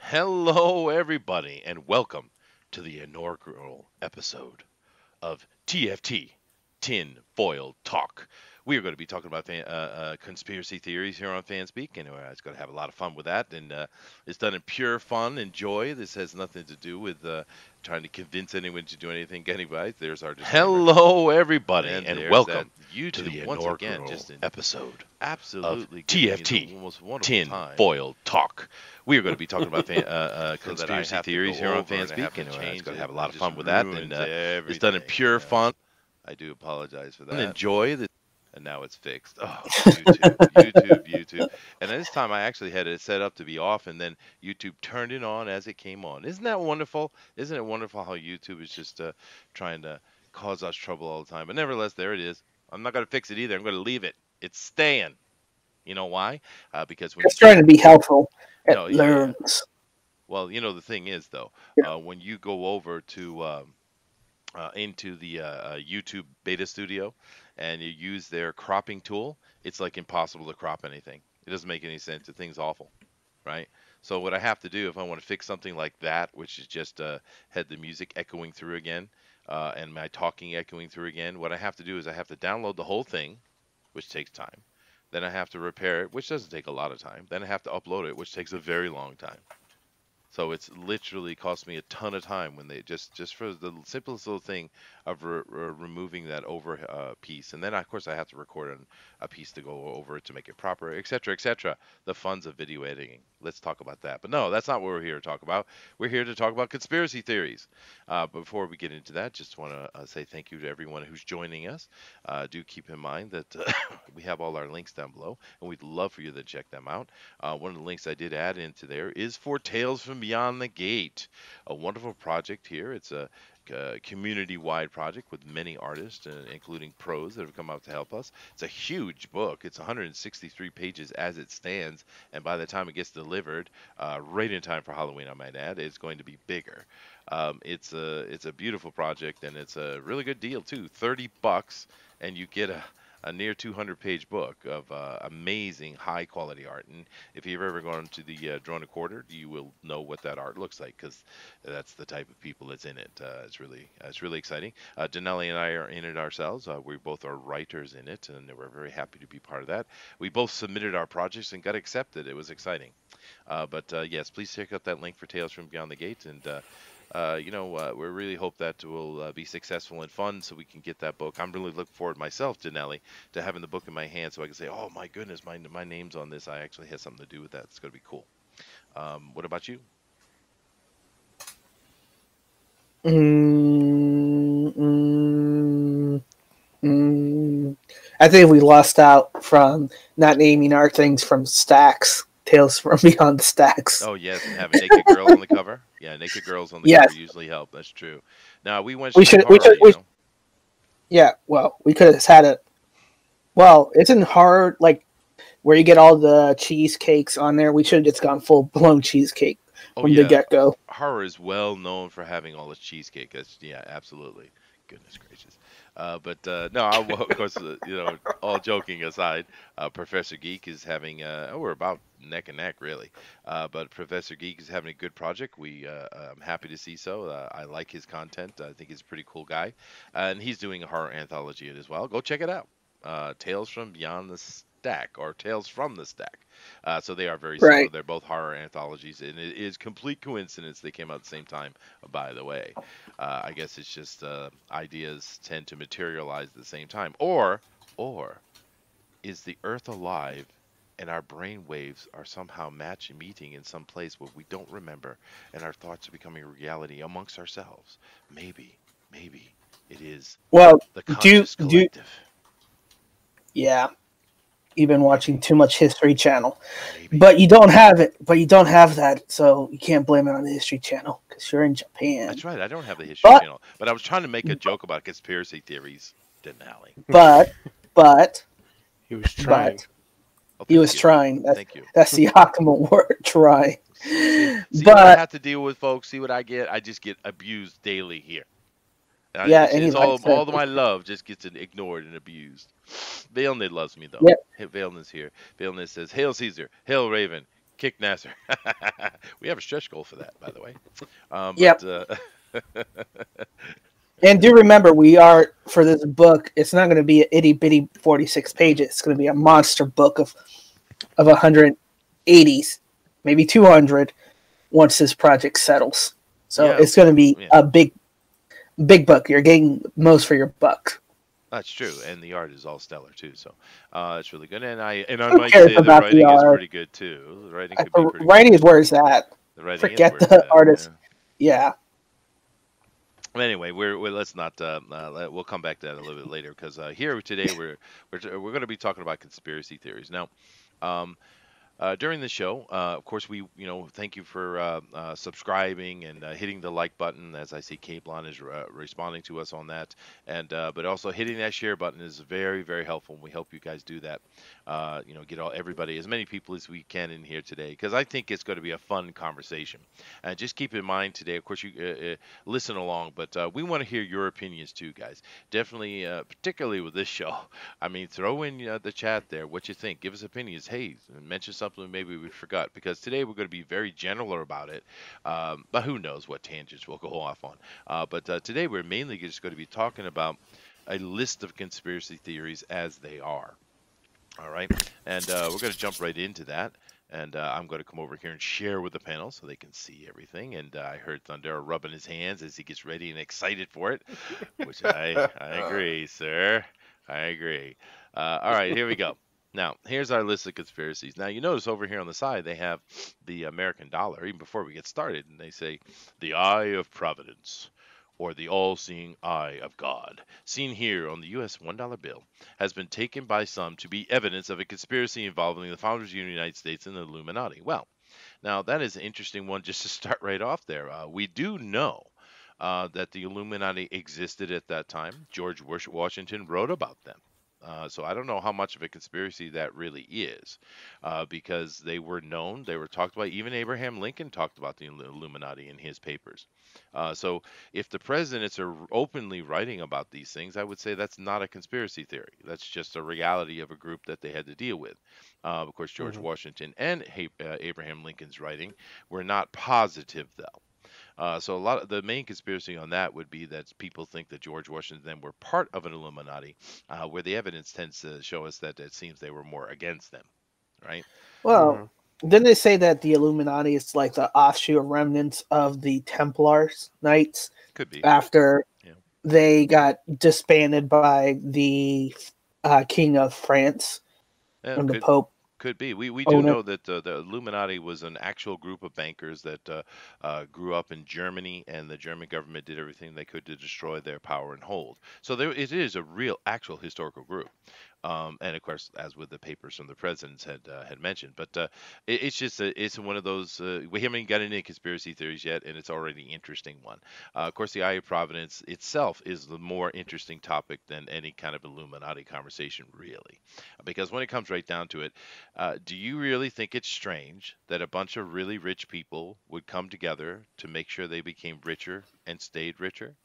Hello, everybody, and welcome to the inaugural episode of TFT Tin Foil Talk. We are going to be talking about conspiracy theories here on FanSpeak, and it's going to have a lot of fun with that. And it's done in pure fun and joy. This has nothing to do with trying to convince anyone to do anything. Anyway, there's our disclaimer. Hello, everybody, and welcome to the inaugural episode of TFT Tin Foil Talk. We are going to be talking about conspiracy theories here on FanSpeak, and it's going to have a lot of fun with that. And it's done in pure fun. I do apologize for that. Enjoy the. And now it's fixed. Oh, YouTube. And this time I actually had it set up to be off, and then YouTube turned it on as it came on. Isn't that wonderful? Isn't it wonderful how YouTube is just trying to cause us trouble all the time? But nevertheless, there it is. I'm not going to fix it either. I'm going to leave it. It's staying. You know why? Because when it's trying to be helpful. It yeah. learns. Well, the thing is though, when you go over to into the YouTube Beta Studio and you use their cropping tool, it's like impossible to crop anything. It doesn't make any sense. The thing's awful, right? So what I have to do if I want to fix something like that, which is just had the music echoing through again and my talking echoing through again, what I have to do is I have to download the whole thing, which takes time. Then I have to repair it, which doesn't take a lot of time. Then I have to upload it, which takes a very long time. So it's literally cost me a ton of time when they just for the simplest little thing of removing that over piece, and then of course I have to record a piece to go over it to make it proper, etc., etc. The funds of video editing. Let's talk about that. But no, that's not what we're here to talk about. We're here to talk about conspiracy theories. Before we get into that, just want to say thank you to everyone who's joining us. Do keep in mind that we have all our links down below, and we'd love for you to check them out. One of the links I did add into there is for Tales from Beyond the Gate, a wonderful project here. It's a community-wide project with many artists, including pros that have come out to help us. It's a huge book. It's 163 pages as it stands, and by the time it gets delivered, right in time for Halloween, I might add, it's going to be bigger. It's a beautiful project, and it's a really good deal too. $30, and you get a near 200-page book of amazing high-quality art. And if you've ever gone to the Drone and Quarter, you will know what that art looks like because that's the type of people that's in it. It's really exciting. Denali and I are in it ourselves. We both are writers in it, and we're very happy to be part of that. We both submitted our projects and got accepted. It was exciting. But yes, please check out that link for Tales from Beyond the Gate, and we really hope that will be successful and fun so we can get that book. I'm really looking forward myself, Denelli, to having the book in my hand so I can say, oh my goodness, my name's on this. I actually had something to do with that. It's going to be cool. What about you? I think we lost out from not naming our things from stacks. Tales from Beyond the Stacks. Oh yes, and having naked girls on the cover. Yeah, naked girls on the cover usually help. That's true. Now we went. Yeah, well, we could have had it. Well, isn't horror like where you get all the cheesecakes on there? We should have just gone full blown cheesecake from the get go. Horror is well known for having all this cheesecake. Yeah, absolutely. Goodness gracious. But no, of course, all joking aside, Professor Geek is having, we're about neck and neck, really. But Professor Geek is having a good project. I'm happy to see so. I like his content. I think he's a pretty cool guy. And he's doing a horror anthology as well. Go check it out. Tales from Beyond the Stack, or Tales from the Stack. So they are very similar. Right. They're both horror anthologies, and it is complete coincidence they came out at the same time, by the way. I guess it's just ideas tend to materialize at the same time. Or is the Earth alive and our brain waves are somehow meeting in some place where we don't remember and our thoughts are becoming a reality amongst ourselves? Maybe it is the conscious collective. Yeah. You've been watching too much History Channel. Maybe. But you don't have it. But you don't have that, so you can't blame it on the History Channel because you're in Japan. That's right. I don't have the History Channel. But I was trying to make a joke about conspiracy theories, Denali. But he was trying. He was trying. Thank you. That's the optimal word, try. See what I have to deal with, folks. See what I get? I just get abused daily here. And all of my love just gets ignored and abused. Vailnit loves me though. Yep. Vailnit's here. Vailnit says, "Hail Caesar, hail Raven, Kick Nasser. We have a stretch goal for that, by the way. But Yep. And do remember, we are for this book. It's not going to be an itty bitty 46 pages. It's going to be a monster book of 180s, maybe 200 once this project settles. So yeah, it's going to be yeah, a big book. You're getting most for your buck. that's true, and the art is all stellar too. So it's really good, and I Who might cares say the about the writing is art? pretty good too. The writing could be pretty good Writing is too. where it's at. The writing is Forget where it's the at. Yeah. artist. Yeah. Anyway, we're let's not we'll come back to that a little bit later because here today we're going to be talking about conspiracy theories now. Um, during the show. Of course, thank you for subscribing and hitting the like button. As I see, Cablon is responding to us on that, and but also hitting that share button is very, very helpful. And we hope you guys do that. Get everybody, as many people as we can in here today, because I think it's going to be a fun conversation. And just keep in mind today, of course, you listen along, but we want to hear your opinions too, guys. Definitely, particularly with this show. I mean, throw in the chat there what you think. Give us opinions. Hey, mention something maybe we forgot because today we're going to be very general about it. But who knows what tangents we'll go off on. But today we're mainly just going to be talking about a list of conspiracy theories as they are. All right, and we're going to jump right into that. And I'm going to come over here and share with the panel so they can see everything. And I heard Thunder rubbing his hands as he gets ready and excited for it, which I agree, sir. I agree. All right, here we go. Now, here's our list of conspiracies. Now, you notice over here on the side they have the American dollar, even before we get started, and they say the eye of providence or the all-seeing eye of God, seen here on the U.S. $1 bill, has been taken by some to be evidence of a conspiracy involving the founders of the United States and the Illuminati. Well, now, that is an interesting one just to start right off there. We do know that the Illuminati existed at that time. George Washington wrote about them. So I don't know how much of a conspiracy that really is, because they were known, they were talked about. Even Abraham Lincoln talked about the Illuminati in his papers. So if the presidents are openly writing about these things, I would say that's not a conspiracy theory. That's just a reality of a group that they had to deal with. Of course, George Hmm. Washington and Abraham Lincoln's writing were not positive, though. So a lot of the main conspiracy on that would be that people think that George Washington and them were part of an Illuminati, where the evidence tends to show us that it seems they were more against them, right? Well, Hmm. didn't they say that the Illuminati is like the offshoot remnants of the Templars Knights Could be. after Yeah. they got disbanded by the King of France Yeah, and the could Pope Could be. We do owner? know that the Illuminati was an actual group of bankers that grew up in Germany, and the German government did everything they could to destroy their power and hold. So it is a real, actual historical group. And of course, as with the papers from the presidents had mentioned, but it's just it's one of those we haven't even got into conspiracy theories yet, and it's already an interesting one. Of course, the Eye of Providence itself is the more interesting topic than any kind of Illuminati conversation, really, because when it comes right down to it, do you really think it's strange that a bunch of really rich people would come together to make sure they became richer and stayed richer?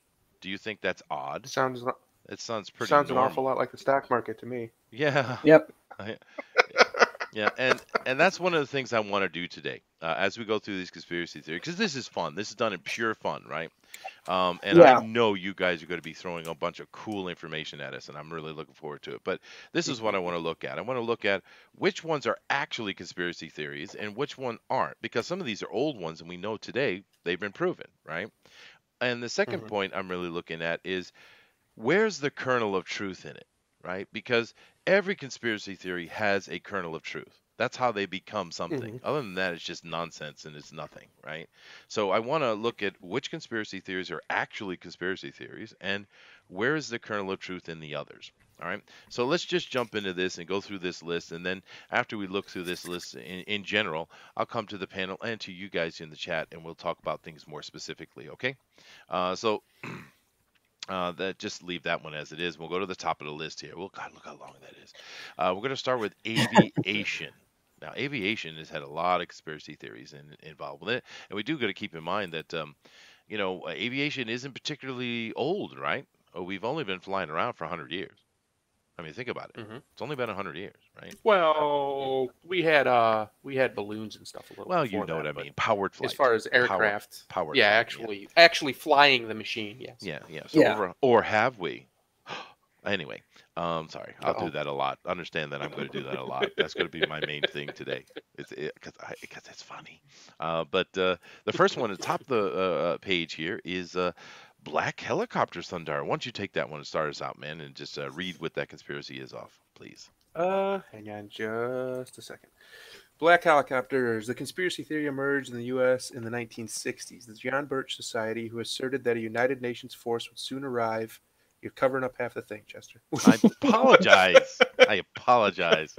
Do you think that's odd? Sounds It sounds pretty sounds an awful normal. lot like the stock market to me. Yeah. Yep. I- yeah, and that's one of the things I want to do today, as we go through these conspiracy theories, because this is fun. This is done in pure fun, right? And I Yeah. know you guys are going to be throwing a bunch of cool information at us, and I'm really looking forward to it. But this is what I want to look at. I want to look at which ones are actually conspiracy theories and which one aren't, because some of these are old ones, and we know today they've been proven, right? And the second Hmm. point I'm really looking at is where's the kernel of truth in it, right? Because every conspiracy theory has a kernel of truth. That's how they become something. Hmm. Other than that, it's just nonsense and it's nothing, right? So I want to look at which conspiracy theories are actually conspiracy theories and where is the kernel of truth in the others. All right. So let's just jump into this and go through this list. And then after we look through this list in general, I'll come to the panel and to you guys in the chat and we'll talk about things more specifically. Okay. So that just leave that one as it is. We'll go to the top of the list here. Well, God, look how long that is. We're going to start with aviation. Now, aviation has had a lot of conspiracy theories involved with it, and we do got to keep in mind that aviation isn't particularly old, right? Oh, we've only been flying around for 100 years, I mean, think about it. Hmm. It's only been 100 years, right? Well, we had balloons and stuff a little Well, you before know what that, I but mean. Powered as flight, far as aircraft, powered yeah, flight. Yeah, actually flying the machine, yes. yeah, yeah. So Yeah. over, or have we? Anyway, sorry, I'll do Uh-oh. that a lot. Understand that I'm going to do that a lot. That's going to be my main thing today. It's because it's funny. But the first one at the top of the page here is Black Helicopter Sundar. Why don't you take that one and start us out, man, and just read what that conspiracy is off, please. Hang on just a second. Black helicopters. The conspiracy theory emerged in the U.S. in the 1960s. The John Birch Society, who asserted that a United Nations force would soon arrive. You're covering up half the thing, Chester. I apologize. I apologize.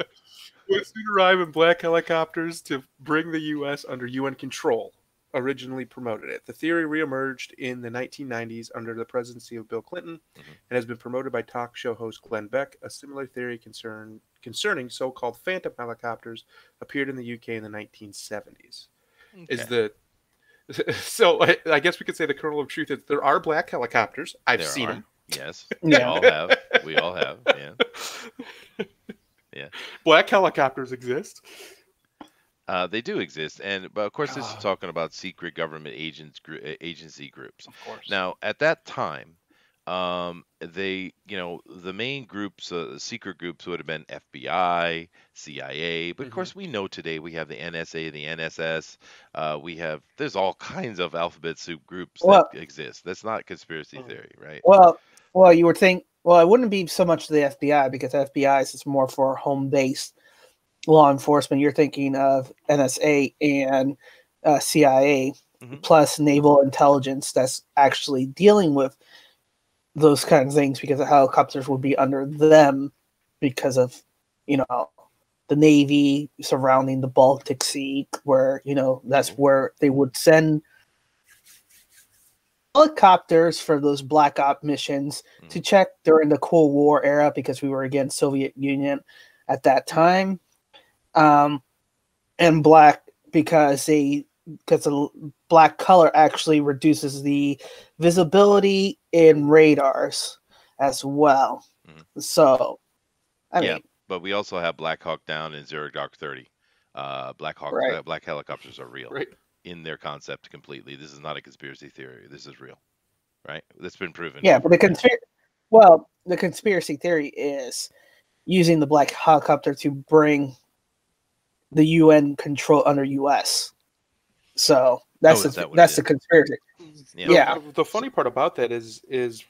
Would soon arrive in black helicopters to bring the U.S. under UN control. Originally promoted it. The theory reemerged in the 1990s under the presidency of Bill Clinton Hmm. and has been promoted by talk show host Glenn Beck. A similar theory concerning so-called phantom helicopters appeared in the UK in the 1970s. Is Okay, the so I guess we could say the kernel of truth is there are black helicopters. I've there seen are. them. Yes, we Yeah. all have. We all have. Yeah, yeah. Black helicopters exist. They do exist, but of course, this is God, talking about secret government agency groups. of course. Now, at that time, the main groups, secret groups, would have been FBI, CIA. But of Hmm. course, we know today we have the NSA, the NSS. There's all kinds of alphabet soup groups that Well, exist. That's not conspiracy theory, right? well, well. You would think. Well, it wouldn't be so much the FBI because FBI is more for home-based law enforcement. You're thinking of NSA and CIA Hmm. plus naval intelligence that's actually dealing with those kind of things because the helicopters would be under them because of the Navy surrounding the Baltic Sea, where that's Hmm. where they would send helicopters for those black op missions to Hmm. check during the Cold War era because we were against Soviet Union at that time, um, and black because the black color actually reduces the visibility in radars as well. Hmm. So, I Yeah, mean, but we also have Black Hawk Down and Zero Dark 30. right? Black helicopters are real Right. in their concept completely. This is not a conspiracy theory. This is real, right? That's been proven Yeah, but over again. the conspiracy theory is using the black helicopter to bring the UN control under US. So Oh, is that what it that's the is? conspiracy. Yeah. Yeah, The So, funny part about that is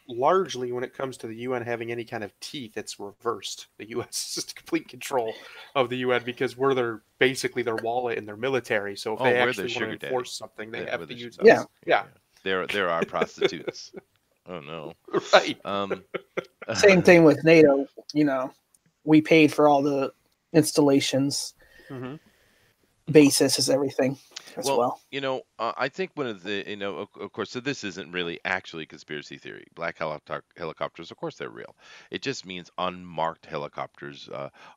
largely when it comes to the UN having any kind of teeth, it's reversed. The U.S. is just complete control of the UN because we're basically their wallet and their military. So if oh, they we're the actually want to sugar daddy. enforce something, they have We're to the use yeah, us. yeah, Yeah, yeah. There are prostitutes. Oh no. right. Um. same thing with NATO. We paid for all the installations, Hmm. basis is everything as Well, well. I think one of the, of course, so this isn't really actually conspiracy theory. Black helicopters, of course, they're real. It just means unmarked helicopters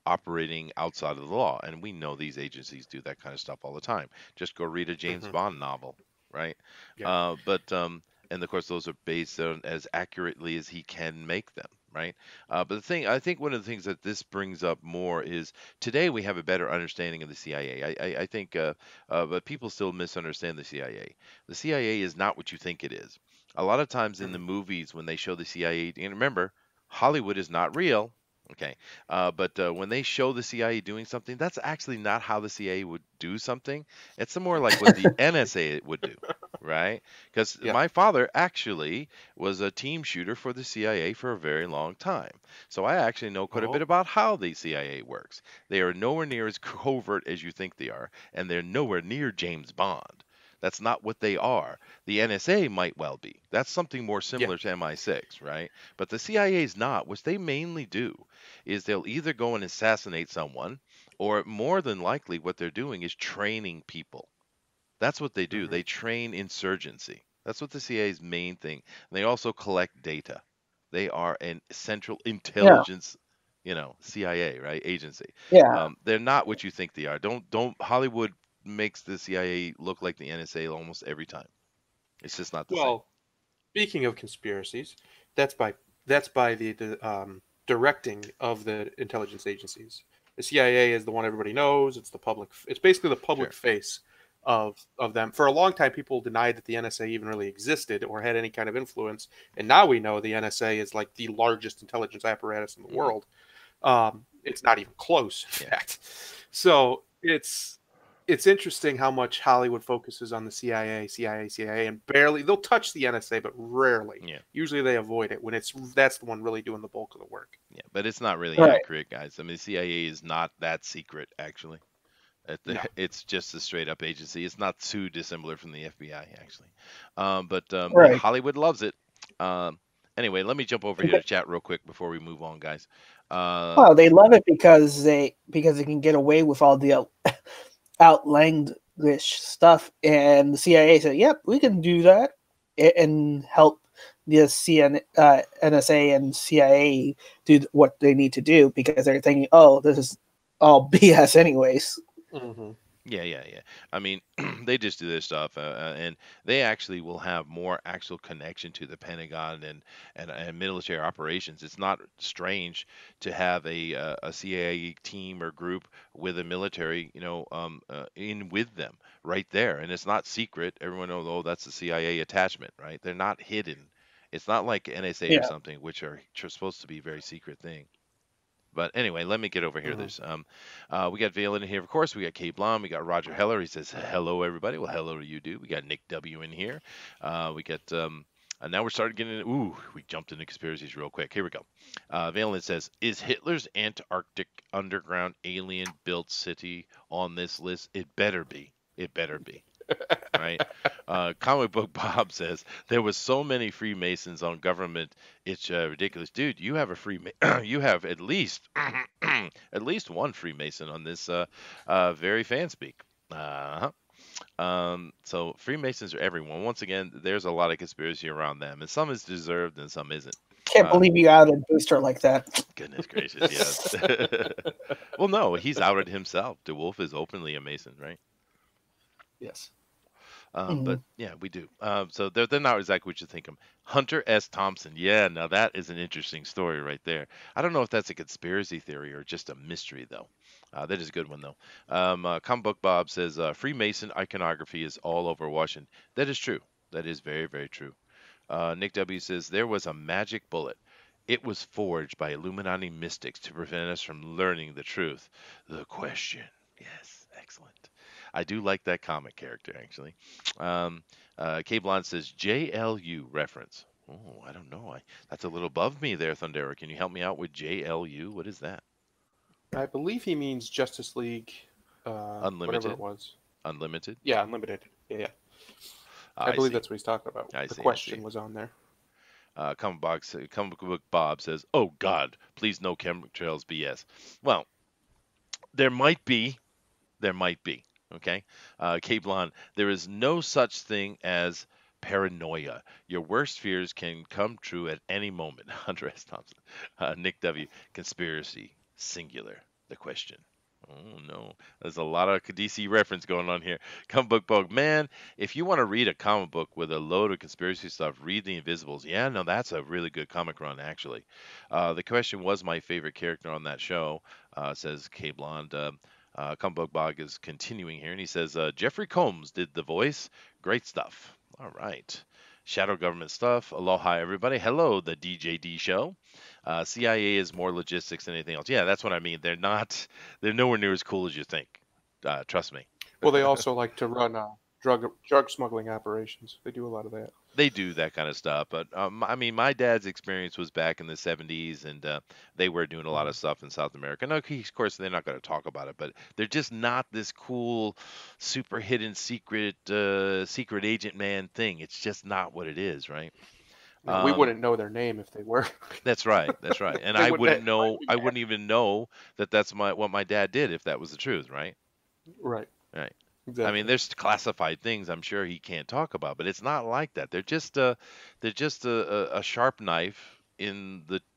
operating outside of the law, and we know these agencies do that kind of stuff all the time. Just go read a James Hmm. Bond novel, right? Yeah. But of course, those are based on as accurately as he can make them, right? But I think one of the things that this brings up more is today we have a better understanding of the CIA. I think. But people still misunderstand the CIA. The CIA is not what you think it is. A lot of times in the Hmm. movies, when they show the CIA, and remember, Hollywood is not real. Okay, but when they show the CIA doing something, that's actually not how the CIA would do something. It's more like what the NSA would do, right? Because Yeah. my father actually was a team shooter for the CIA for a very long time. So I actually know quite a bit Oh. about how the CIA works. They are nowhere near as covert as you think they are, and they're nowhere near James Bond. That's not what they are. The NSA might well be. That's something more Yeah. similar to MI6, right? But the CIA is not. What they mainly do is they'll either go and assassinate someone, or more than likely, what they're doing is training people. That's what they do. Hmm. They train insurgency. That's what the CIA's main thing. They also collect data. They are an central Yeah, intelligence, CIA, right? Agency. yeah, They're not what you think they are. Don't Hollywood makes the CIA look like the NSA almost every time. It's just not the same. Well, speaking of conspiracies, that's by that's by the directing of the intelligence agencies. The CIA is the one everybody knows. It's the public. It's basically the public Sure. face of them. For a long time, people denied that the NSA even really existed or had any kind of influence, and now we know the NSA is like the largest intelligence apparatus in the Hmm. world. It's not even close, in Yeah. fact. So it's interesting how much Hollywood focuses on the CIA, and barely they'll touch the NSA, but rarely. Yeah. Usually they avoid it when that's the one really doing the bulk of the work. Yeah. But it's not really Right. accurate, guys. I mean, CIA is not that secret, actually. No. It's just a straight up agency. It's not too dissimilar from the FBI, actually. But yeah, Right. Hollywood loves it. Um, anyway, let me jump over here to chat real quick before we move on, guys. Uh, Well, they love it because they can get away with all the outlandish stuff, and the CIA said, "Yep, we can do that," and help the NSA and CIA do what they need to do because they're thinking, "Oh, this is all BS, anyways." Mm-hmm. yeah. I mean, they just do their stuff, and they actually will have more actual connection to the Pentagon and military operations. It's not strange to have a CIA team or group with a military, in with them right there, and it's not secret. Everyone knows, oh, that's a CIA attachment, right? They're not hidden. It's not like NSA or Yeah. something, which are supposed to be very secret thing. But anyway, let me get over here. Mm-hmm. We got Valen in here, of course. We got Kate Blom. We got Roger Heller. He says hello, everybody. Well, hello to you, dude. We got Nick W in here. We got now we're starting getting. Ooh, we jumped into conspiracies real quick. Here we go. Valen says, is Hitler's Antarctic underground alien-built city on this list? It better be. It better be. Right? Comic Book Bob says there was so many Freemasons on government, it's ridiculous, dude. You have a you have at least at least one Freemason on this very FanSpeak. Uh-huh. So Freemasons are everyone. Once again, there's a lot of conspiracy around them, and some is deserved and some isn't. Can't Uh, believe you outed Booster like that. Goodness gracious, yeah. Well, no, he's outed himself. DeWolf is openly a Mason, right? Yes. But yeah, we do. So they're not exactly what you think of. Hunter S. Thompson. Yeah, now that is an interesting story right there. I don't know if that's a conspiracy theory or just a mystery, though. That is a good one, though. Comic Book Bob says Freemason iconography is all over Washington. That is true. That is very, very true. Nick W says there was a magic bullet. It was forged by Illuminati mystics to prevent us from learning the truth. The question. Yes, excellent. I do like that comic character, actually. K Blonde says JLU reference. Oh, I don't know. That's a little above me there, Thundera. Can you help me out with JLU? What is that? I believe he means Justice League, whatever it Unlimited? was. Unlimited? Yeah, Unlimited. Yeah. I I believe see. that's what he's talking about. I The see. I see. question was on there. Comic Book Bob says, "Oh God, please no chemtrails BS." Well, there might be. There might be. Okay. K Blonde, there is no such thing as paranoia. Your worst fears can come true at any moment. Hunter S. Thompson. Nick W. Conspiracy. Singular. The question. Oh no, there's a lot of DC reference going on here. Comic book bug, man. If you want to read a comic book with a load of conspiracy stuff, read The Invisibles. Yeah, no, that's a really good comic run actually. The question was my favorite character on that show, says K Blonde. Comic book bog is continuing here, and he says Jeffrey Combs did the voice. Great stuff. All right. Shadow government stuff. Aloha, everybody. Hello, the DJD show. CIA is more logistics than anything else. Yeah, that's what I mean. They're not. They're nowhere near as cool as you think. Trust me. Well, they also like to run drug smuggling operations. They do a lot of that. They do that kind of stuff, but I mean, my dad's experience was back in the '70s, and they were doing a lot of Mhm. stuff in South America. No, of course, they're not going to talk about it, but they're just not this cool, super hidden secret agent man thing. It's just not what it is, right? No, we Um, wouldn't know their name if they were. that's right, that's right. And They I wouldn't. wouldn't Why know, would I you wouldn't even know that that's what my dad did if that was the truth, right? Right. Right. I mean, Exactly. there's classified things I'm sure he can't talk about, but it's not like that. They're just a sharp knife in the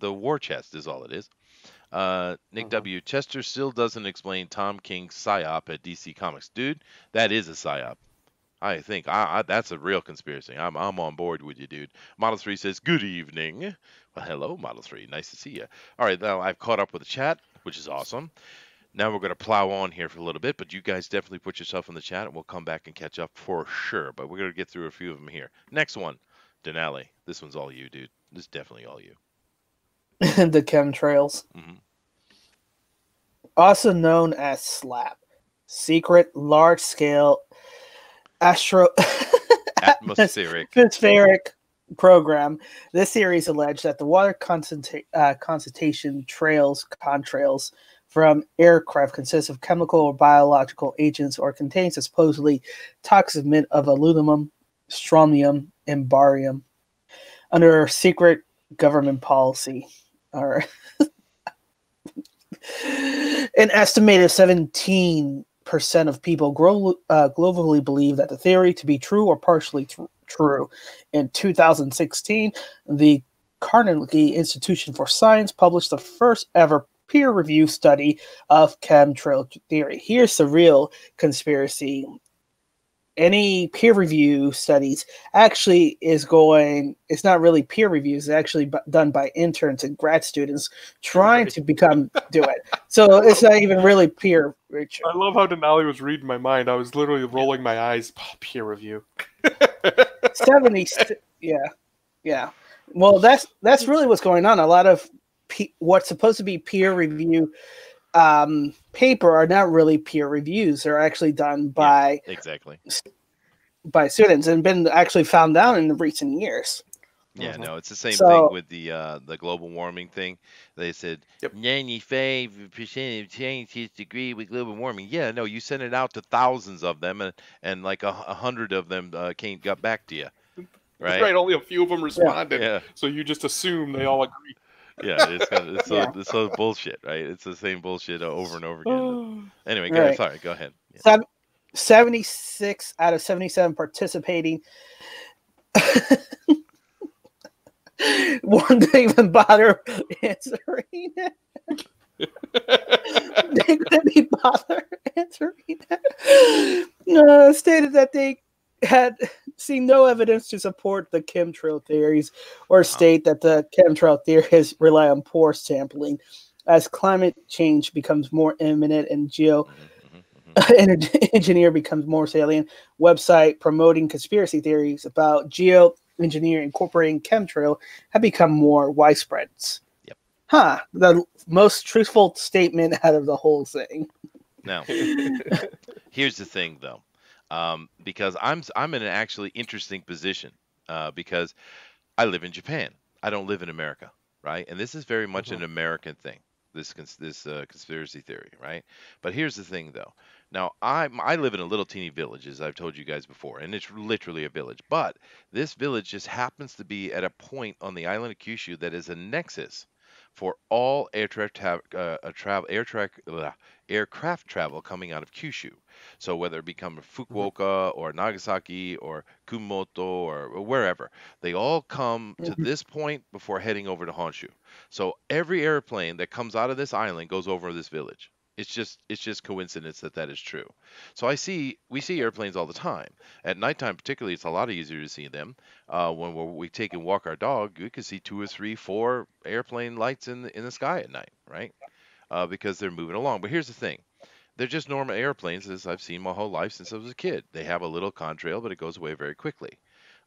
war chest is all it is. Nick Hmm. W. Chester still doesn't explain Tom King's psyop at DC Comics, dude. That is a psyop. I think that's a real conspiracy. I'm on board with you, dude. Model 3 says, "Good evening." Well, hello, Model 3. Nice to see you. All right, now I've caught up with the chat, which is awesome. Now we're going to plow on here for a little bit, but you guys definitely put yourself in the chat and we'll come back and catch up for sure. But we're going to get through a few of them here. Next one, Denali. This one's all you, dude. This is definitely all you. The chemtrails, Hmm. also known as SLAP, secret large-scale astro Atmospheric. atmospheric program. This series alleged that the water concentration trails, contrails, from aircraft consists of chemical or biological agents or contains a supposedly toxic mint of aluminum, strontium, and barium under secret government policy. Or an estimated 17% of people globally believe that the theory to be true or partially true. In 2016, the Carnegie Institution for Science published the first ever peer-reviewed study of chemtrail theory. Here's the real conspiracy. Any peer review studies actually it's not really peer reviews, it's actually done by interns and grad students trying to do it. So it's not even really peer review. I love how Denali was reading my mind. I was literally rolling my eyes. Oh, peer review. 70, yeah. Well, that's really what's going on. A lot of what's supposed to be peer review paper are not really peer reviews. They're actually done by exactly by students and been actually found out in the recent years. Yeah, no, it's the same thing with the global warming thing. They said Yep. 95% of scientists agree with global warming. Yeah, no, you sent it out to thousands of them, and like 100 of them got back to you, right? That's right. Only a few of them responded. Yeah. So you just assume they all agree. Yeah, it's so bullshit, right? It's the same bullshit over and over again. Anyway, go ahead. Yeah. 76 out of 77 participating won't even bother answering it. They couldn't be bothered answering it. Stated that they had seen no evidence to support the chemtrail theories or state that the chemtrail theories rely on poor sampling. As climate change becomes more imminent and engineer becomes more salient, website promoting conspiracy theories about geoengineer incorporating chemtrail have become more widespread. Yep. The most truthful statement out of the whole thing. Now, here's the thing, though, because I'm in an actually interesting position because I live in Japan. I don't live in America, right? And this is very much an American thing. This conspiracy theory, right? But here's the thing, though. Now, I live in a little teeny village, as I've told you guys before, and it's literally a village. But this village just happens to be at a point on the island of Kyushu that is a nexus for all aircraft travel coming out of Kyushu. So whether it become Fukuoka or Nagasaki or Kumamoto or wherever, they all come to this point before heading over to Honshu. So every airplane that comes out of this island goes over this village. It's just coincidence that is true. So we see airplanes all the time. At nighttime, particularly, it's a lot easier to see them. When we take and walk our dog, we can see 2 or 3, 4 airplane lights in the sky at night, right? Because they're moving along. But here's the thing: they're just normal airplanes, as I've seen my whole life since I was a kid. They have a little contrail, but it goes away very quickly.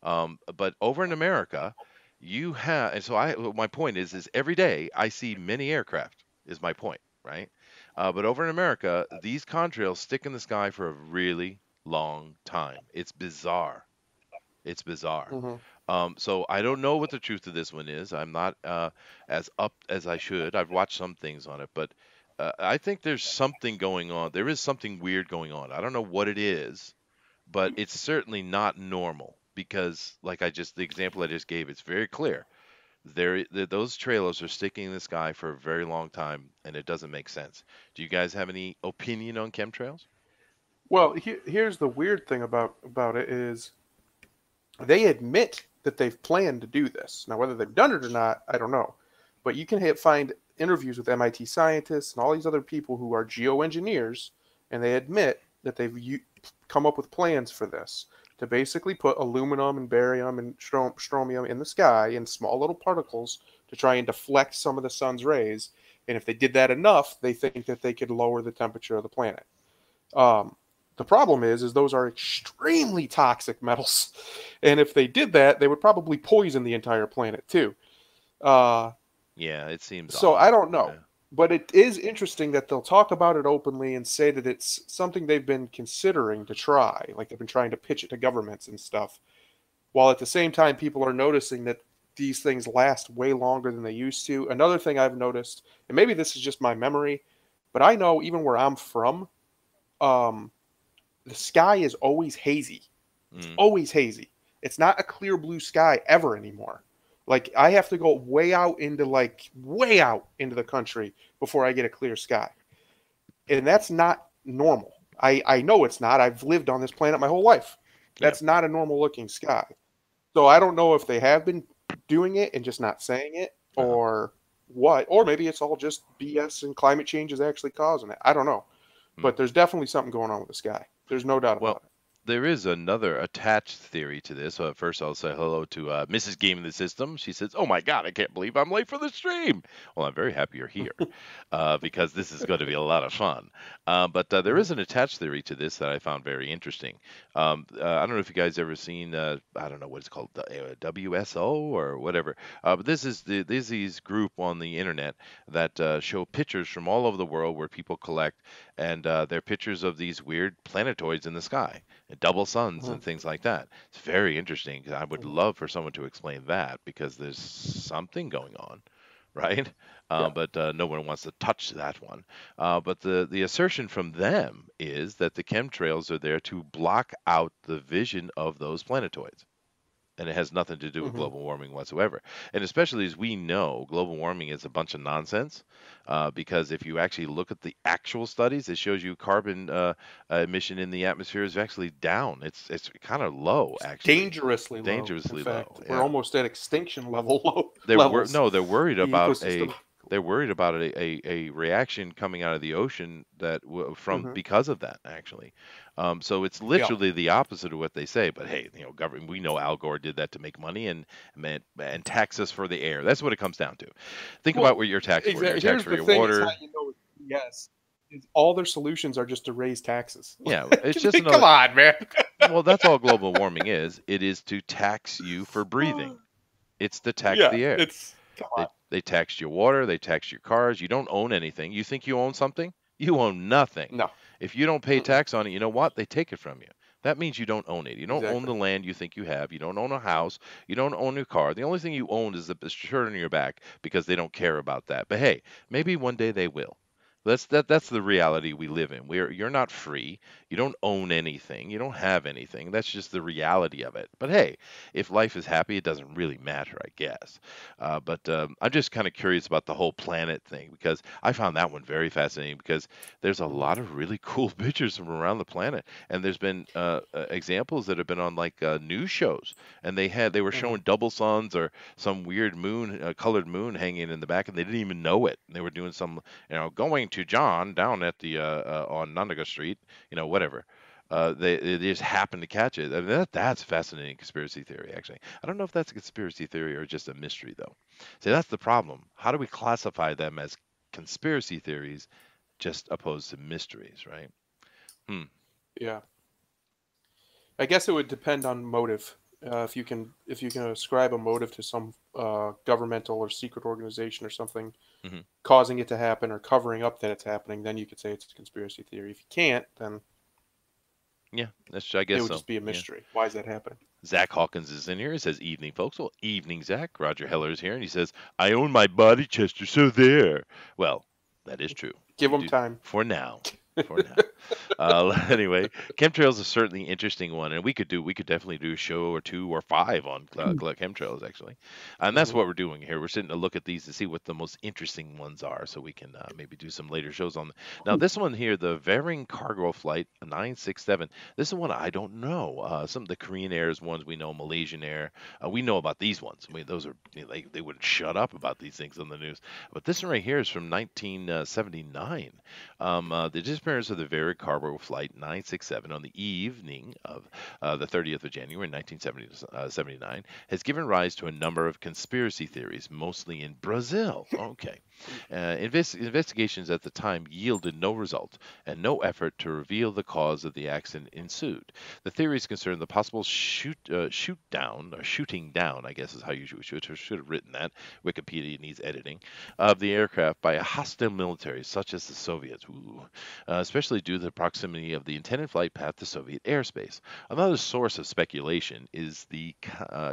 But over in America, you have, and so my point is every day I see many aircraft. Is my point, right? But over in America, these contrails stick in the sky for a really long time. It's bizarre. It's bizarre. So I don't know what the truth of this one is. I'm not as up as I should. I've watched some things on it, but I think there's something going on. There is something weird going on. I don't know what it is, but it's certainly not normal because, like the example I just gave, it's very clear. Those trailers are sticking in the sky for a very long time, and it doesn't make sense. Do you guys have any opinion on chemtrails? Well, here's the weird thing about it is they admit that they've planned to do this. Now, whether they've done it or not, I don't know. But you can find interviews with MIT scientists and all these other people who are geoengineers, and they admit that they've come up with plans for this to basically put aluminum and barium and strontium in the sky in small little particles to try and deflect some of the sun's rays. And if they did that enough, they think that they could lower the temperature of the planet. Um, the problem is those are extremely toxic metals, and if they did that, they would probably poison the entire planet too. Uh, Yeah, it seems so I odd. don't know, Yeah. but it is interesting that they'll talk about it openly and say that it's something they've been considering to try, like they've been trying to pitch it to governments and stuff. While at the same time, people are noticing that these things last way longer than they used to. Another thing I've noticed, and maybe this is just my memory, but I know even where I'm from, um, the sky is always hazy. It's Mm. always hazy. It's not a clear blue sky ever anymore. Like I have to go way out into the country before I get a clear sky. And that's not normal. I know it's not. I've lived on this planet my whole life. Yeah. That's not a normal looking sky. So I don't know if they have been doing it and just not saying it Uh-huh. or what. Or maybe it's all just BS and climate change is actually causing it. I don't know. Mm. But there's definitely something going on with the sky. There's no doubt Well, about it. there is another attached theory to this. First, I'll say hello to Mrs. Game in the System. She says, "Oh my God, I can't believe I'm late for the stream." Well, I'm very happy you're here because this is going to be a lot of fun. But there Mhm. is an attached theory to this that I found very interesting. I don't know if you guys ever seen, I don't know what it's called, WSO or whatever. But this is group on the internet that show pictures from all over the world where people collect, and they're pictures of these weird planetoids in the sky, double suns Mhm. and things like that. It's very interesting. I would Mhm. love for someone to explain that because there's something going on, right? Yeah. But no one wants to touch that one. But the assertion from them is that the chemtrails are there to block out the vision of those planetoids, and it has nothing to do with Mhm. global warming whatsoever. And especially as we know, global warming is a bunch of nonsense, because if you actually look at the actual studies, it shows you carbon emission in the atmosphere is actually down. It's kind of low, actually, Dangerously low. In dangerously low. fact, we're Yeah. almost at extinction level levels. They're worried The about ecosystem. a reaction coming out of the ocean from Hmm. because of that actually. So it's Yeah. literally the opposite of what they say. But hey, government, we know Al Gore did that to make money and tax us for the air. That's what it comes down to. Think about Well, what you're taxed for. You're exactly. taxed Here's for the your thing: is how water. you know it's yes. Is all their solutions are just to raise taxes. Yeah, it's just Come another. on, man. Well, that's all global warming is. It is to tax you for breathing. It's to tax Yeah, the air. it's come on. They taxed your water, they taxed your cars. You don't own anything. You think you own something? You own nothing. No. If you don't pay Mm-mm. tax on it, you know what? They take it from you. That means you don't own it. You don't own Exactly. the land you think you have. You don't own a house. You don't own your car. The only thing you own is the shirt on your back because they don't care about that. But hey, maybe one day they will. That's the reality we live in. You're not free. You don't own anything. You don't have anything. That's just the reality of it. But hey, if life is happy, it doesn't really matter, I guess. But I'm just kind of curious about the whole planet thing because I found that one very fascinating because there's a Hmm. lot of really cool pictures from around the planet, and there's been examples that have been on like news shows, and they were Hmm. showing double suns or some weird moon, colored moon hanging in the back, and they didn't even know it. They were doing some, going to John down at the on Nandaga Street, whatever. They just happened to catch it. I mean, that's fascinating conspiracy theory, actually. I don't know if that's a conspiracy theory or just a mystery, though. See, that's the problem. How do we classify them as conspiracy theories just opposed to mysteries, right? Hmm. Yeah. I guess it would depend on motive. If you can ascribe a motive to some governmental or secret organization or something Hmm. causing it to happen or covering up that it's happening, then you could say it's a conspiracy theory. If you can't, then Yeah, I it guess would so. just be a Yeah. mystery. Why is that happening? Zach Hawkins is in here. He says, "Evening, folks." Well, evening, Zach. Roger Heller is here, and he says, "I own my body, Chester. So there." Well, that is true. Give You them do time. for now. For now. Anyway, chemtrails is certainly an interesting one, and we could definitely do a show or two or five on chemtrails actually, and that's Hmm. what we're doing here. We're sitting to look at these to see what the most interesting ones are, so we can maybe do some later shows on. Now this one here, the Varing Cargo Flight 967. This is one I don't know. Some of the Korean Air's ones we know, Malaysian Air, we know about these ones. I mean, those are they wouldn't shut up about these things on the news. But this one right here is from 1979. This disappearance of the very cargo flight 967 on the evening of the 30th of January 1979 has given rise to a number of conspiracy theories, mostly in Brazil. Okay. Investigations at the time yielded no result, and no effort to reveal the cause of the accident ensued. The theories concern the possible shooting down, I guess is how you should have written that. Wikipedia needs editing, of the aircraft by a hostile military such as the Soviets, especially due to the proximity of the intended flight path to Soviet airspace. Another source of speculation is the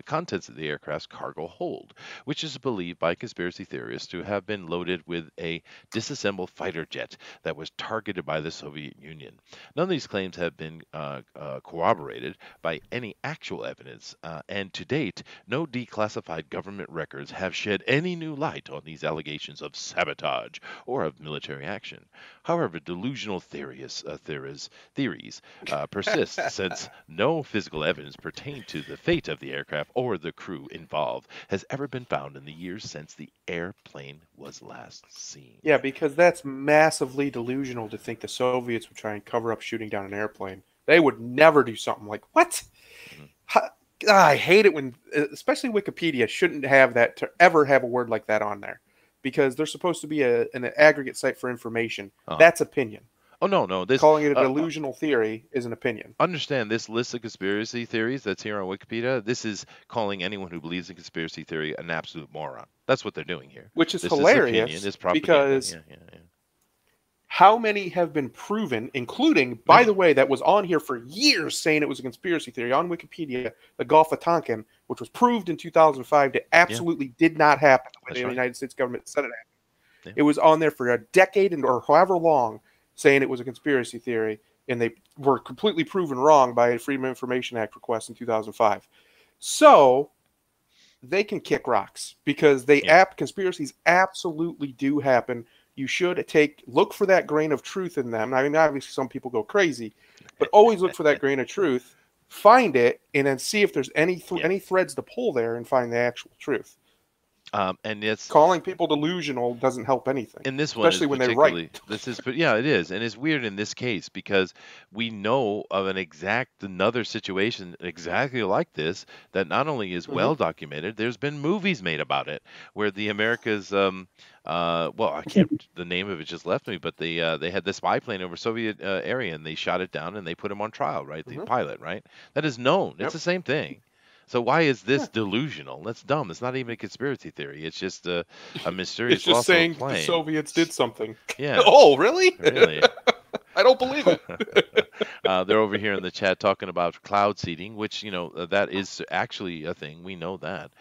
contents of the aircraft's cargo hold, which is believed by conspiracy theorists to have been loaded with a disassembled fighter jet that was targeted by the Soviet Union. None of these claims have been corroborated by any actual evidence, and to date, no declassified government records have shed any new light on these allegations of sabotage or of military action. However, delusional theories persist since no physical evidence pertaining to the fate of the aircraft or the crew involved has ever been found in the years since the airplane was last seen. Yeah, because that's massively delusional to think the Soviets would try and cover up shooting down an airplane. They would never do something like, what? I hate it when, especially Wikipedia, shouldn't have that to ever have a word like that on there, because they're supposed to be an aggregate site for information. That's opinion. Oh, no. Calling it a delusional theory is an opinion. Understand this list of conspiracy theories that's here on Wikipedia. This is calling anyone who believes in conspiracy theory an absolute moron. That's what they're doing here. Which is this hilarious, is opinion, it's propaganda. because how many have been proven, including, by the way, that was on here for years saying it was a conspiracy theory on Wikipedia, the Gulf of Tonkin, which was proved in 2005 that absolutely did not happen the way the United States government said it happened. It was on there for a decade or however long, saying it was a conspiracy theory, and they were completely proven wrong by a Freedom of Information Act request in 2005. So they can kick rocks, because conspiracies absolutely do happen. You should look for that grain of truth in them. I mean, obviously some people go crazy, but always look for that grain of truth, find it, and then see if there's any threads to pull there and find the actual truth. And it's calling people delusional doesn't help anything. And this one, especially when they're right. It is, and it's weird in this case because we know of another situation exactly like this that not only is well documented. There's been movies made about it where the Americas, I can't. The name of it just left me, but they had the spy plane over Soviet area and they shot it down and they put him on trial, right? The pilot, right? That is known. It's the same thing. So why is this delusional? That's dumb. It's not even a conspiracy theory. It's just a mysterious. It's just saying the Soviets did something. Yeah. Oh, really? Really? I don't believe it. They're over here in the chat talking about cloud seeding, which that is actually a thing. We know that.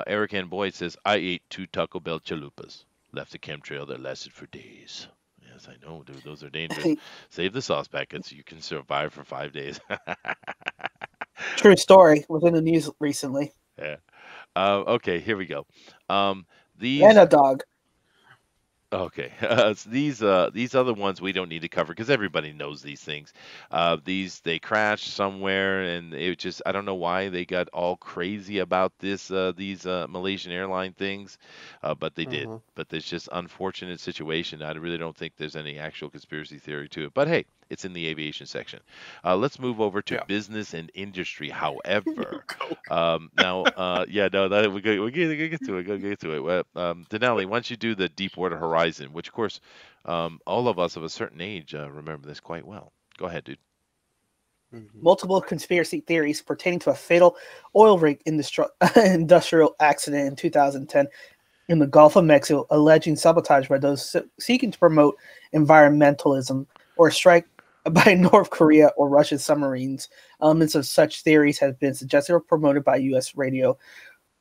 Eric N. Boyd says, "I ate 2 Taco Bell chalupas. Left a chemtrail that lasted for days." Yes, I know, dude. Those are dangerous. Save the sauce packets. You can survive for 5 days. True story. Was in the news recently. Yeah. Okay, here we go. And a dog. Okay. These other ones we don't need to cover because everybody knows these things. They crashed somewhere, and it just I don't know why they got all crazy about these Malaysian airline things, but they did. But it's just unfortunate situation. I really don't think there's any actual conspiracy theory to it. But hey, it's in the aviation section. Let's move over to business and industry. However, we'll get to it. Well, Denali, once you do the Deepwater Horizon, which of course all of us of a certain age remember this quite well. Go ahead, dude. Multiple conspiracy theories pertaining to a fatal oil rig industrial accident in 2010 in the Gulf of Mexico, alleging sabotage by those seeking to promote environmentalism or strike by North Korea or Russian submarines. Elements of such theories have been suggested or promoted by U.S. radio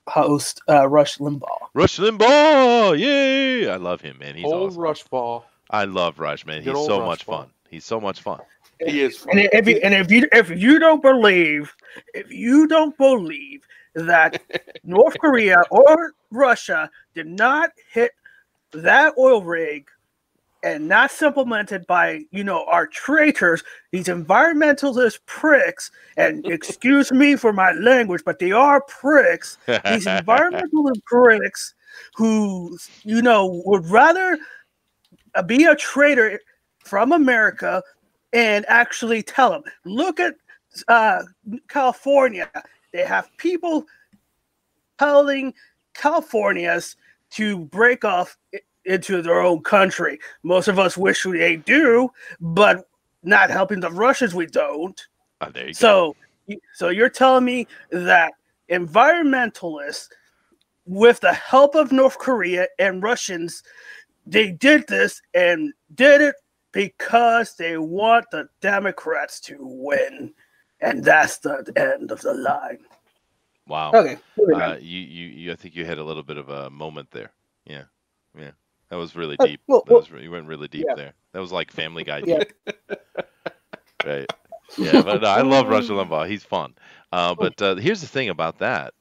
host Rush Limbaugh. Rush Limbaugh, yay! I love him, man. He's awesome. Rushball. I love Rush, man. He's so much fun. He's so much fun. He is fun. And if you don't believe that North Korea or Russia did not hit that oil rig and not supplemented by, our traitors, these environmentalist pricks, and excuse me for my language, but they are pricks, these environmentalist pricks who, would rather be a traitor from America and actually tell them, look at California. They have people telling Californians to break off into their own country. Most of us wish they do, but not helping the Russians, we don't. Oh, there you go. So you're telling me that environmentalists, with the help of North Korea and Russians, they did this and did it because they want the Democrats to win. And that's the end of the line. Wow. Okay. You I think you had a little bit of a moment there. Yeah. Yeah. That was really Uh, deep. well, That well, was you went really deep yeah. there. That was like Family Guy Yeah. deep. Right. Yeah, but no, I love Rush Limbaugh. He's fun. But here's the thing about that.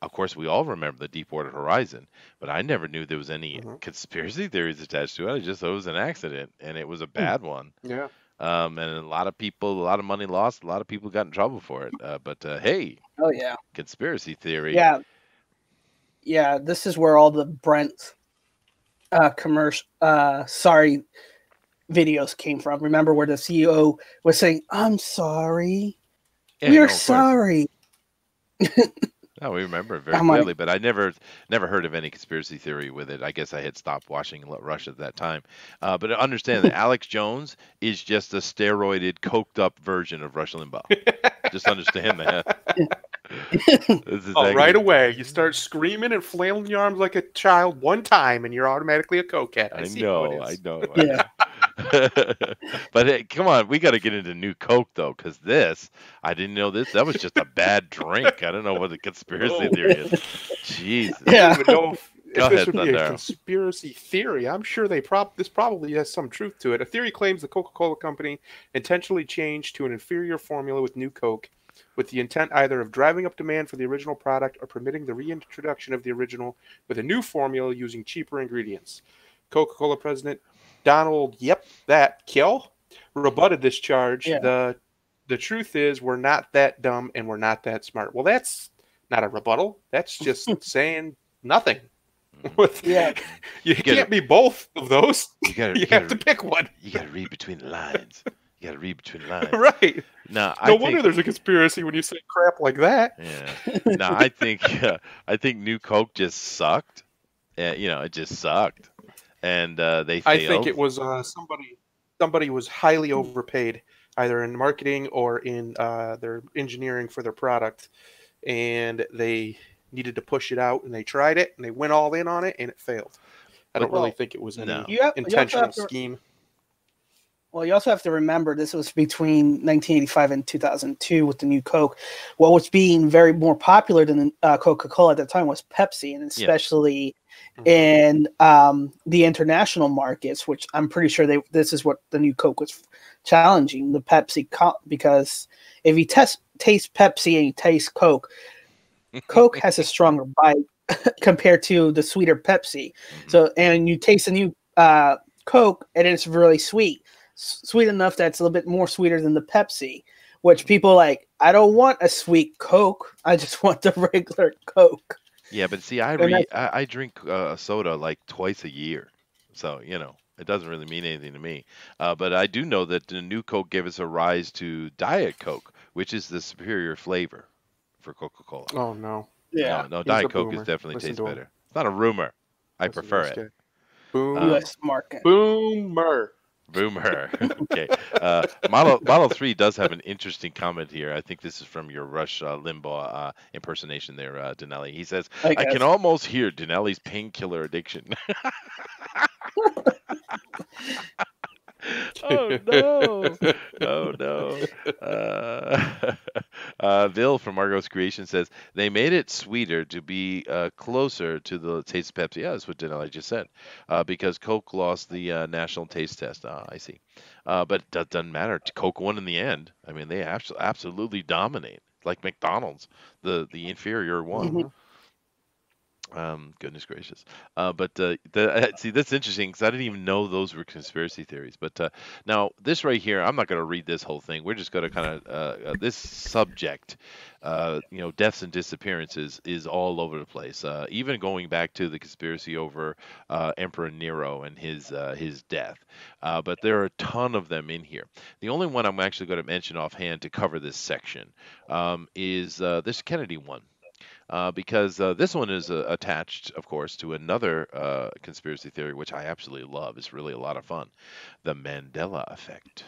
Of course, we all remember the Deepwater Horizon, but I never knew there was any conspiracy theories attached to it. I just thought it was an accident, and it was a bad one. Yeah. And a lot of people, a lot of money lost, a lot of people got in trouble for it. But hey, Oh yeah. conspiracy theory. Yeah. Yeah. This is where all the Brent commercial sorry videos came from. Remember where the CEO was saying, "I'm sorry. Yeah, We no, are of course. sorry." No, we remember it very I'm like, clearly, but I never heard of any conspiracy theory with it. I guess I had stopped watching Rush at that time. But understand that Alex Jones is just a steroided, coked up version of Rush Limbaugh. Just understand that. This is Oh, right exactly- away, you start screaming and flailing your arms like a child one time, and you're automatically a cokehead. I see how it I is. know. yeah. But hey, come on, we got to get into new Coke though, because this I didn't know this. That was just a bad drink. I don't know what the conspiracy theory is. Jesus. I Yeah. don't even know if Go this ahead, would be a Thundero. conspiracy theory. I'm sure this probably has some truth to it. A theory claims the Coca-Cola company intentionally changed to an inferior formula with new Coke, with the intent either of driving up demand for the original product or permitting the reintroduction of the original with a new formula using cheaper ingredients. Coca-Cola president Donald Kill rebutted this charge. Yeah. The truth is we're not that dumb and we're not that smart. Well, that's not a rebuttal. That's just saying nothing. Yeah. You can't be both of those. You have to pick one. You got to read between the lines. You got to read between the lines. Right. No, No wonder there's a conspiracy when you say crap like that. Yeah. No, I think New Coke just sucked. It just sucked, and they I failed. think it was somebody was highly overpaid, either in marketing or in their engineering for their product, and they needed to push it out, and they tried it, and they went all in on it, and it failed. I don't really think it was any intentional scheme. Well, you also have to remember this was between 1985 and 2002 with the new Coke. What was being very more popular than Coca-Cola at that time was Pepsi, and especially in the international markets, which I'm pretty sure this is what the new Coke was challenging, the Pepsi, because if you taste Pepsi and you taste Coke, Coke has a stronger bite compared to the sweeter Pepsi. So, and you taste the new Coke, and it's really sweet enough that it's a little bit more sweeter than the Pepsi, which people like. I don't want a sweet Coke. I just want the regular Coke. Yeah, but see, I drink soda like twice a year, so it doesn't really mean anything to me. But I do know that the new Coke gave us a rise to Diet Coke, which is the superior flavor for Coca-Cola. Oh no! Yeah, no, Diet Coke is definitely tastes better. It's not a rumor. I prefer it. Boom. U.S. market. Boomer. Boomer. Okay. Model 3 does have an interesting comment here. I think this is from your Rush Limbaugh impersonation there, Denelli. He says, I can almost hear Denelli's painkiller addiction. Oh no! Oh no! Bill from Argos Creation says they made it sweeter to be closer to the taste of Pepsi. Yeah, that's what Denali just said. Because Coke lost the national taste test. I see. But it doesn't matter. Coke won in the end. I mean, they absolutely dominate. Like McDonald's, the inferior one. Goodness gracious. See, that's interesting because I didn't even know those were conspiracy theories. But now, this right here, I'm not going to read this whole thing. We're just going to kind of, this subject, deaths and disappearances is all over the place. Even going back to the conspiracy over Emperor Nero and his death. But there are a ton of them in here. The only one I'm actually going to mention offhand to cover this section is this Kennedy one because this one is attached, of course, to another conspiracy theory, which I absolutely love. It's really a lot of fun. The Mandela Effect.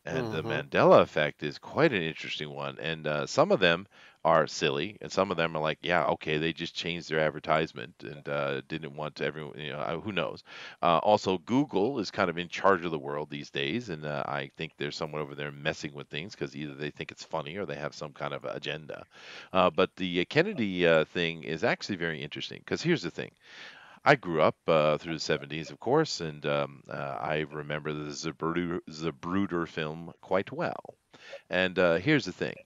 And the Mm-hmm. Mandela Effect is quite an interesting one. And some of them are silly, and some of them are like, yeah, okay, they just changed their advertisement and didn't want everyone, who knows. Also, Google is kind of in charge of the world these days, and I think there's someone over there messing with things because either they think it's funny or they have some kind of agenda. But the Kennedy thing is actually very interesting because here's the thing. I grew up through the 70s, of course, and I remember the Zapruder film quite well. And here's the thing: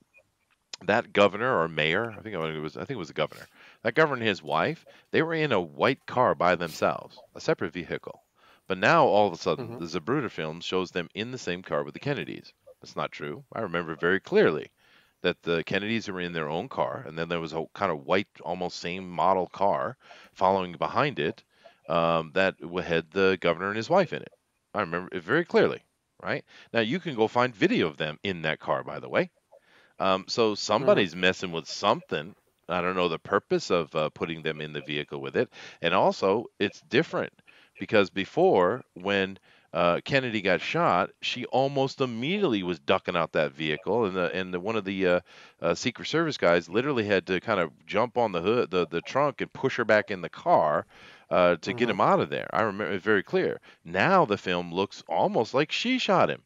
that governor or mayor, I think it was a governor. That governor and his wife, they were in a white car by themselves, a separate vehicle. But now all of a sudden, Mm-hmm. the Zapruder film shows them in the same car with the Kennedys. That's not true. I remember very clearly that the Kennedys were in their own car, and then there was a kind of white, almost same model car following behind it that had the governor and his wife in it. I remember it very clearly. Right now, you can go find video of them in that car. By the way, so Mm-hmm. somebody's messing with something. I don't know the purpose of putting them in the vehicle with it. And also, it's different because before, when Kennedy got shot, she almost immediately was ducking out that vehicle, and one of the Secret Service guys literally had to kind of jump on the hood, the trunk, and push her back in the car. To get Mm-hmm. him out of there, I remember it very clear. Now the film looks almost like she shot him.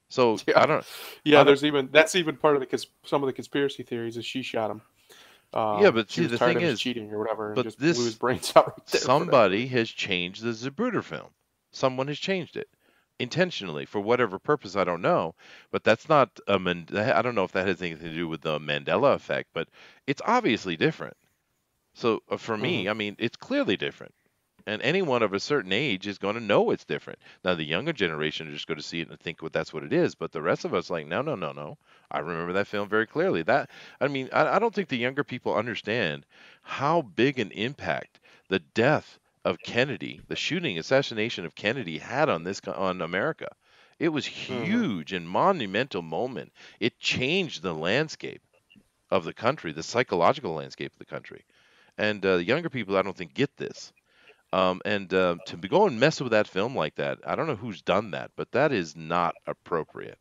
So Yeah, I yeah. don't, There's even that's even part of some of the conspiracy theories is she shot him. yeah, but She see, was the tired thing of his is, cheating or whatever, and but just blew his this brains out right there for that somebody reason. has changed the Zapruder film. Someone has changed it intentionally for whatever purpose. I don't know, but that's not a I don't know if that has anything to do with the Mandela effect, but it's obviously different. So for Mm-hmm. me, I mean, it's clearly different. And anyone of a certain age is going to know it's different. Now, the younger generation is just going to see it and think, well, that's what it is. But the rest of us, like, no, no, no, no. I remember that film very clearly. I mean, I don't think the younger people understand how big an impact the death of Kennedy, the shooting, assassination of Kennedy, had on on America. It was Mm-hmm. huge and monumental moment. It changed the landscape of the country, the psychological landscape of the country. And the younger people, I don't think, get this. And to be go and mess with that film like that, I don't know who's done that, but that is not appropriate.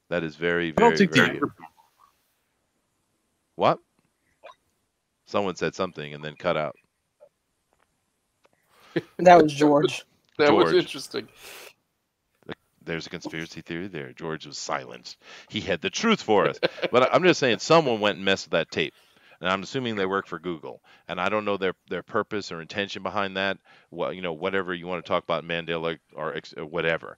That is very, I don't very, think the very. younger What? Someone said something and then cut out. that was George. That was George. interesting. There's a conspiracy theory there. George was silenced. He had the truth for us. But I'm just saying, someone went and messed with that tape. And I'm assuming they work for Google. And I don't know their purpose or intention behind that. Well, whatever you want to talk about Mandela or whatever.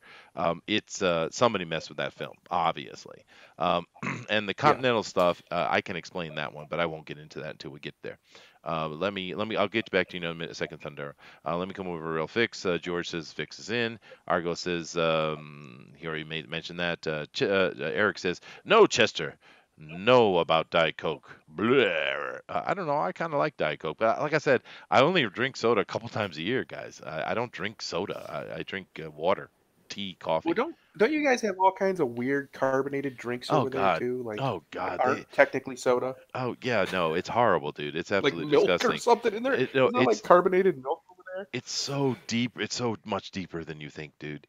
It's somebody messed with that film, obviously. Um, and the Yeah. Continental stuff, I can explain that one, but I won't get into that until we get there. I'll get back to you in a minute, second, Thunder. Let me come over real fix. George says fix is in. Argo says he already mentioned that. Eric says no, Chester. No about Diet Coke. Blah. I don't know. I kind of like Diet Coke, but like I said, I only drink soda a couple times a year, guys. I don't drink soda. I drink water, tea, Well, coffee. don't you guys have all kinds of weird carbonated drinks Oh over there God. too? Oh Like God. aren't technically soda, Oh yeah. No, it's horrible, dude. It's like absolutely milk or disgusting. something in there? No, Isn't that like carbonated milk over there? it's so deep. It's so much deeper than you think, dude.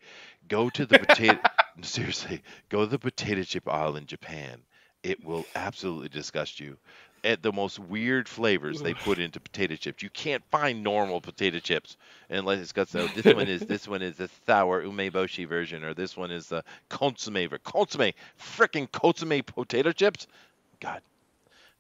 Go to the potato. Seriously, go to the potato chip aisle in Japan. It will absolutely disgust you. At the most weird flavors they put into potato chips. You can't find normal potato chips unless it's got so. This one is the sour umeboshi version, or this one is the consomme freaking consomme potato chips. God,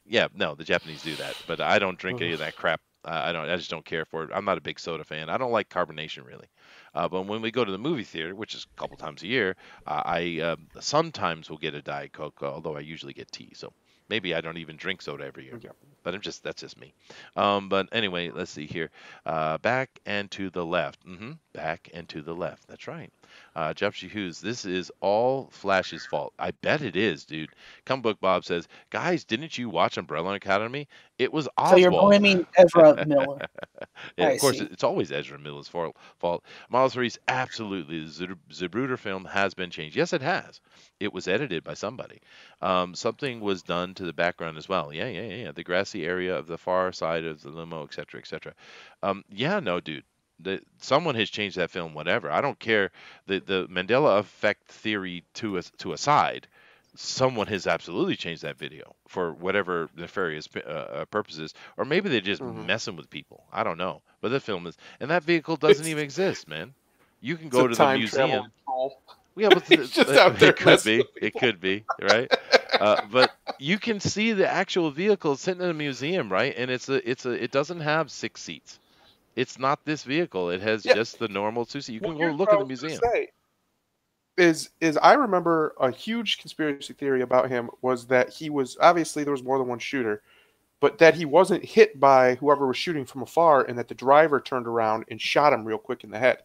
yeah, no, the Japanese do that, but I don't drink any of that crap. I don't. I just don't care for it. I'm not a big soda fan. I don't like carbonation really. But when we go to the movie theater, which is a couple times a year, I sometimes will get a Diet Coke, although I usually get tea. So Maybe I don't even drink soda every year. Yeah. But that's just me. But anyway, let's see here. Back and to the left. Back and to the left. That's right. Jeffrey Hughes, this is all Flash's fault. I bet it is, dude. Come Book Bob says, guys, didn't you watch Umbrella Academy? It was So you're Oswald. blaming Ezra Miller. Yeah, I of course, see. it's always Ezra Miller's fault. Model 3's absolutely. The Zapruder film has been changed. Yes, it has. It was edited by somebody. Something was done to the background as well. Yeah. The grassy area of the far side of the limo, etc., etc. Yeah, no, dude. Someone has changed that film. Whatever. I don't care. The Mandela Effect theory to aside, someone has absolutely changed that video for whatever nefarious purposes, or maybe they're just Hmm. messing with people. I don't know. But the film is, and that vehicle doesn't It's even exist, man. You can it's a go to the time travel museum. troll. Yeah, but He's just out there it could messing be. with It people. could be, right? But you can see the actual vehicle sitting in a museum, right? And it doesn't have 6 seats. It's not this vehicle. It has Yeah. just the normal 2 seat. You Well, can go here's look what I in the was going museum. to say. Is I remember a huge conspiracy theory about him was that he was obviously there was more than one shooter, but that he wasn't hit by whoever was shooting from afar, and that the driver turned around and shot him real quick in the head.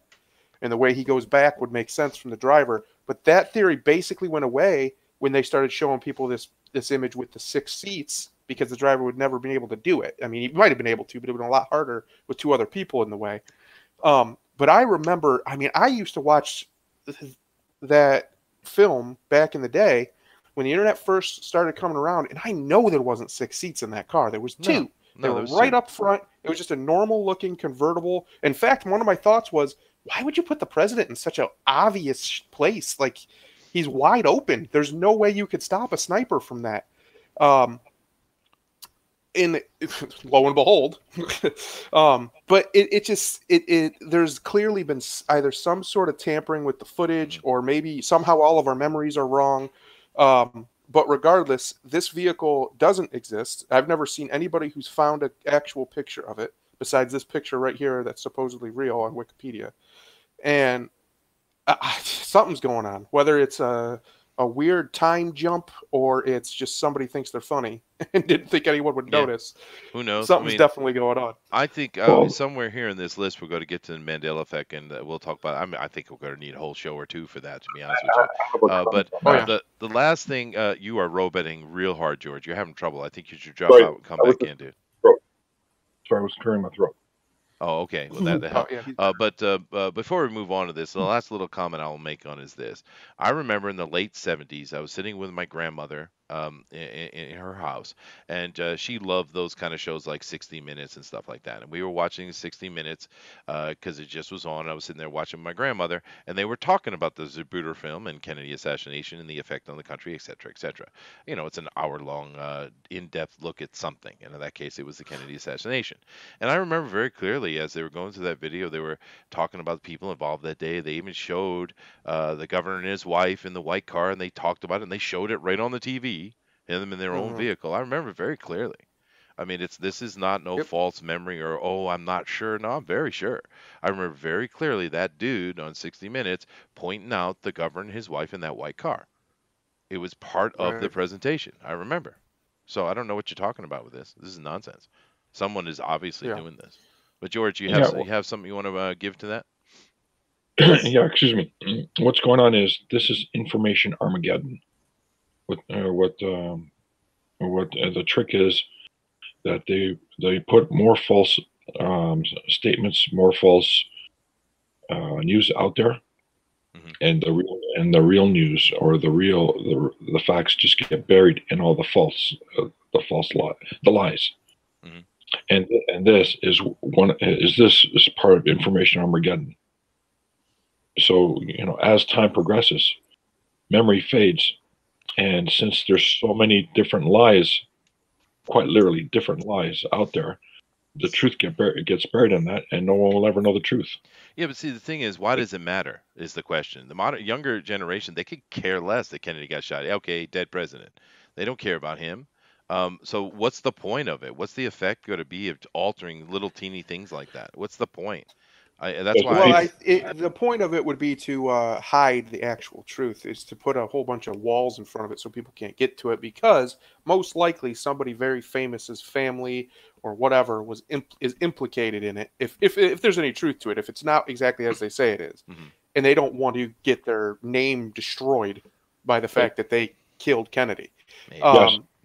And the way he goes back would make sense from the driver. But that theory basically went away when they started showing people this image with the 6 seats because the driver would never be able to do it. I mean, he might have been able to, but it would have been a lot harder with two other people in the way. But I remember, I mean, I used to watch that film back in the day when the internet first started coming around, and I know there wasn't 6 seats in that car. There was No, two. They no, were there was right two. up front. It was just a normal looking convertible. In fact, one of my thoughts was, why would you put the president in such an obvious place? Like, he's wide open. There's no way you could stop a sniper from that. Um, and lo and behold, but there's clearly been either some sort of tampering with the footage, Hmm. or maybe somehow all of our memories are wrong. But regardless, this vehicle doesn't exist. I've never seen anybody who's found an actual picture of it besides this picture right here that's supposedly real on Wikipedia. And something's going on. Whether it's a weird time jump or it's just somebody thinks they're funny and didn't think anyone would Yeah, notice. who knows? I Something's mean, definitely going on. I think Well, somewhere here in this list we're going to get to the Mandela effect, and we'll talk about. I mean, I think we're going to need a whole show or two for that, to be honest with you. I have a comment But on Oh that. yeah, the last thing, you are roboting real hard, George. You're having trouble. I think you should drop Sorry, out and come I was back in, dude. throat. Sorry, I was clearing my throat. Oh, okay. Well, that oh helped. yeah. But before we move on to this, the last little comment I will make on is this. I remember in the late 70s, I was sitting with my grandmother in her house, and she loved those kind of shows like 60 Minutes and stuff like that. And we were watching 60 Minutes because it just was on. I was sitting there watching my grandmother, and they were talking about the Zapruder film and Kennedy assassination and the effect on the country, et cetera, et cetera. You know, it's an hour-long, in-depth look at something. And in that case, it was the Kennedy assassination. And I remember very clearly as they were going through that video, they were talking about the people involved that day. They even showed the governor and his wife in the white car, and they talked about it, and they showed it right on the TV, and them in their own Mm-hmm. vehicle. I remember very clearly. I mean, this is not no Yep. false memory or oh, I'm not sure. No, I'm very sure. I remember very clearly that dude on 60 Minutes pointing out the governor and his wife in that white car. It was part of the Right. presentation. I remember. So I don't know what you're talking about with this. This is nonsense. Someone is obviously Yeah. doing this. But George, Yeah, you have something you want to give to that? Yes. yeah. Excuse me. What's going on is this is information Armageddon. What the trick is that they put more false statements, more false news out there, Hmm. and the real news or the facts just get buried in all the false lie, the lies. Hmm. And this is part of information Armageddon. So as time progresses, memory fades, and since there's so many different lies, quite literally different lies out there, the truth gets buried in that, and no one will ever know the truth. Yeah, but see, the thing is, why does it matter? Is the question. The modern younger generation, they could care less that Kennedy got shot. Okay, dead president. They don't care about him. So what's the point of it? What's the effect going to be of altering little teeny things like that? What's the point? That's why. Well, the point of it would be to hide the actual truth, is to put a whole bunch of walls in front of it so people can't get to it, because most likely somebody very famous's family or whatever is implicated in it. If there's any truth to it, if it's not exactly as they say it is, and they don't want to get their name destroyed by the fact that they killed Kennedy.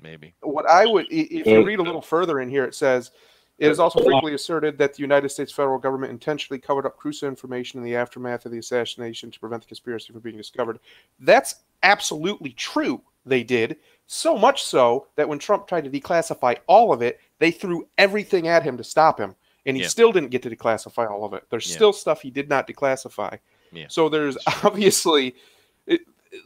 Maybe. What I would, if you read a little further in here, it says, it is also frequently asserted that the United States federal government intentionally covered up crucial information in the aftermath of the assassination to prevent the conspiracy from being discovered. That's absolutely true. They did. So much so that when Trump tried to declassify all of it, they threw everything at him to stop him. And he still didn't get to declassify all of it. There's still stuff he did not declassify. So there's obviously...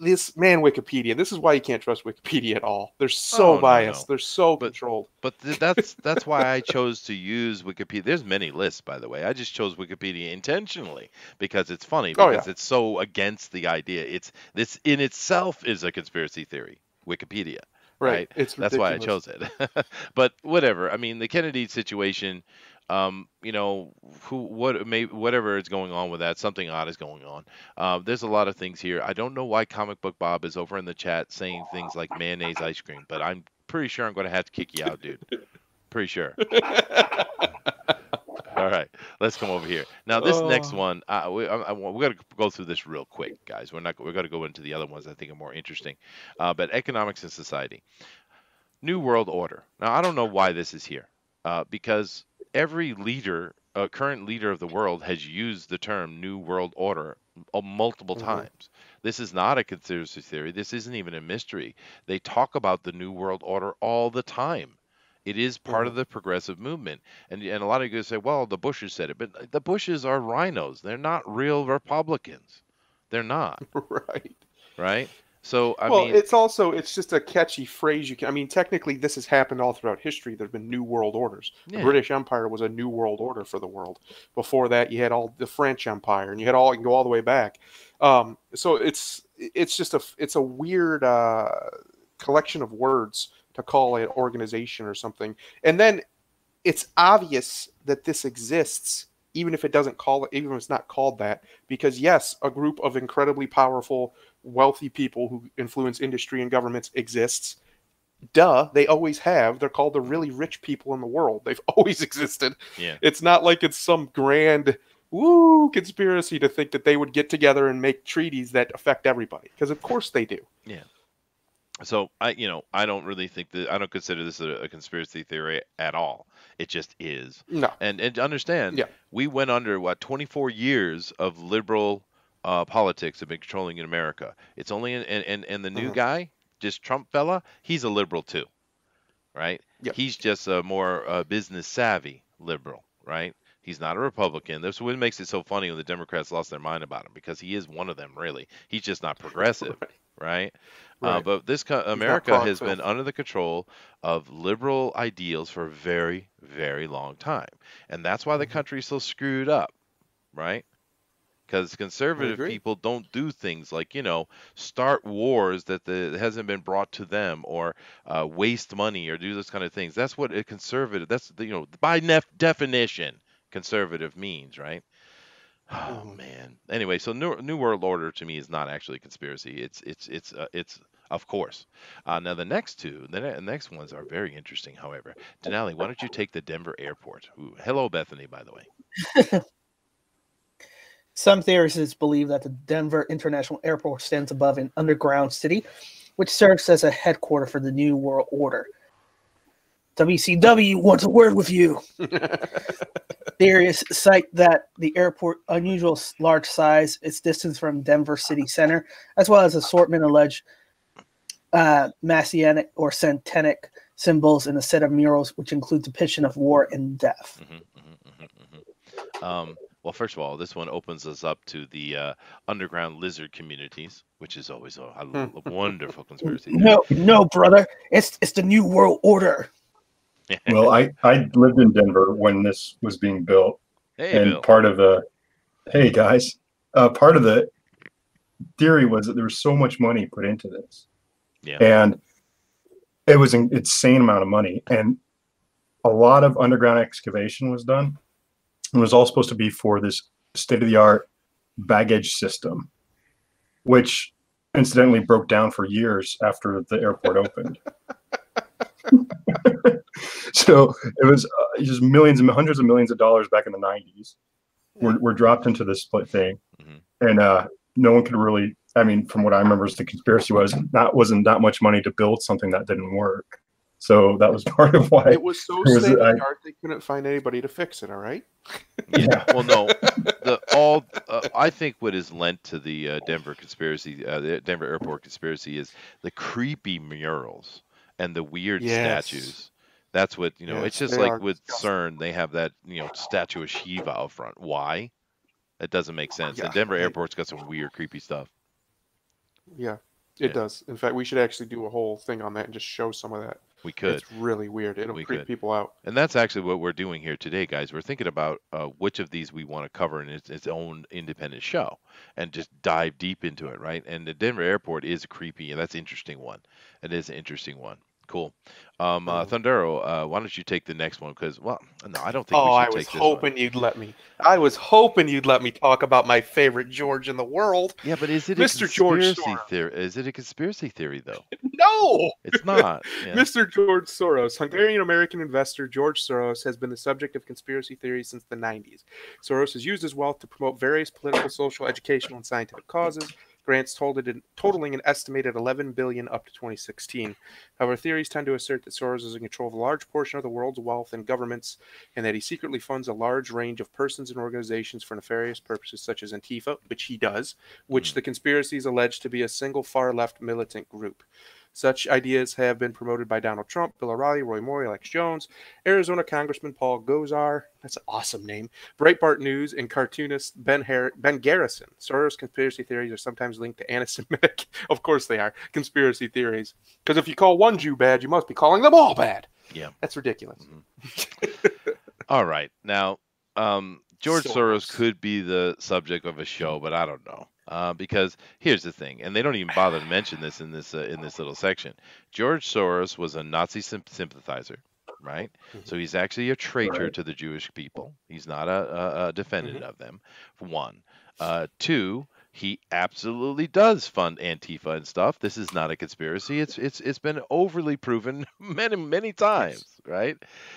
this man, Wikipedia. This is why you can't trust Wikipedia at all. They're so biased. No. They're so controlled. But that's why I chose to use Wikipedia. There's many lists, by the way. I just chose Wikipedia intentionally because it's funny, because it's so against the idea. This in itself is a conspiracy theory. Wikipedia, right? It's that's why I chose it. But whatever. I mean, the Kennedy situation. Whatever is going on with that, something odd is going on. There's a lot of things here. I don't know why Comic Book Bob is over in the chat saying things like mayonnaise ice cream, but I'm pretty sure I'm going to have to kick you out, dude. Pretty sure. All right, let's come over here. Now, this next one, we got to go through this real quick, guys. We're going to go into the other ones I think are more interesting. But economics and society. New World Order. Now, I don't know why this is here, because every current leader of the world has used the term New World Order multiple times. This is not a conspiracy theory. This isn't even a mystery. They talk about the New World Order all the time. It is part of the progressive movement. And a lot of you guys say, well, the Bushes said it. But the Bushes are rhinos. They're not real Republicans. They're not. Right? So, I mean, it's just a catchy phrase. Technically, this has happened all throughout history. There have been new world orders. The British Empire was a new world order for the world. Before that, you had all the French Empire, and you can go all the way back. So it's a weird collection of words to call an organization or something. And then it's obvious that this exists, even if even if it's not called that, because yes, a group of incredibly powerful, wealthy people who influence industry and governments exists. Duh, they always have. They're called the really rich people in the world. They've always existed. It's not like it's some grand conspiracy to think that they would get together and make treaties that affect everybody, because of course they do. So I don't really think I don't consider this a conspiracy theory at all. It just is. No. And understand, we went under 24 years of liberal politics have been controlling in America. It's only and the new guy, just Trump fella, he's a liberal too, right? He's just a more business savvy liberal, right? He's not a Republican. That's what makes it so funny when the Democrats lost their mind about him, because he is one of them, really. He's just not progressive, right? But America has been under the control of liberal ideals for a very, very long time. And that's why the country's so screwed up, right? Because conservative people don't do things like, start wars that hasn't been brought to them, or waste money, or do those kind of things. That's what a conservative, by definition, conservative means, right? Oh man. Anyway, so New World Order to me is not actually a conspiracy. It's of course. Now the next ones are very interesting. However, Denali, why don't you take the Denver airport? Ooh, hello, Bethany, by the way. Some theorists believe that the Denver International Airport stands above an underground city, which serves as a headquarters for the New World Order. WCW wants a word with you. Theorists cite that the airport unusual large size, its distance from Denver city center, as well as assortment alleged messianic or satanic symbols in a set of murals, which include depiction of war and death. Well, first of all, this one opens us up to the underground lizard communities, which is always a wonderful conspiracy. No, brother, it's the New World Order. Well, I lived in Denver when this was being built, and part of the theory was that there was so much money put into this, and it was an insane amount of money, and a lot of underground excavation was done. It was all supposed to be for this state-of-the-art baggage system, which incidentally broke down for years after the airport opened. So it was just millions and hundreds of millions of dollars back in the 90s were dropped into this split thing. And no one could really, I mean, from what I remember, the conspiracy wasn't that much money to build something that didn't work. So that was part of why it was so state-of-the-art they couldn't find anybody to fix it. All right. Yeah. Well, no, I think what is lent to the Denver conspiracy, the Denver airport conspiracy, is the creepy murals and the weird statues. That's what, it's just like with CERN, they have that, statue of Shiva out front. Why? It doesn't make sense. And Denver airport's got some weird, creepy stuff. Yeah, it does. In fact, we should actually do a whole thing on that and just show some of that. We could. It's really weird. It'll creep people out. And that's actually what we're doing here today, guys. We're thinking about which of these we want to cover in its own independent show and just dive deep into it, right? And the Denver airport is creepy, and that's an interesting one. It is an interesting one. Cool. Thundero, why don't you take the next one? Because, well, no, I don't think we should take this one. I was hoping you'd let me. I was hoping you'd let me talk about my favorite George in the world. Yeah, but is it Mr. a conspiracy theory? Is it a conspiracy theory, though? No! It's not. Yeah. Mr. George Soros, Hungarian-American investor George Soros, has been the subject of conspiracy theories since the 90s. Soros has used his wealth to promote various political, social, educational, and scientific causes. Grants totaling an estimated $11 billion up to 2016. However, theories tend to assert that Soros is in control of a large portion of the world's wealth and governments, and that he secretly funds a large range of persons and organizations for nefarious purposes such as Antifa, which he does, which the conspiracy is alleged to be a single far-left militant group. Such ideas have been promoted by Donald Trump, Bill O'Reilly, Roy Moore, Alex Jones, Arizona Congressman Paul Gosar, that's an awesome name, Breitbart News, and cartoonist Ben Garrison. Soros conspiracy theories are sometimes linked to anti-Semitic, of course they are, conspiracy theories. Because if you call one Jew bad, you must be calling them all bad. Yeah. That's ridiculous. All right. Now, George Soros could be the subject of a show, but I don't know. Because here's the thing, and they don't even bother to mention this in this little section. George Soros was a Nazi sympathizer, right? So he's actually a traitor to the Jewish people. He's not a defendant of them, for one. Two, he absolutely does fund Antifa and stuff. This is not a conspiracy. It's been overly proven many times, right?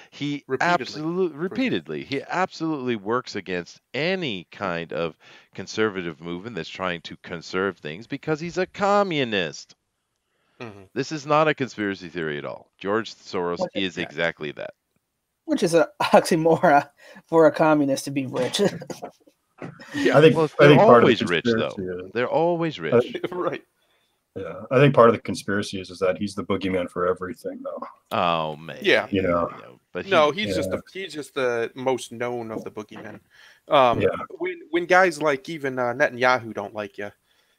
He repeatedly he absolutely works against any kind of conservative movement that's trying to conserve things because he's a communist. This is not a conspiracy theory at all. George Soros is exactly that. Which is an oxymoron for a communist to be rich. Yeah, I think they're always rich, though. They're always rich. Right. Yeah, I think part of the conspiracy is that he's the boogeyman for everything, though. Oh man. Yeah. But he's just the most known of the boogeymen. When guys like even Netanyahu don't like you,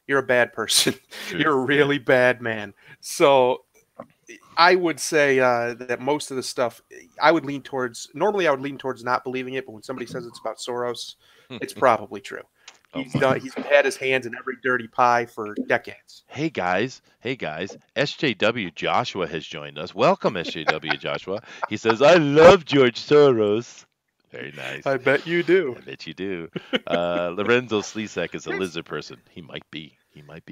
you're a bad person. You're a really bad man. So I would say that most of the stuff I would lean towards. Normally, I would lean towards not believing it, but when somebody says it's about Soros, it's probably true. He's had his hands in every dirty pie for decades. Hey guys, SJW Joshua has joined us. Welcome, SJW Joshua. He says, "I love George Soros." Very nice. I bet you do. I bet you do. Lorenzo Slisek is a lizard person. He might be.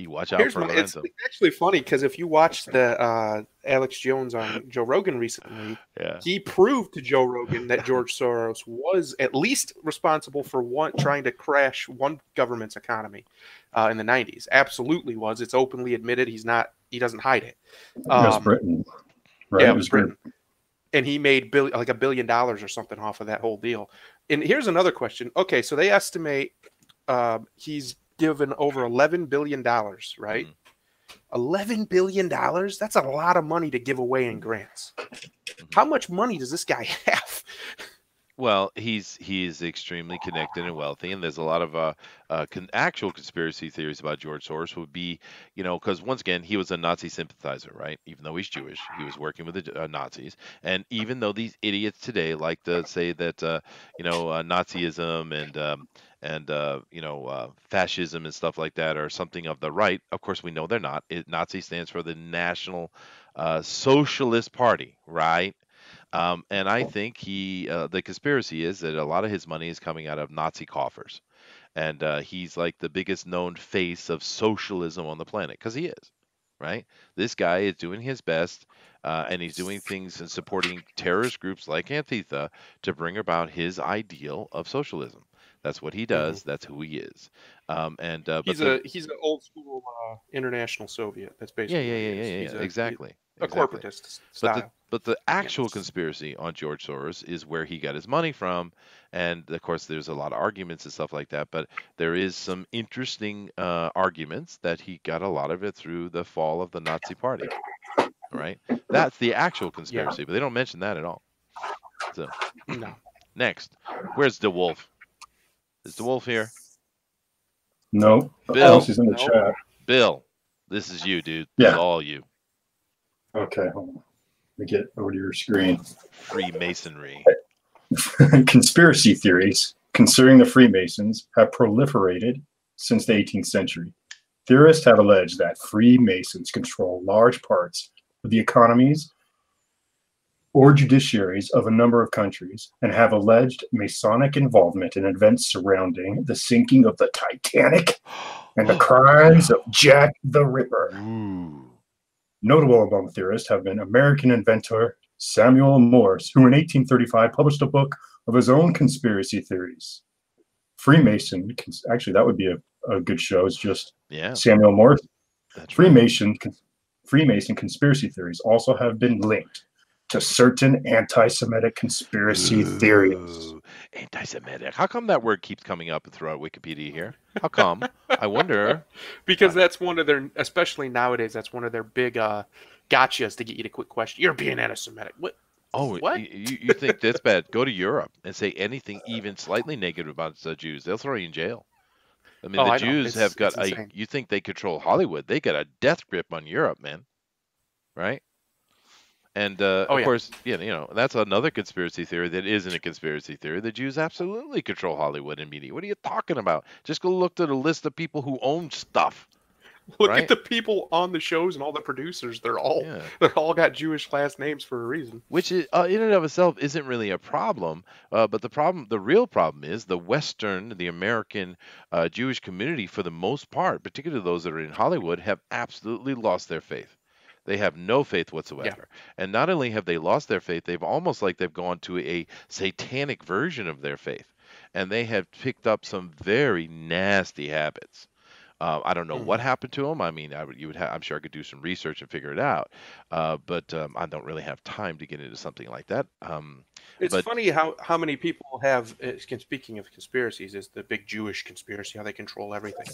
Watch out for Lorenzo. It's actually funny because if you watch the Alex Jones on Joe Rogan recently, he proved to Joe Rogan that George Soros was at least responsible for trying to crash one government's economy in the 90s. Absolutely was. It's openly admitted. He doesn't hide it. It was Britain. Right? Yeah, it was Britain. And he made like $1 billion or something off of that whole deal. And here's another question. Okay, so they estimate he's given over $11 billion, right? $11 billion? That's a lot of money to give away in grants. How much money does this guy have? Well, he is extremely connected and wealthy, and there's a lot of actual conspiracy theories about George Soros would be, because once again, he was a Nazi sympathizer, right? Even though he's Jewish, he was working with the Nazis, and even though these idiots today like to say that, Nazism and fascism and stuff like that are something of the right, of course we know they're not. Nazi stands for the National Socialist Party, right? And I think the conspiracy is that a lot of his money is coming out of Nazi coffers. and he's like the biggest known face of socialism on the planet because he is, right? This guy is doing his best, and he's doing things and supporting terrorist groups like Antifa to bring about his ideal of socialism. That's what he does. That's who he is. But he's an old school international Soviet. That's yeah, basically yeah, what he yeah, is. yeah, He's yeah, exactly, a exactly. corporatist But style. the actual conspiracy on George Soros is where he got his money from, and of course there's a lot of arguments and stuff like that. But there is some interesting arguments that he got a lot of it through the fall of the Nazi Party. Right? That's the actual conspiracy, but they don't mention that at all. So No. next, where's DeWolf? Is DeWolf here? No. Bill. Unless he's in the chat. Bill, this is you, dude. Yeah. This is all you. Okay, hold on. Let me get over to your screen. Freemasonry. Conspiracy theories concerning the Freemasons have proliferated since the 18th century. Theorists have alleged that Freemasons control large parts of the economies or judiciaries of a number of countries and have alleged Masonic involvement in events surrounding the sinking of the Titanic and the crimes of Jack the Ripper. Ooh. Notable among theorists have been American inventor Samuel Morse, who in 1835 published a book of his own conspiracy theories. Freemason, actually, that would be a good show. It's just Samuel Morse. That's Freemason conspiracy theories also have been linked to certain anti-Semitic conspiracy theories. Anti-Semitic. How come that word keeps coming up throughout Wikipedia here? How come? I wonder. Because that's one of their, especially nowadays, that's one of their big gotchas to get you to quit question. You're being anti-Semitic. What? Oh, what? You think that's bad? Go to Europe and say anything even slightly negative about the Jews. They'll throw you in jail. I mean, the Jews have got you think they control Hollywood. They got a death grip on Europe, man. Right? And of course, that's another conspiracy theory that isn't a conspiracy theory. The Jews absolutely control Hollywood and media. What are you talking about? Just go look at a list of people who own stuff. Look at the people on the shows and all the producers. They're all got Jewish last names for a reason. Which is, in and of itself isn't really a problem. But the real problem is the American Jewish community, for the most part, particularly those that are in Hollywood, have absolutely lost their faith. They have no faith whatsoever. And not only have they lost their faith, they've gone to a satanic version of their faith. And they have picked up some very nasty habits. I don't know what happened to them. I mean, I'm sure I could do some research and figure it out. But I don't really have time to get into something like that. It's funny how many people have, speaking of conspiracies, is the big Jewish conspiracy, how they control everything.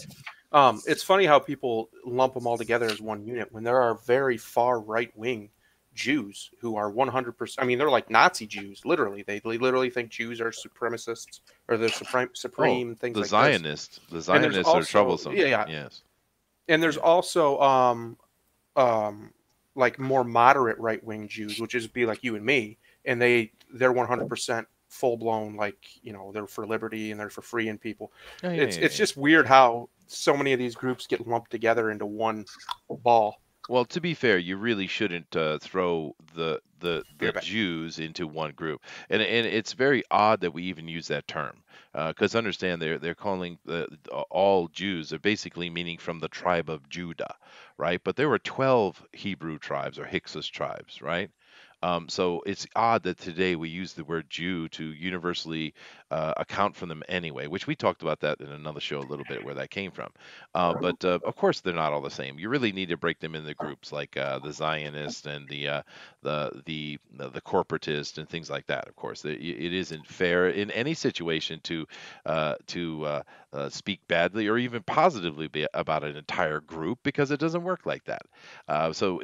It's funny how people lump them all together as one unit when there are very far right-wing Jews who are 100%. I mean, they're like Nazi Jews, literally. They literally think Jews are supremacists or they're supreme things like Zionists. This. The Zionists are troublesome. Yeah. Yes. And there's also like more moderate right-wing Jews, which is be like you and me, and they're 100% full-blown, like, they're for liberty and they're for freeing people. It's just weird how so many of these groups get lumped together into one ball. Well, to be fair, you really shouldn't throw the Jews into one group, and it's very odd that we even use that term, because understand they're calling all Jews. They're basically meaning from the tribe of Judah, right? But there were 12 Hebrew tribes or Hyksos tribes, right? So it's odd that today we use the word Jew to universally account for them anyway, which we talked about that in another show a little bit where that came from. But of course, they're not all the same. You really need to break them into groups like the Zionist and the corporatist and things like that. Of course, it isn't fair in any situation to speak badly or even positively about an entire group, because it doesn't work like that. So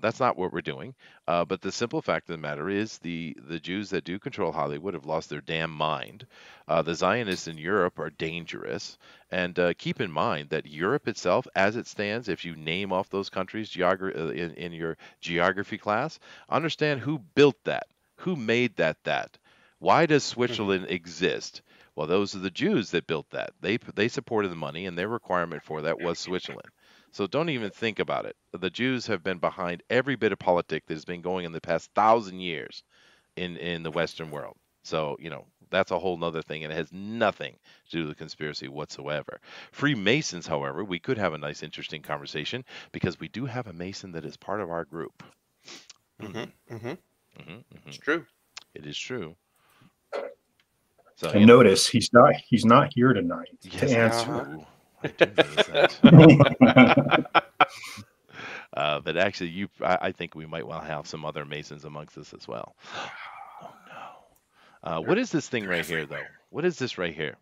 that's not what we're doing. But the simple fact of the matter is the Jews that do control Hollywood have lost their damn mind. The Zionists in Europe are dangerous. And keep in mind that Europe itself, as it stands, if you name off those countries in your geography class, understand who built that, who made that. Why does Switzerland exist? Well, those are the Jews that built that. They supported the money, and their requirement for that was Switzerland. So don't even think about it. The Jews have been behind every bit of politics that has been going in the past 1,000 years in the Western world. So, that's a whole nother thing, and it has nothing to do with conspiracy whatsoever. Freemasons, however, we could have a nice, interesting conversation because we do have a Mason that is part of our group. It's true. It is true. So, And notice he's not here tonight to yes, answer. ooh, I do notice that. But actually, I think we might well have some other Masons amongst us as well. Oh no! What is this thing right here, though? What is this right here?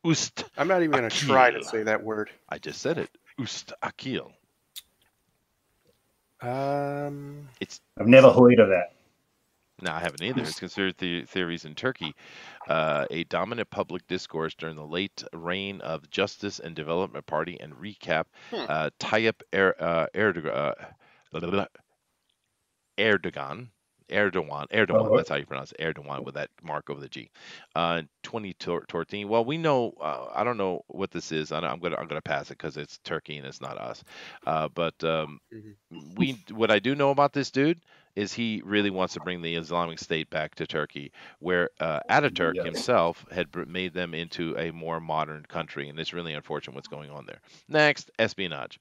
Ust. I'm not even going to try to say that word. I just said it. Ust akil. I've never heard of that. No, I haven't either. It's considered theories in Turkey, a dominant public discourse during the late reign of Justice and Development Party, and recap Tayyip Erdogan, that's how you pronounce it, Erdogan with that mark over the G. 2014. Well, we know. I don't know what this is. I'm gonna pass it because it's Turkey and it's not us. But what I do know about this dude is he really wants to bring the Islamic State back to Turkey, where Ataturk himself had made them into a more modern country, and it's really unfortunate what's going on there. Next, espionage.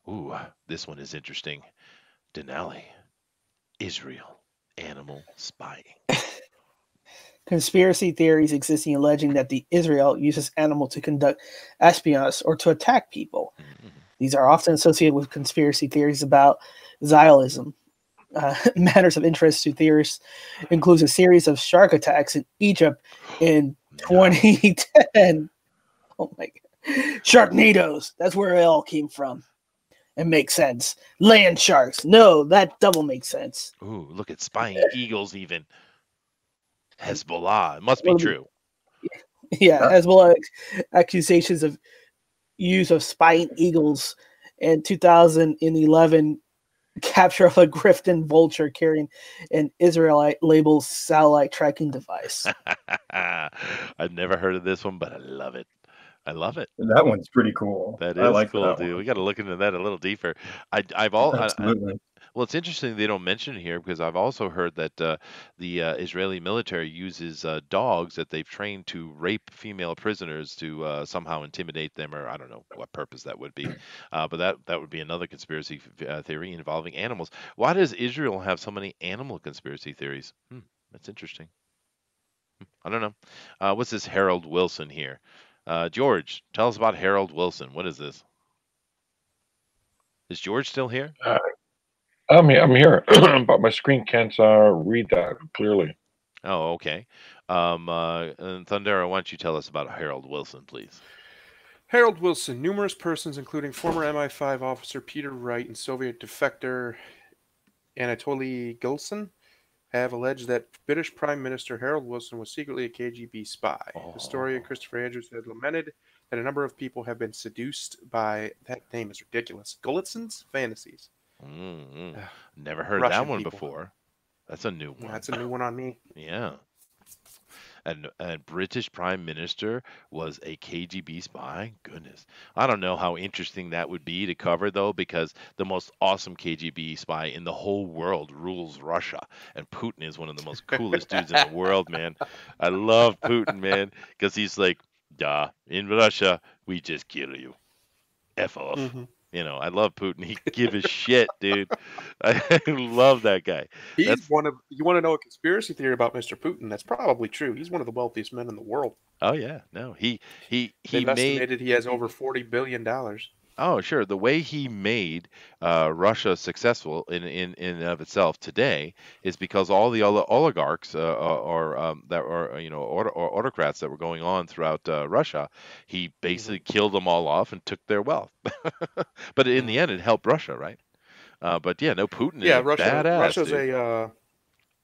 Ooh, this one is interesting. Denali, Israel, animal spying. Conspiracy theories existing alleging that the Israel uses animal to conduct espionage or to attack people. These are often associated with conspiracy theories about Zionism. Matters of interest to theorists includes a series of shark attacks in Egypt in 2010. Oh my God. Sharknadoes. That's where it all came from. It makes sense. Land sharks. No, that double makes sense. Ooh, look at spying eagles even. Hezbollah. It must be true. Yeah, Hezbollah accusations of use of spying eagles in 2011 capture of a Griffin vulture carrying an Israelite labeled satellite tracking device. I've never heard of this one, but I love it. I love it. That one's pretty cool. That I is like cool, that dude. one. We got to look into that a little deeper. Absolutely. Well, it's interesting they don't mention it here because I've also heard that the Israeli military uses dogs that they've trained to rape female prisoners to somehow intimidate them, or I don't know what purpose that would be. But that would be another conspiracy theory involving animals. Why does Israel have so many animal conspiracy theories? That's interesting. I don't know. What's this Harold Wilson here? George, tell us about Harold Wilson. What is this? Is George still here? I'm here, but my screen can't read that clearly. Oh, okay. And Thundera, why don't you tell us about Harold Wilson, please? Harold Wilson. Numerous persons, including former MI5 officer Peter Wright and Soviet defector Anatoly Gilson, have alleged that British Prime Minister Harold Wilson was secretly a KGB spy. Historian Christopher Andrews had lamented that a number of people have been seduced by, that name is ridiculous, Gillison's fantasies. Never heard Russian that one people. before. That's a new one. That's a new one on me. Yeah. And British Prime Minister was a KGB spy? Goodness. I don't know how interesting that would be to cover, though, because the most awesome KGB spy in the whole world rules Russia. And Putin is one of the most coolest dudes in the world, man. I love Putin, man, because he's like, yeah, in Russia, we just kill you. F off. You know, I love Putin. He give a shit, dude. I love that guy. He's one of, you want to know a conspiracy theory about Mr. Putin? That's probably true. He's one of the wealthiest men in the world. Oh yeah, no, he estimated he has over $40 billion. Oh sure, the way he made Russia successful in and of itself today is because all the oligarchs that are autocrats that were going on throughout Russia, he basically killed them all off and took their wealth. But in the end, it helped Russia, right? But yeah, no, Putin is a badass.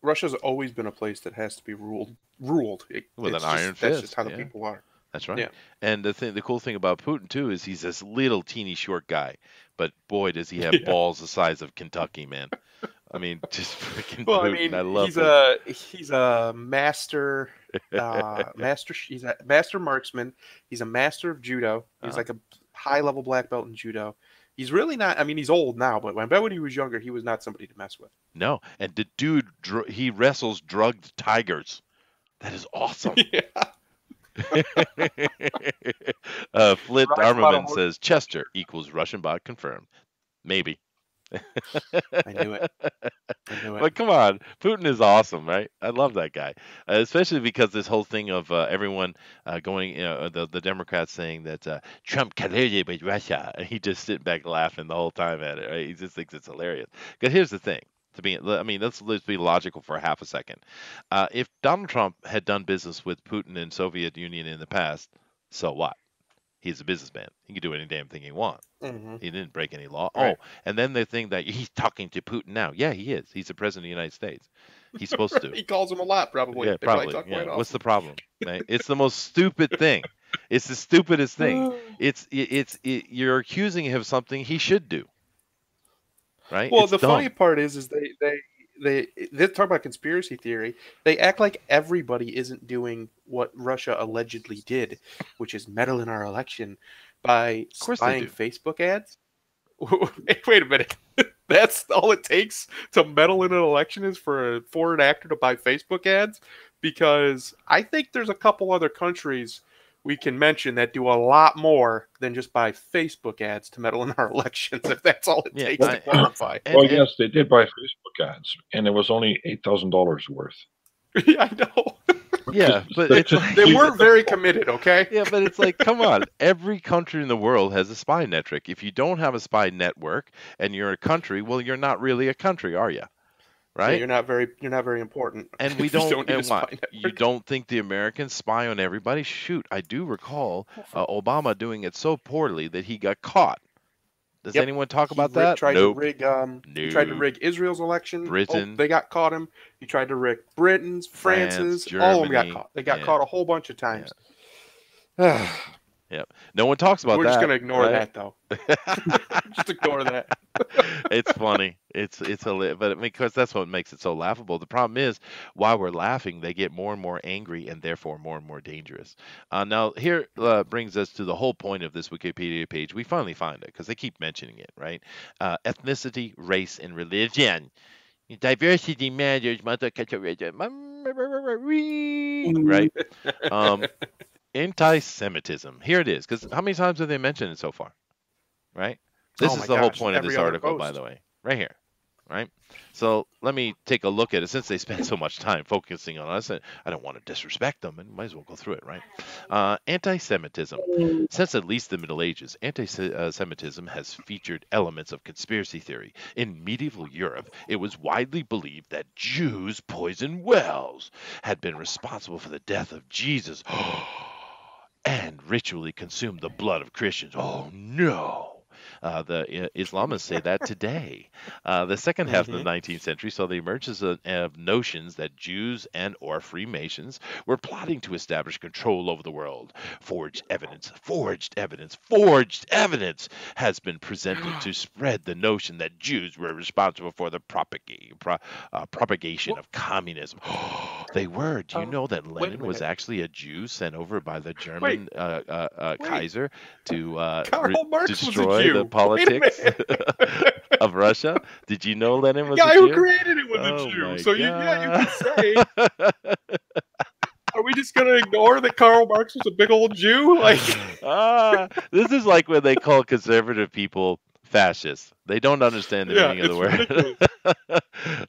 Russia's always been a place that has to be ruled with an iron fist. That's just how the people are. That's right. Yeah. And the cool thing about Putin too is he's this little teeny short guy, but boy does he have balls the size of Kentucky, man. I mean, just freaking Putin. I mean, I love he's a master he's a master marksman. He's a master of judo. He's like a high level black belt in judo. He's really not. I mean, he's old now, but I bet when he was younger, he was not somebody to mess with. No, and the dude he wrestles drugged tigers. That is awesome. Yeah. Flit Rides about a Armament horse. says Chester equals Russian bot confirmed. Maybe. I knew it. I knew it. But come on, Putin is awesome, right? I love that guy, especially because this whole thing of everyone going, the Democrats saying that Trump colluded with Russia, and he just sitting back laughing the whole time at it. Right? He just thinks it's hilarious. Because here's the thing. Let's be logical for half a second. If Donald Trump had done business with Putin and Soviet Union in the past, so what? He's a businessman. He can do any damn thing he wants. Mm-hmm. He didn't break any law. Right. Oh, and then they think that he's talking to Putin now. Yeah, he is. He's the president of the United States. He's supposed to. He calls him a lot, probably. Yeah, They probably probably. talk quite Yeah. What's often. the problem? Right? It's the most stupid thing. It's the stupidest thing. You're accusing him of something he should do. Right? Well, it's the dumb. funny part is they talk about conspiracy theory. They act like everybody isn't doing what Russia allegedly did, which is meddle in our election by course they spying do. Facebook ads. Wait a minute. That's all it takes to meddle in an election is for a foreign actor to buy Facebook ads? Because I think there's a couple other countries we can mention that do a lot more than just buy Facebook ads to meddle in our elections, if that's all it Yeah, takes to qualify. Well, yes, they did buy Facebook ads, and it was only $8,000 worth. Yeah, I know. Yeah, but it's like, They weren't very committed, okay? yeah, but it's like, come on. Every country in the world has a spy network. If you don't have a spy network and you're a country, well, you're not really a country, are you? Right? Yeah, you're not very important. And we if you don't. need a And spy what? network. You don't think the Americans spy on everybody? Shoot, I do recall Obama doing it so poorly that he got caught. Does Yep. anyone talk He about that? Tried Nope. to rig. He tried to rig Israel's election. Britain. Oh, they got caught him. He tried to rig Britain's, France's. France, all of them got Germany. caught. They got Yeah. caught a whole bunch of times. Yep. No one talks about We're that. just gonna ignore right? that, though. Just ignore that. It's funny. It's but because that's what makes it so laughable. The problem is, while we're laughing, they get more and more angry and therefore more and more dangerous. Now, here brings us to the whole point of this Wikipedia page. We finally find it because they keep mentioning it, right? Ethnicity, race, and religion. Diversity matters, multiculturalism, right? Anti-Semitism. Here it is. Because how many times have they mentioned it so far? Right? This is the whole point of this article, by the way. Right here. Right? So let me take a look at it. Since they spend so much time focusing on us, I don't want to disrespect them, and might as well go through it, right? Anti-Semitism. Since at least the Middle Ages, anti-Semitism has featured elements of conspiracy theory. In medieval Europe, it was widely believed that Jews poisoned wells had been responsible for the death of Jesus and ritually consumed the blood of Christians. Oh, no. The Islamists say that today. The second half of the 19th century saw the emergence of notions that Jews and or Freemasons were plotting to establish control over the world. Forged evidence has been presented to spread the notion that Jews were responsible for the propagation of communism. They were. Do you know that Lenin was actually a Jew sent over by the German Kaiser to destroy the politics of Russia? Did you know Lenin was a Jew? The guy who created it was a Jew. So you can say. Are we just gonna ignore that Karl Marx was a big old Jew? Like, this is like when they call conservative people fascists. They don't understand the meaning of the word.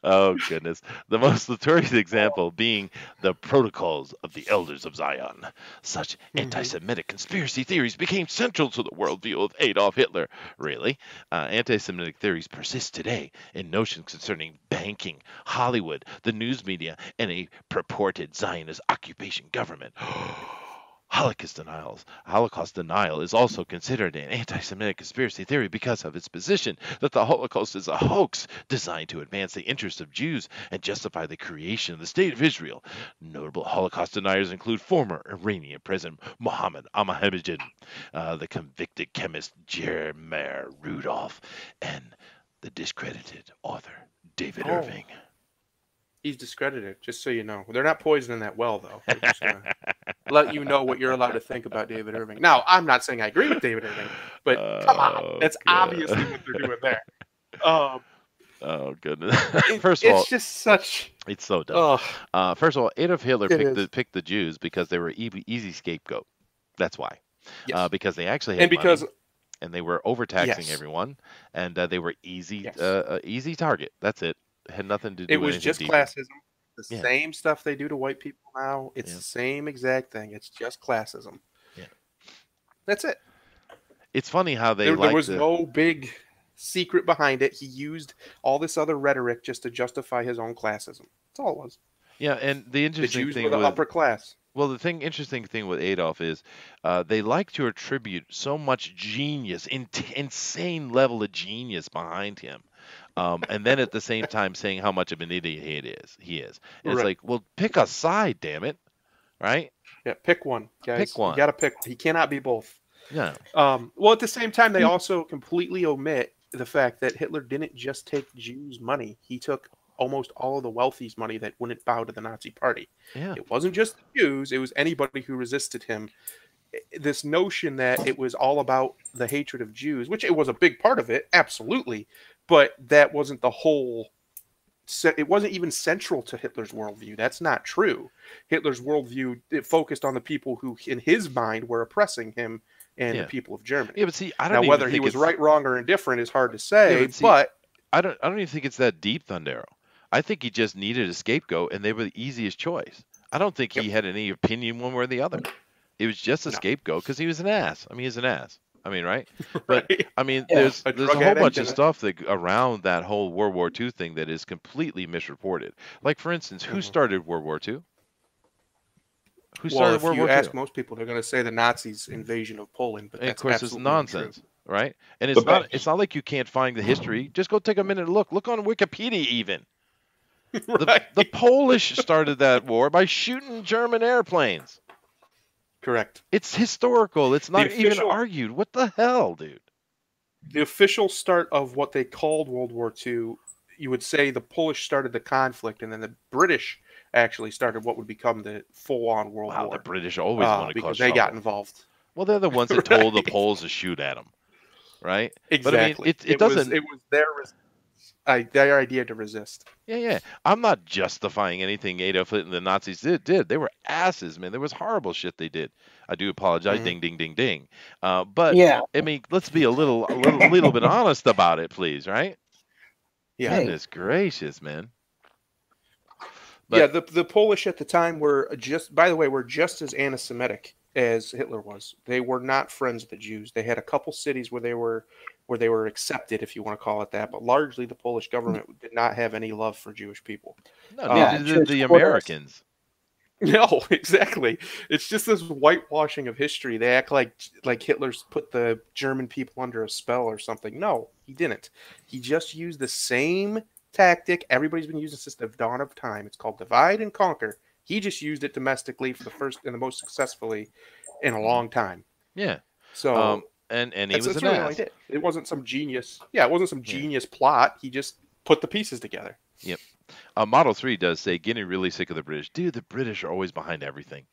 Oh, goodness. The most notorious example being the Protocols of the Elders of Zion. Such anti-Semitic conspiracy theories became central to the worldview of Adolf Hitler. Really? Anti-Semitic theories persist today in notions concerning banking, Hollywood, the news media, and a purported Zionist occupation government. Holocaust denial is also considered an anti-Semitic conspiracy theory because of its position that the Holocaust is a hoax designed to advance the interests of Jews and justify the creation of the State of Israel. Notable Holocaust deniers include former Iranian President Mohammad Ahmadinejad, the convicted chemist Jeremiah Rudolph, and the discredited author David Irving. He's discredited, just so you know. They're not poisoning that well, though. They're just gonna let you know what you're allowed to think about David Irving. Now, I'm not saying I agree with David Irving, but come on. That's obviously what they're doing there. Oh, goodness. First of all, it's just such It's so dumb. First of all, Adolf Hitler It picked the Jews because they were easy scapegoat. That's why. Yes. Because they actually And had money, because and they were overtaxing yes, everyone, and they were easy yes, easy target. That's it. It had nothing to it do with was anything just deeper. classism. The Yeah. same stuff they do to white people now. It's Yeah. the same exact thing. It's just classism. Yeah. That's it. It's funny how they There like was the no big secret behind it. He used all this other rhetoric just to justify his own classism. That's all it was. yeah. And the The interesting Jews thing were the with upper class. well, the interesting thing with Adolf is they like to attribute so much genius, insane level of genius behind him, and then at the same time saying how much of an idiot he is. And it's Right. like, well, pick a side, damn it, right? Yeah, pick one, guys. Pick one. You got to pick. He cannot be both. Yeah. Well, at the same time, they also completely omit the fact that Hitler didn't just take Jews' money. He took almost all of the wealthy's money that wouldn't bow to the Nazi party. Yeah. It wasn't just the Jews, it was anybody who resisted him. This notion that it was all about the hatred of Jews, which it was a big part of it, absolutely, but that wasn't the whole. It wasn't even central to Hitler's worldview. That's not true. Hitler's worldview, it focused on the people who, in his mind, were oppressing him and Yeah. the people of Germany. Yeah, but see, I don't Now, even whether think he was it's right, wrong, or indifferent is hard to say, Yeah, but see, but I don't even think it's that deep, Thundero. I think he just needed a scapegoat, and they were the easiest choice. I don't think he had any opinion one way or the other. It was just a No. scapegoat because he was an ass. I mean, he's an ass. I mean, right? But right? I mean, Yeah. there's A a drug whole addict bunch of and stuff that around that whole World War II thing that is completely misreported. Like, for instance, who started World War II? Who Well, started if World you War ask II? most people, they're going to say the Nazis' invasion of Poland, but And of that's course, it's absolutely untrue. nonsense, right? And The it's not. best. It's not like you can't find the history. Just go take a minute and look. Look on Wikipedia, even. Right? The Polish started that war by shooting German airplanes. Correct. It's historical. It's not even official- argued. What the hell, dude? The official start of what they called World War II, you would say the Polish started the conflict, and then the British actually started what would become the full-on World Wow, War. the British always want to because cause they trouble. got involved. Well, they're the ones that told the Right. Poles to shoot at them, right? Exactly. But I mean, it doesn't. It was their idea to resist. Yeah. I'm not justifying anything Adolf Hitler and the Nazis did. They were asses, man. There was horrible shit they did. I do apologize. Mhm. Ding, ding, ding, ding. But Yeah. I mean, let's be a little bit honest about it, please, right? Yeah. Goodness gracious, man. Yeah, the Polish at the time were just, by the way, were just as anti-Semitic as Hitler was. They were not friends of the Jews. They had a couple cities where they were accepted, if you want to call it that, but largely the Polish government did not have any love for Jewish people. No, Yeah, neither did the Church quarters. Americans. No, exactly. It's just this whitewashing of history. They act like Hitler's put the German people under a spell or something. No, he didn't. He just used the same tactic everybody's been using since the dawn of time. It's called divide and conquer. He just used it domestically for the first and the most successfully in a long time. Yeah. So and he that's was an really all he ass. did. It wasn't some genius. Yeah, it wasn't some genius plot. He just put the pieces together. Yep. Model 3 does say, getting really sick of the British. Dude, the British are always behind everything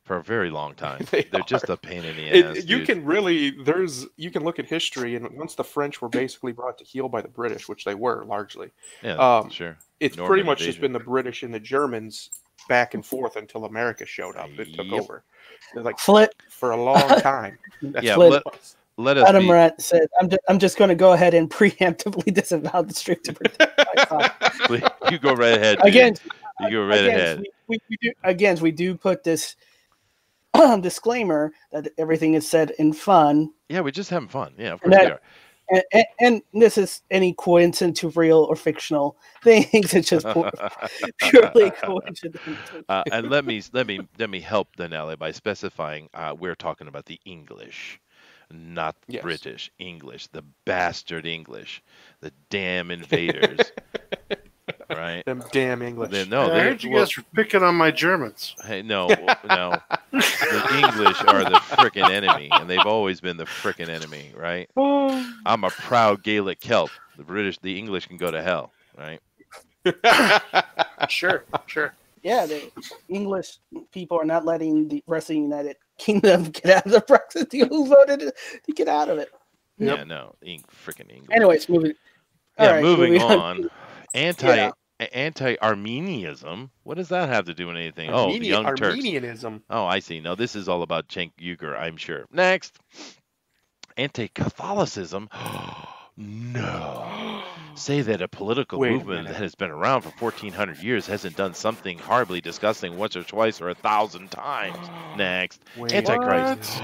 for a very long time. They're just a pain in the ass. You dude. can look at history, and once the French were basically brought to heel by the British, which they were largely, Yeah, sure. it's Northern pretty much just invasion. been the British and the Germans back and forth until America showed up and took Yep. over. They're like Flip. for a long time. That's Yeah, what it was. Let us Adam be. Morant said, "I'm just going to go ahead and preemptively disavow the streak to protect my side." You go right ahead. Dude. Again, You go right ahead. we do put this disclaimer that everything is said in fun, Yeah, we're just having fun. Yeah, of And course we that- are. and this is any coincidence to real or fictional things. It's just purely coincidental. And let me help Danelli by specifying we're talking about the English, not Yes. British English, the bastard English, the damn invaders. Right? Them damn English. I I heard you guys were picking on my Germans. Hey, no. The English are the frickin' enemy, and they've always been the frickin' enemy, right? I'm a proud Gaelic Celt. The English can go to hell, right? Sure. Yeah, the English people are not letting the rest of the United Kingdom get out of the Brexit deal. Who voted to get out of it? Yeah, no, frickin' English. Anyways, moving. Yeah, all right, moving on. Anti-Armenianism. What does that have to do with anything? Oh, the Young Turks. Armenianism. Oh, I see. No, this is all about Cenk Uygur, I'm sure. Next. Anti-Catholicism. No. Say that a political movement that has been around for 1,400 years hasn't done something horribly disgusting once or twice or 1,000 times. Next. Antichrist.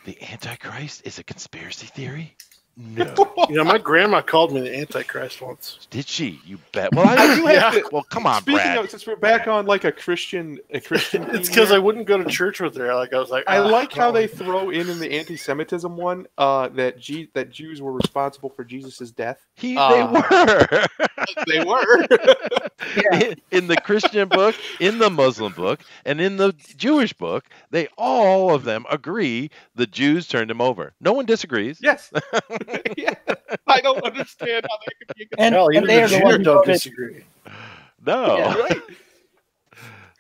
The Antichrist is a conspiracy theory? No. My grandma called me the Antichrist once. Did she? You bet. Well, I do have to. Well, come on, Brad. Of, since we're back on like a Christian. It's because I wouldn't go to church with her. Like I was like, I like how they throw in the anti-Semitism one that Jews were responsible for Jesus' death. They were. They were. In the Christian book, in the Muslim book, and in the Jewish book, all of them agree the Jews turned him over. No one disagrees. Yes. Yeah. I don't understand how that could be a and they are the ones who don't disagree. No. Yeah, right.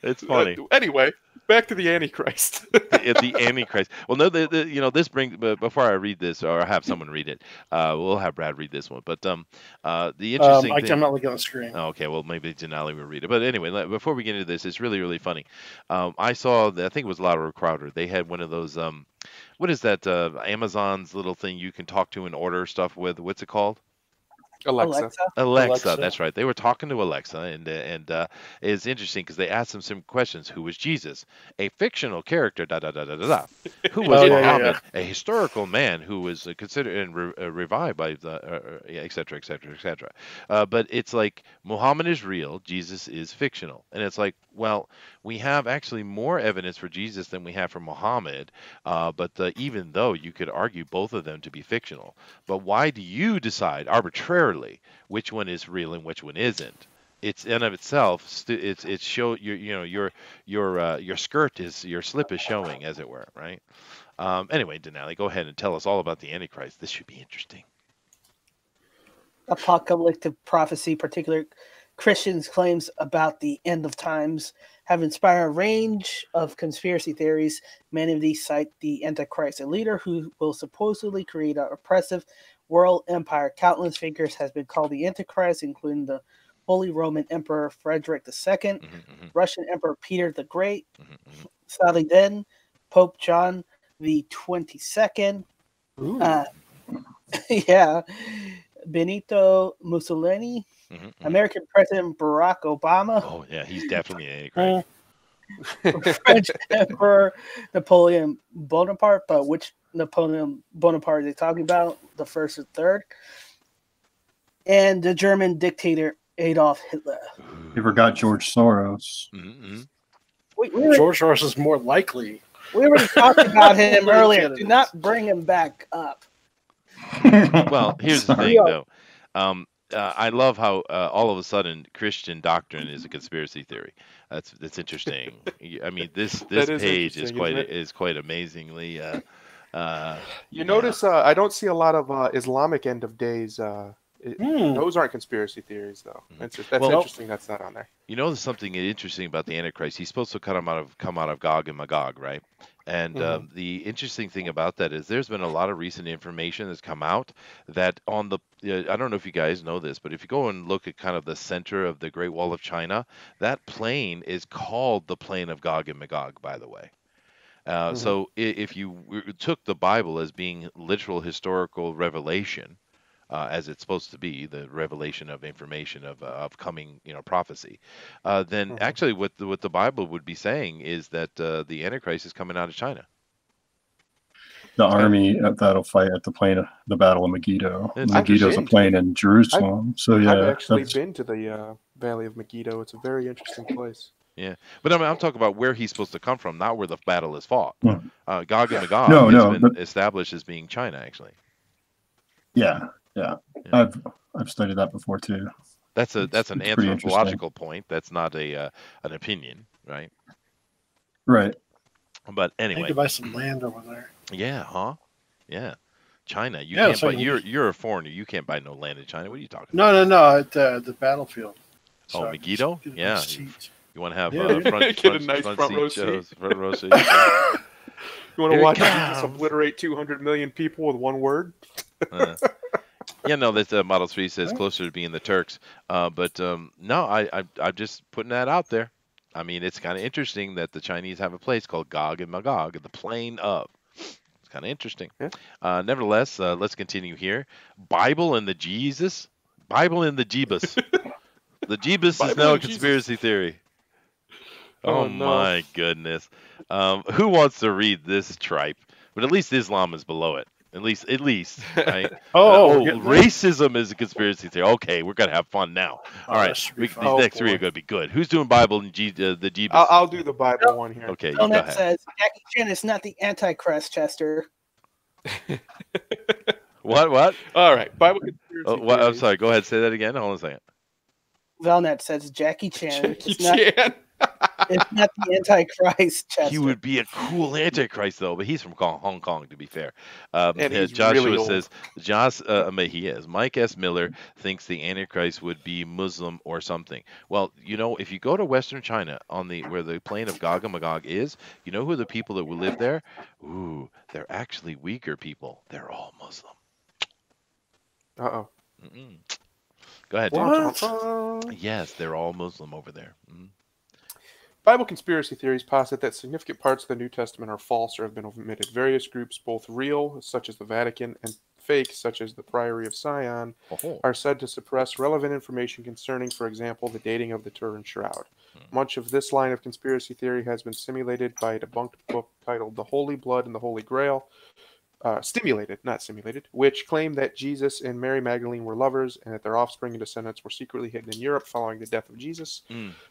It's funny. Anyway, back to the Antichrist. The Antichrist. Well, no, this brings. Before I read this, or have someone read it, we'll have Brad read this one. But the interesting thing. I'm not looking on the screen. Oh, okay, well maybe Denali will read it. But anyway, before we get into this, it's really really funny. I saw. I think it was Louder Crowder. They had one of those. What is that? Amazon's little thing you can talk to and order stuff with. What's it called? Alexa, that's right. They were talking to Alexa, and it's interesting because they asked him some questions. Who was Jesus? A fictional character. Who was Muhammad? A historical man who was considered and revived by the et cetera, et cetera, et cetera. But it's like Muhammad is real, Jesus is fictional, and it's like, well, we have actually more evidence for Jesus than we have for Muhammad. But even though you could argue both of them to be fictional, but why do you decide arbitrarily which one is real and which one isn't? It's in of itself. It's show your skirt is your slip is showing, as it were, right? Anyway, Denali, go ahead and tell us all about the Antichrist. This should be interesting. Apocalyptic prophecy, particular Christians' claims about the end of times, have inspired a range of conspiracy theories. Many of these cite the Antichrist, a leader who will supposedly create an oppressive world empire. Countless figures has been called the Antichrist, including the Holy Roman Emperor Frederick II, Russian Emperor Peter the Great, Saladin, Pope John the 22nd, Benito Mussolini, American President Barack Obama. Oh yeah, he's definitely an Antichrist. French Emperor Napoleon Bonaparte, but which Napoleon Bonaparte are they talking about? The first or third? And the German dictator Adolf Hitler. You forgot George Soros. George Soros is more likely. We were talking about him earlier. Do not bring him back up. Well, here's the thing, though. I love how all of a sudden Christian doctrine is a conspiracy theory. That's interesting. I mean, this page is quite amazingly. You notice I don't see a lot of Islamic end of days. Those aren't conspiracy theories, though. That's interesting. That's not on there. You know, there's something interesting about the Antichrist. He's supposed to come out of Gog and Magog, right? And the interesting thing about that is there's been a lot of recent information that's come out that on the I don't know if you guys know this, but if you go and look at kind of the center of the Great Wall of China, that plain is called the plain of Gog and Magog, by the way. So if you took the Bible as being literal historical revelation, as it's supposed to be, the revelation of information of coming, prophecy, then actually what the Bible would be saying is that the Antichrist is coming out of China. The army that'll fight at the Battle of Megiddo. Megiddo's a plain in Jerusalem. I've actually been to the Valley of Megiddo. It's a very interesting place. Yeah, but I'm talking about where he's supposed to come from, not where the battle is fought. Gog and Magog has been established as being China, actually. Yeah. I've studied that before too. That's an anthropological point. That's not an opinion, right? Right. But anyway, I could buy some land over there. Yeah, huh? Yeah, China. You can't buy. You're a foreigner. You can't buy no land in China. What are you talking about? No. At the battlefield. So Megiddo? Yeah. You want to have front row seat? You want to watch Jesus obliterate 200 million people with one word? Yeah, no, that Model 3 says closer to being the Turks. But no, I'm just putting that out there. I mean, it's kind of interesting that the Chinese have a place called Gog and Magog, the plain of. It's kind of interesting. Yeah. Nevertheless, let's continue here. Bible and the Jesus. Bible and the Jeebus. The Jeebus is Bible now a and Jesus. conspiracy theory. Oh Oh, no. my goodness. Who wants to read this tripe? But at least Islam is below it. At least, right? Racism is a conspiracy theory. Okay, we're gonna have fun now. All right, these next three are gonna be good. Who's doing Bible and the Jeebus? I'll do the Bible one here. Okay, go ahead. Says Jackie Chan is not the Antichrist, Chester. What? All right, Bible conspiracy. I'm sorry. Go ahead. Say that again. Hold on a second. Valnet says Jackie Chan. Chan. It's not the Antichrist, Chester. He would be a cool Antichrist, though, but he's from Hong Kong, to be fair. And he's Joshua really old. says, he is. Mike S. Miller thinks the Antichrist would be Muslim or something. Well, if you go to Western China, where the plain of Gog and Magog is, you know who the people that will live there? Ooh, they're actually Uyghur people. They're all Muslim. Uh-oh. Go ahead, What? Yes, they're all Muslim over there. Bible conspiracy theories posit that significant parts of the New Testament are false or have been omitted. Various groups, both real, such as the Vatican, and fake, such as the Priory of Sion, are said to suppress relevant information concerning, for example, the dating of the Turin Shroud. Much of this line of conspiracy theory has been simulated by a debunked book titled The Holy Blood and the Holy Grail, stimulated, not simulated, which claimed that Jesus and Mary Magdalene were lovers and that their offspring and descendants were secretly hidden in Europe following the death of Jesus,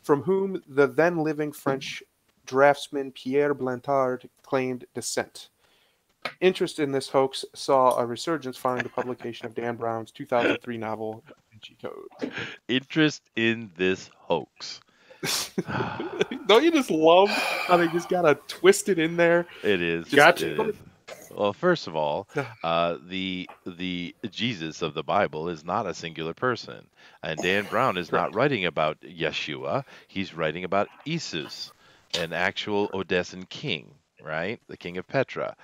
from whom the then living French draftsman Pierre Blanchard claimed descent. Interest in this hoax saw a resurgence following the publication of Dan Brown's 2003 novel, Da Vinci Code. Interest in this hoax. Don't you just love how they just got to twist it in there? It is. Gotcha. It is. Well, first of all, the Jesus of the Bible is not a singular person, and Dan Brown is not writing about Yeshua. He's writing about Isus, an actual Odessan king, right? The king of Petra.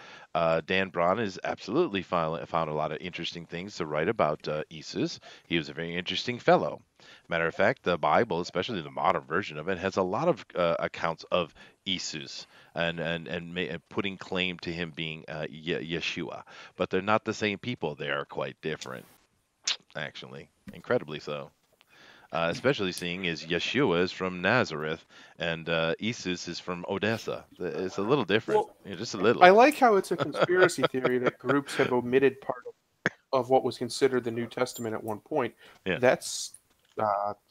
Dan Brown has absolutely found a lot of interesting things to write about Isus. He was a very interesting fellow. Matter of fact, the Bible, especially the modern version of it, has a lot of accounts of Isus and putting claim to him being Yeshua. But they're not the same people. They are quite different, actually, incredibly so. Especially seeing as Yeshua is from Nazareth and Isus is from Odessa. It's a little different, just a little. I like how it's a conspiracy theory that groups have omitted part of what was considered the New Testament at one point. Yeah. That's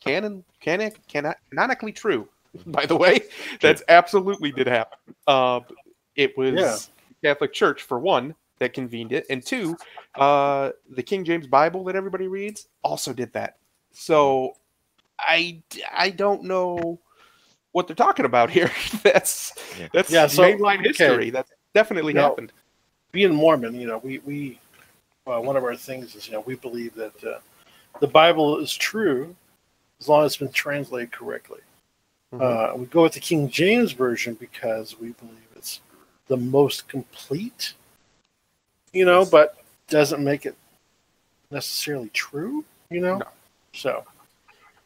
canonically true, by the way. That's absolutely did happen. It was the Catholic Church, for one, that convened it, and two, the King James Bible that everybody reads also did that. So I don't know what they're talking about here. That's mainline history. That's definitely happened. Being Mormon, we one of our things is we believe that the Bible is true as long as it's been translated correctly. We go with the King James Version because we believe it's the most complete, but doesn't make it necessarily true, No. So,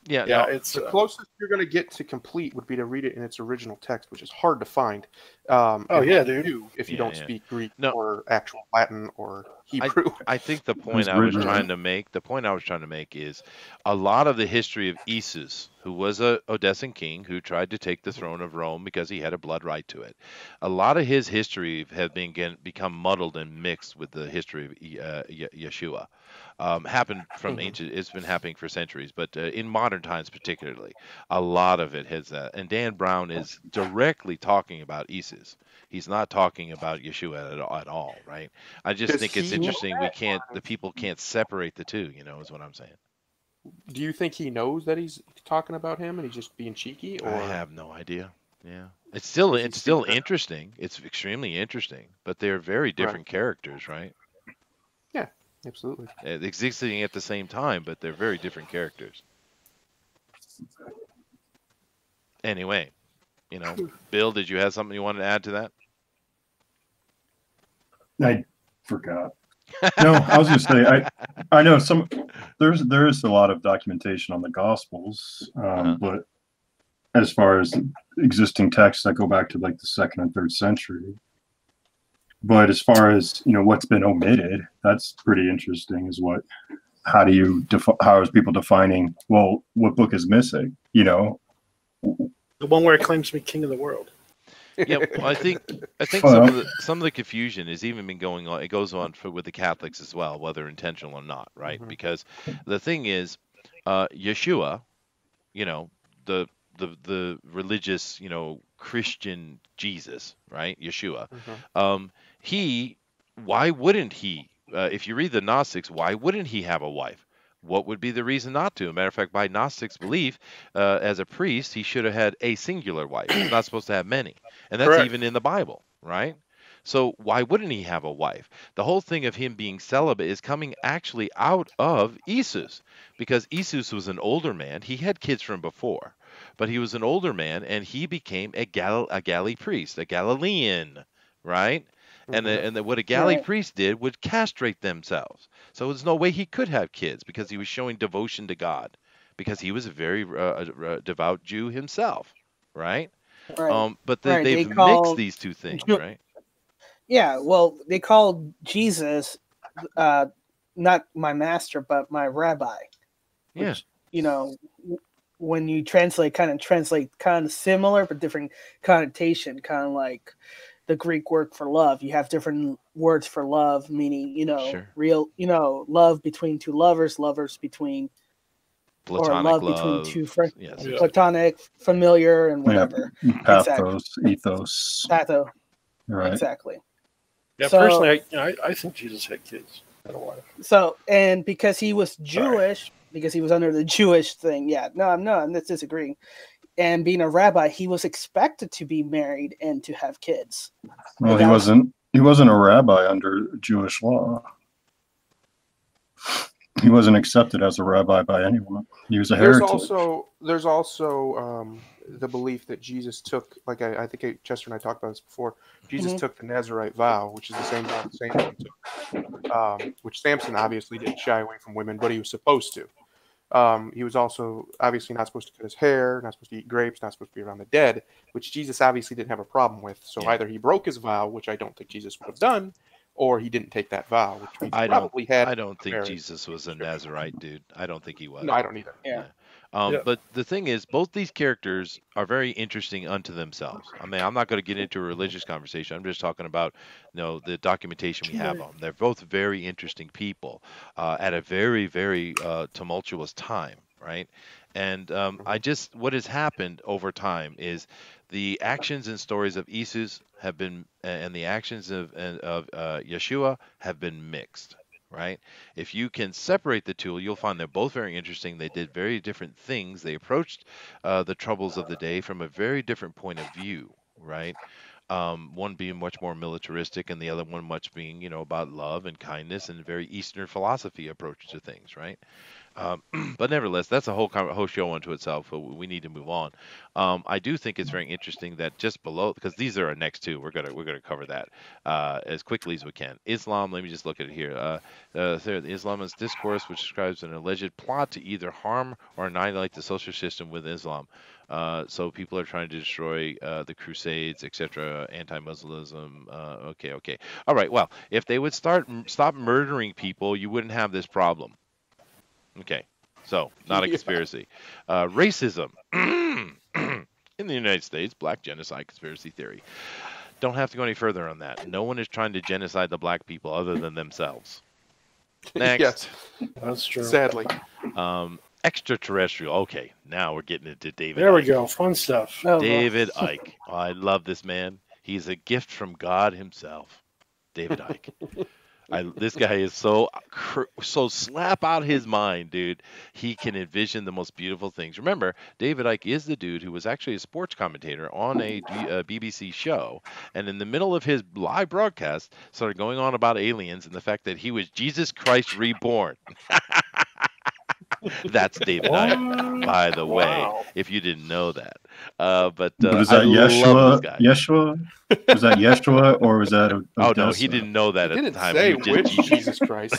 it's the closest you're going to get to complete would be to read it in its original text, which is hard to find. If you don't speak Greek or actual Latin or Hebrew. I think the point I was trying to make is a lot of the history of Isus, who was a Odessan king who tried to take the throne of Rome because he had a blood right to it. A lot of his history has become muddled and mixed with the history of Yeshua. Happened from ancient. It's been happening for centuries, but in modern times, particularly, a lot of it has that. And Dan Brown is directly talking about Isus. He's not talking about Yeshua at all, right? I just think it's interesting. The people can't separate the two. Is what I'm saying. Do you think he knows that he's talking about him and he's just being cheeky? Or I have no idea. Yeah, it's still interesting. It's extremely interesting, but they're very different characters, right? Yeah. Absolutely. Existing at the same time, but they're very different characters. Anyway, Bill, did you have something you wanted to add to that? I forgot. No, I was going to say I know there is a lot of documentation on the Gospels, but as far as existing texts that go back to like the second and third century, but as far as what's been omitted, that's pretty interesting. How is people defining? Well, what book is missing? The one where it claims to be king of the world. Yeah, well, I think some of the confusion has even been going on. It goes on with the Catholics as well, whether intentional or not, right? Mhm. Because the thing is, Yeshua, the religious, Christian Jesus, right? Yeshua. Why wouldn't he? If you read the Gnostics, why wouldn't he have a wife? What would be the reason not to? As a matter of fact, by Gnostics' belief, as a priest, he should have had a singular wife. He's not supposed to have many. And that's Correct. even in the Bible, right? So why wouldn't he have a wife? The whole thing of him being celibate is coming actually out of Isus, because Isus was an older man. He had kids from before, but he was an older man, and he became a Galilee priest, a Galilean, right? And what a Galilee Right. priest did would castrate themselves. So there's no way he could have kids because he was showing devotion to God, because he was a very devout Jew himself, right? Right. But Right. They they've mixed call these two things, Ju- right? yeah. Well, they called Jesus not my master, but my rabbi. Yeah. Which, when you translate kind of similar but different connotation, kind of like the Greek word for love. You have different words for love, meaning Sure. real, love between two lovers between, or Platonic love between love. two friends, Yes. Yeah. platonic, familiar, and whatever. Pathos, ethos. Patho, Right. exactly. Yeah, So- personally, I think Jesus had kids. I don't want to. So, and because he was Jewish, because he was under the Jewish thing, I'm not disagreeing. And being a rabbi, he was expected to be married and to have kids. Well, he wasn't a rabbi under Jewish law. He wasn't accepted as a rabbi by anyone. He was a heretic. There's also the belief that Jesus took, like I think Chester and I talked about this before. Jesus took the Nazarite vow, which is the same vow that Samson took, which Samson obviously didn't shy away from women, but he was supposed to. He was also obviously not supposed to cut his hair, not supposed to eat grapes, not supposed to be around the dead, which Jesus obviously didn't have a problem with. So either he broke his vow, which I don't think Jesus would have done, or he didn't take that vow, which means he probably had. I don't think Jesus was a Nazarite, dude. I don't think he was. No, I don't either. Yeah. But the thing is, both these characters are very interesting unto themselves. I mean, I'm not going to get into a religious conversation. I'm just talking about, the documentation we have on them. They're both very interesting people at a very, very tumultuous time, right? And what has happened over time is the actions and stories of Isus have been, and the actions of Yeshua have been mixed. Right? If you can separate the two, you'll find they're both very interesting. They did very different things. They approached the troubles of the day from a very different point of view, right? One being much more militaristic, and the other one much being, about love and kindness and very Eastern philosophy approach to things, right? But nevertheless, that's a whole show unto itself. So we need to move on. I do think it's very interesting that just below, because these are our next two, we're gonna cover that as quickly as we can. Islam. Let me just look at it here. The Islamist discourse, which describes an alleged plot to either harm or annihilate the social system with Islam. So people are trying to destroy the Crusades, etc., anti-Muslimism. Okay. All right. Well, if they would stop murdering people, you wouldn't have this problem. Okay, so not a conspiracy. Racism in the United States, black genocide conspiracy theory. Don't have to go any further on that. No one is trying to genocide the black people other than themselves. Next. Yes, That's true. sadly. Extraterrestrial. Okay, now we're getting into David. There we Icke. go. Fun stuff. Oh, David Icke. Oh, I love this man. He's a gift from God himself. David Icke. This guy is so slap out his mind, dude. He can envision the most beautiful things. Remember, David Icke is the dude who was actually a sports commentator on a BBC show, and in the middle of his live broadcast, started going on about aliens and the fact that he was Jesus Christ reborn. That's David Icke, by the way, Wow. if you didn't know that. But But is I that love this Yeshua? guy. Yeshua? Was that Yeshua or was that Oh no, he Odessa? didn't know that He at the didn't time. say He was just which teaching. Jesus Christ.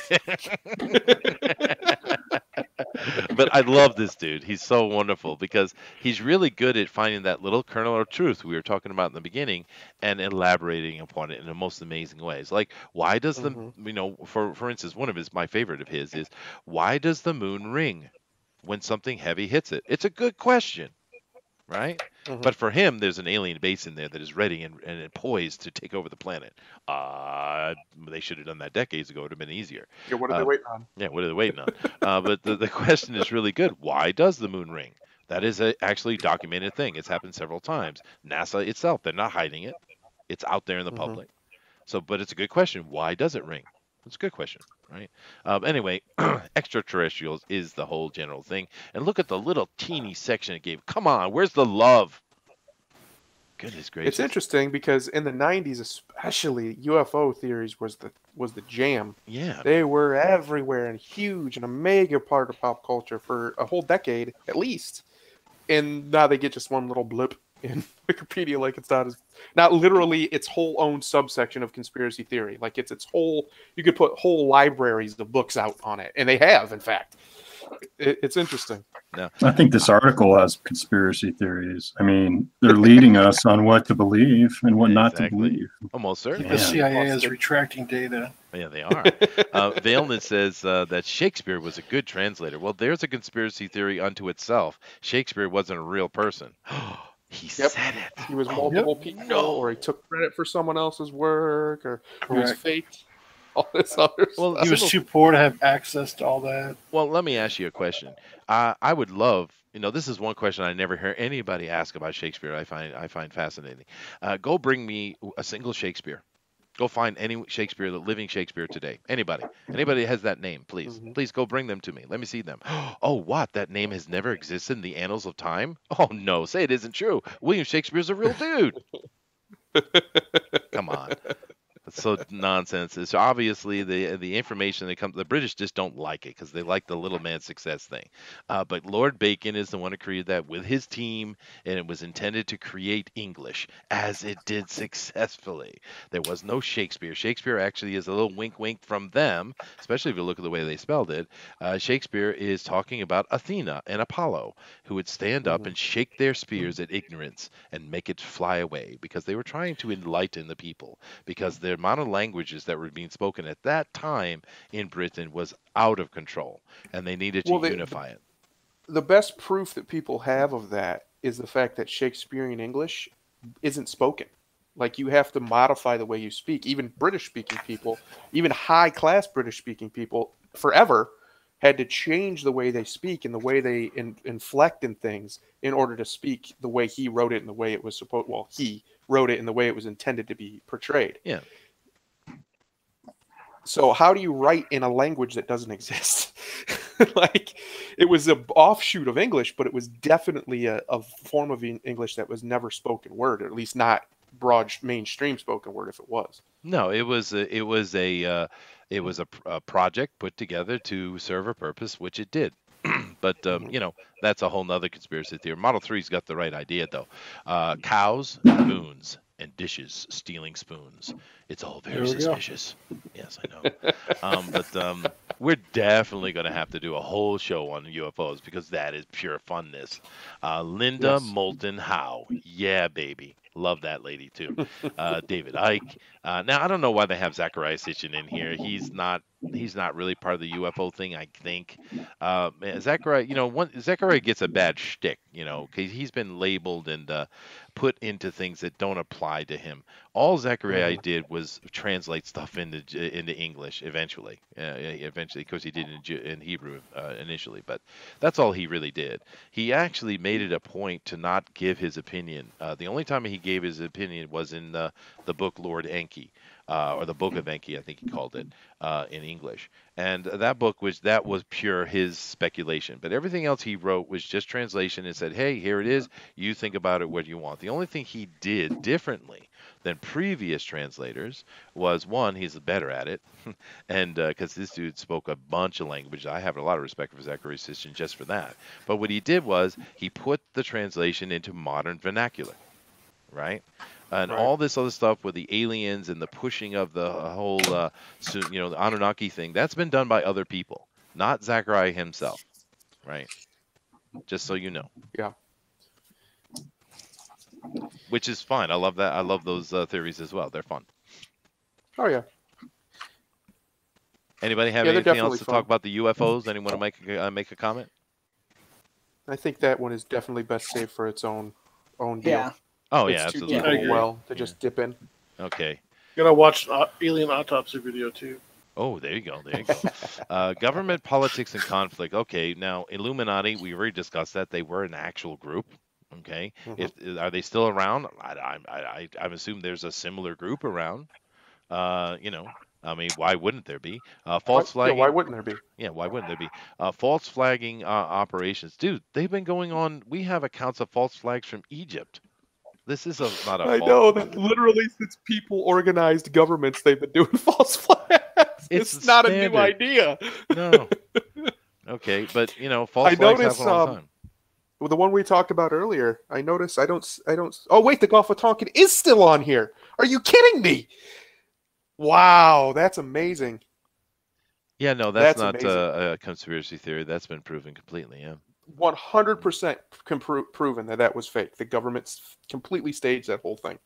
But I love this dude. He's so wonderful because he's really good at finding that little kernel of truth we were talking about in the beginning and elaborating upon it in the most amazing ways. Like, why does the, for instance, my favorite of his is, why does the moon ring when something heavy hits it? It's a good question, right? But for him, there's an alien base in there that is ready and poised to take over the planet. They should have done that decades ago. It would have been easier. Yeah, what are they waiting on? Yeah, what are they waiting on? But the question is really good. Why does the moon ring? That is a actually documented thing. It's happened several times. NASA itself, they're not hiding it. It's out there in the public. So, but it's a good question. Why does it ring? It's a good question, right? Anyway, extraterrestrials is the whole general thing. And look at the little teeny section it gave. Come on, where's the love? Goodness gracious. It's interesting because in the 90s especially, UFO theories was the jam. Yeah. They were everywhere and huge and a mega part of pop culture for a whole decade at least. And now they get just one little blip in Wikipedia, like it's not literally its whole own subsection of conspiracy theory. Like it's its whole, you could put whole libraries of books out on it. And they have, in fact. It's interesting. No. I think this article has conspiracy theories. I mean, they're leading us on what to believe and what not to believe. Almost certainly. The CIA is retracting data. Yeah, they are. Vailnant says that Shakespeare was a good translator. Well, there's a conspiracy theory unto itself. Shakespeare wasn't a real person. He said it. He was multiple people, or he took credit for someone else's work, or he was faked. All this other stuff. He was too poor to have access to all that. Well, let me ask you a question. I would love, this is one question I never hear anybody ask about Shakespeare. I find fascinating. Go bring me a single Shakespeare. Go find any Shakespeare, the living Shakespeare today. Anybody that has that name, please. Please go bring them to me. Let me see them. Oh, what? That name has never existed in the annals of time? Oh, no. Say it isn't true. William Shakespeare's a real dude. Come on. It's so nonsense. It's obviously the information that comes. The British just don't like it because they like the little man success thing. But Lord Bacon is the one who created that with his team, and it was intended to create English, as it did successfully. There was no Shakespeare. Shakespeare actually is a little wink wink from them, especially if you look at the way they spelled it. Shakespeare is talking about Athena and Apollo, who would stand up and shake their spears at ignorance and make it fly away, because they were trying to enlighten the people, because the amount of languages that were being spoken at that time in Britain was out of control, and they needed to unify it. The best proof that people have of that is the fact that Shakespearean English isn't spoken. Like, you have to modify the way you speak. Even British-speaking people, even high-class British-speaking people, forever had to change the way they speak and the way they inflect in things in order to speak the way he wrote it and the way it was supposed. Well, he wrote it in the way it was intended to be portrayed. Yeah. So how do you write in a language that doesn't exist? Like, it was an offshoot of English, but it was definitely a form of English that was never spoken word, or at least not broad mainstream spoken word if it was. No, it was a project put together to serve a purpose, which it did. But that's a whole nother conspiracy theory. Model 3's got the right idea, though. Cows and moons and dishes stealing spoons. It's all very suspicious. Yes, I know. But we're definitely going to have to do a whole show on UFOs, because that is pure funness. Linda Moulton Howe. Yeah, baby. Love that lady too. David Icke. Now I don't know why they have Zachariah Sitchin in here. He's not really part of the UFO thing, I think. Zachariah gets a bad shtick, because he's been labeled and put into things that don't apply to him. All Zachariah did was translate stuff into English eventually, because he did in Hebrew initially. But that's all he really did. He actually made it a point to not give his opinion. The only time he gave his opinion was in the book Lord Enki, or the Book of Enki, I think he called it in English. And that book was pure his speculation. But everything else he wrote was just translation and said, hey, here it is. You think about it what you want. The only thing he did differently than previous translators was, one, he's better at it, and because this dude spoke a bunch of language. I have a lot of respect for Zachary Sitchin just for that. But what he did was he put the translation into modern vernacular, right? And Right. all this other stuff with the aliens and the pushing of the whole, the Anunnaki thing, that's been done by other people, not Zachariah himself, right? Just so you know. Yeah. Which is fine. I love that. I love those theories as well. They're fun. Oh yeah. Anybody have Yeah, they're anything definitely else to fun. talk about the UFOs? Anyone want to make a comment? I think that one is definitely best saved for its own deal. Yeah. Oh It's yeah, too absolutely. deep I of a agree. well to just dip in. Okay. Gotta watch an alien autopsy video too. Oh, there you go. There you go. Government, politics, and conflict. Okay, now Illuminati. We already discussed that they were an actual group. Okay, if are they still around? I'm assuming there's a similar group around. I mean, why wouldn't there be? False Yeah, why flagging. wouldn't there be? Yeah, why wouldn't there be? False flagging operations, dude. They've been going on. We have accounts of false flags from Egypt. This is not a I false. know that literally since people organized governments, they've been doing false flags. It's not a new idea. No. Okay, but false flags happen all the time. Well, the one we talked about earlier, I noticed I don't. Oh wait, the Gulf of Tonkin is still on here. Are you kidding me? Wow, that's amazing. Yeah, no, that's not amazing. a conspiracy theory. That's been proven completely. Yeah. 100% proven that was fake. The government completely staged that whole thing.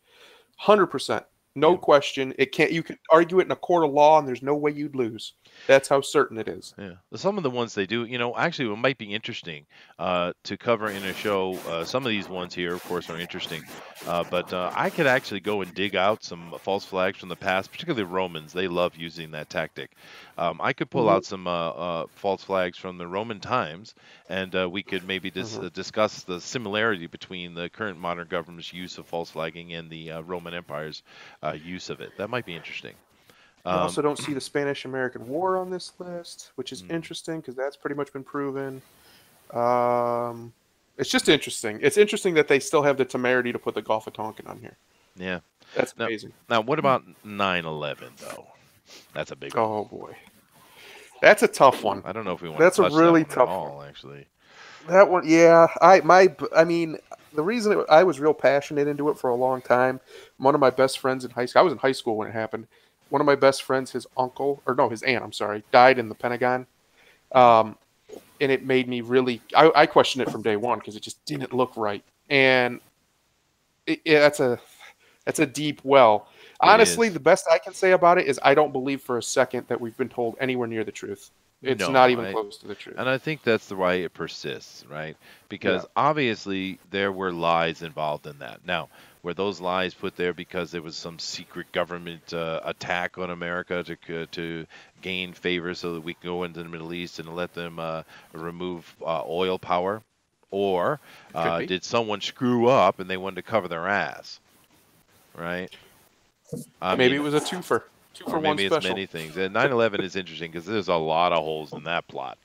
100%. No question. It can't. You can argue it in a court of law, and there's no way you'd lose. That's how certain it is. Yeah. Some of the ones they do, actually, it might be interesting to cover in a show. Some of these ones here, of course, are interesting. But I could actually go and dig out some false flags from the past, particularly Romans. They love using that tactic. I could pull out some false flags from the Roman times, and we could maybe discuss the similarity between the current modern government's use of false flagging and the Roman Empire's use of it. That might be interesting. I also don't see the Spanish-American War on this list, which is interesting because that's pretty much been proven. It's just interesting. It's interesting that they still have the temerity to put the Gulf of Tonkin on here. Yeah. That's amazing. Now, what about 9/11, though? That's a big one. Oh, boy. That's a tough one. I don't know if we want to touch that one tough at all, actually. That one, yeah. I mean, the reason I was real passionate into it for a long time, one of my best friends in high school, I was in high school when it happened. One of my best friends, his aunt, died in the Pentagon. And it made me really, I questioned it from day one because it just didn't look right. And that's a deep well. Honestly, the best I can say about it is I don't believe for a second that we've been told anywhere near the truth. It's not even close to the truth. And I think that's the why it persists, right? Because obviously there were lies involved in that. Now, were those lies put there because there was some secret government attack on America to gain favor so that we can go into the Middle East and let them remove oil power? Or did someone screw up and they wanted to cover their ass, right? Maybe it was a twofer. Or maybe it's many things. 9/11 is interesting because there's a lot of holes in that plot.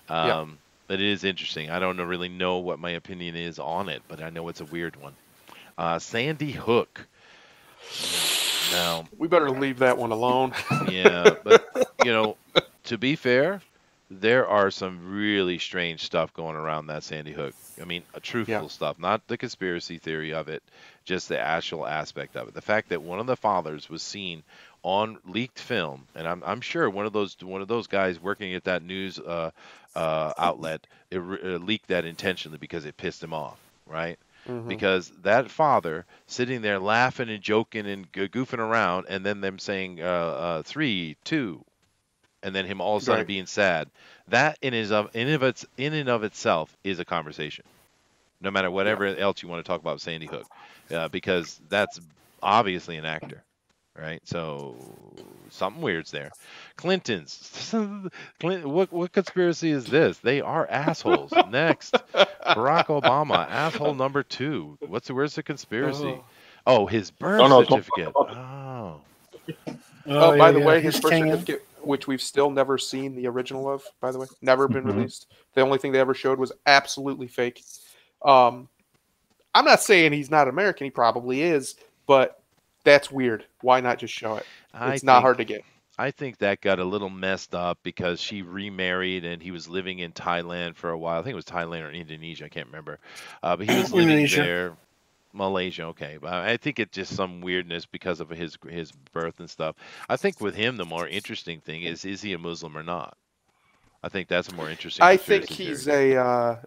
But it is interesting. I don't really know what my opinion is on it, but I know it's a weird one. Sandy Hook. Now we better leave that one alone. Yeah, but to be fair, there are some really strange stuff going around that Sandy Hook. I mean, truthful stuff, not the conspiracy theory of it, just the actual aspect of it. The fact that one of the fathers was seen on leaked film, and I'm sure one of those guys working at that news outlet leaked that intentionally because it pissed him off, right? Because that father sitting there laughing and joking and goofing around, and then them saying 3, 2. And then him all of a sudden being sad. That in and of itself is a conversation. No matter whatever else you want to talk about Sandy Hook, because that's obviously an actor, right? So something weird's there. Clintons. What conspiracy is this? They are assholes. Next, Barack Obama, asshole number 2. Where's the conspiracy? Oh, his birth certificate. Oh. By the way, his birth certificate, which we've still never seen the original of, by the way, never been released. The only thing they ever showed was absolutely fake. I'm not saying he's not American. He probably is, but That's weird. Why not just show it? It's not hard to get. I think that got a little messed up because she remarried and he was living in Thailand for a while. I think it was Thailand or Indonesia. I can't remember. But he was living there. Malaysia, okay. But I think it's just some weirdness because of his birth and stuff. I think with him, the more interesting thing is he a Muslim or not? I think that's a more interesting. I think he's they have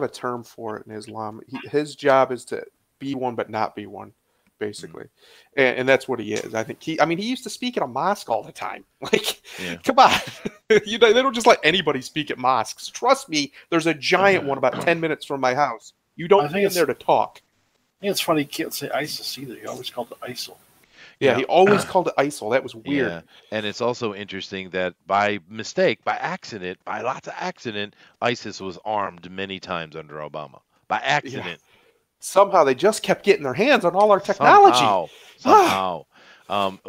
a term for it in Islam. His job is to be one but not be one, basically, and that's what he is. I think he used to speak at a mosque all the time. Like, come on, they don't just let anybody speak at mosques. Trust me, there's a giant one about 10 minutes from my house. You don't be in there to talk. I think it's funny he can't say ISIS either. He always called it ISIL. Yeah, he always called it ISIL. That was weird. Yeah, and it's also interesting that by mistake, by accident, by lots of accident, ISIS was armed many times under Obama. By accident. Yeah. Somehow they just kept getting their hands on all our technology. Somehow. Barack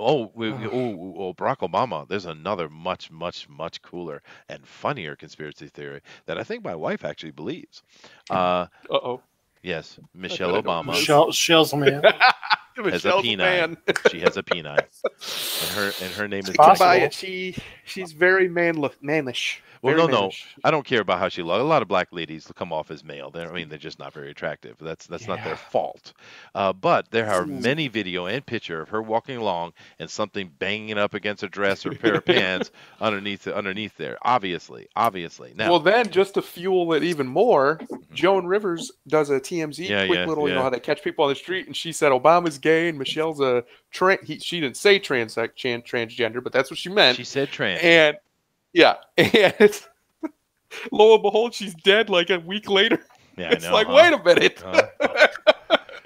Obama. There's another much, much, much cooler and funnier conspiracy theory that I think my wife actually believes. Yes, Michelle Obama. Michelle's man. Has a penile. She has a penile, and her name is. She's very manlish. Well, no, I don't care about how she looks. A lot of black ladies come off as male. They're just not very attractive. That's not their fault. But there are many video and picture of her walking along and something banging up against a dress or pair of pants underneath there. Obviously. Now, well, then just to fuel it even more, Joan Rivers does a TMZ little, you know how they catch people on the street, and she said Obama's gay and Michelle's a she didn't say transgender, but that's what she meant. She said trans. And lo and behold, she's dead like a week later. Yeah, it's like, wait a minute.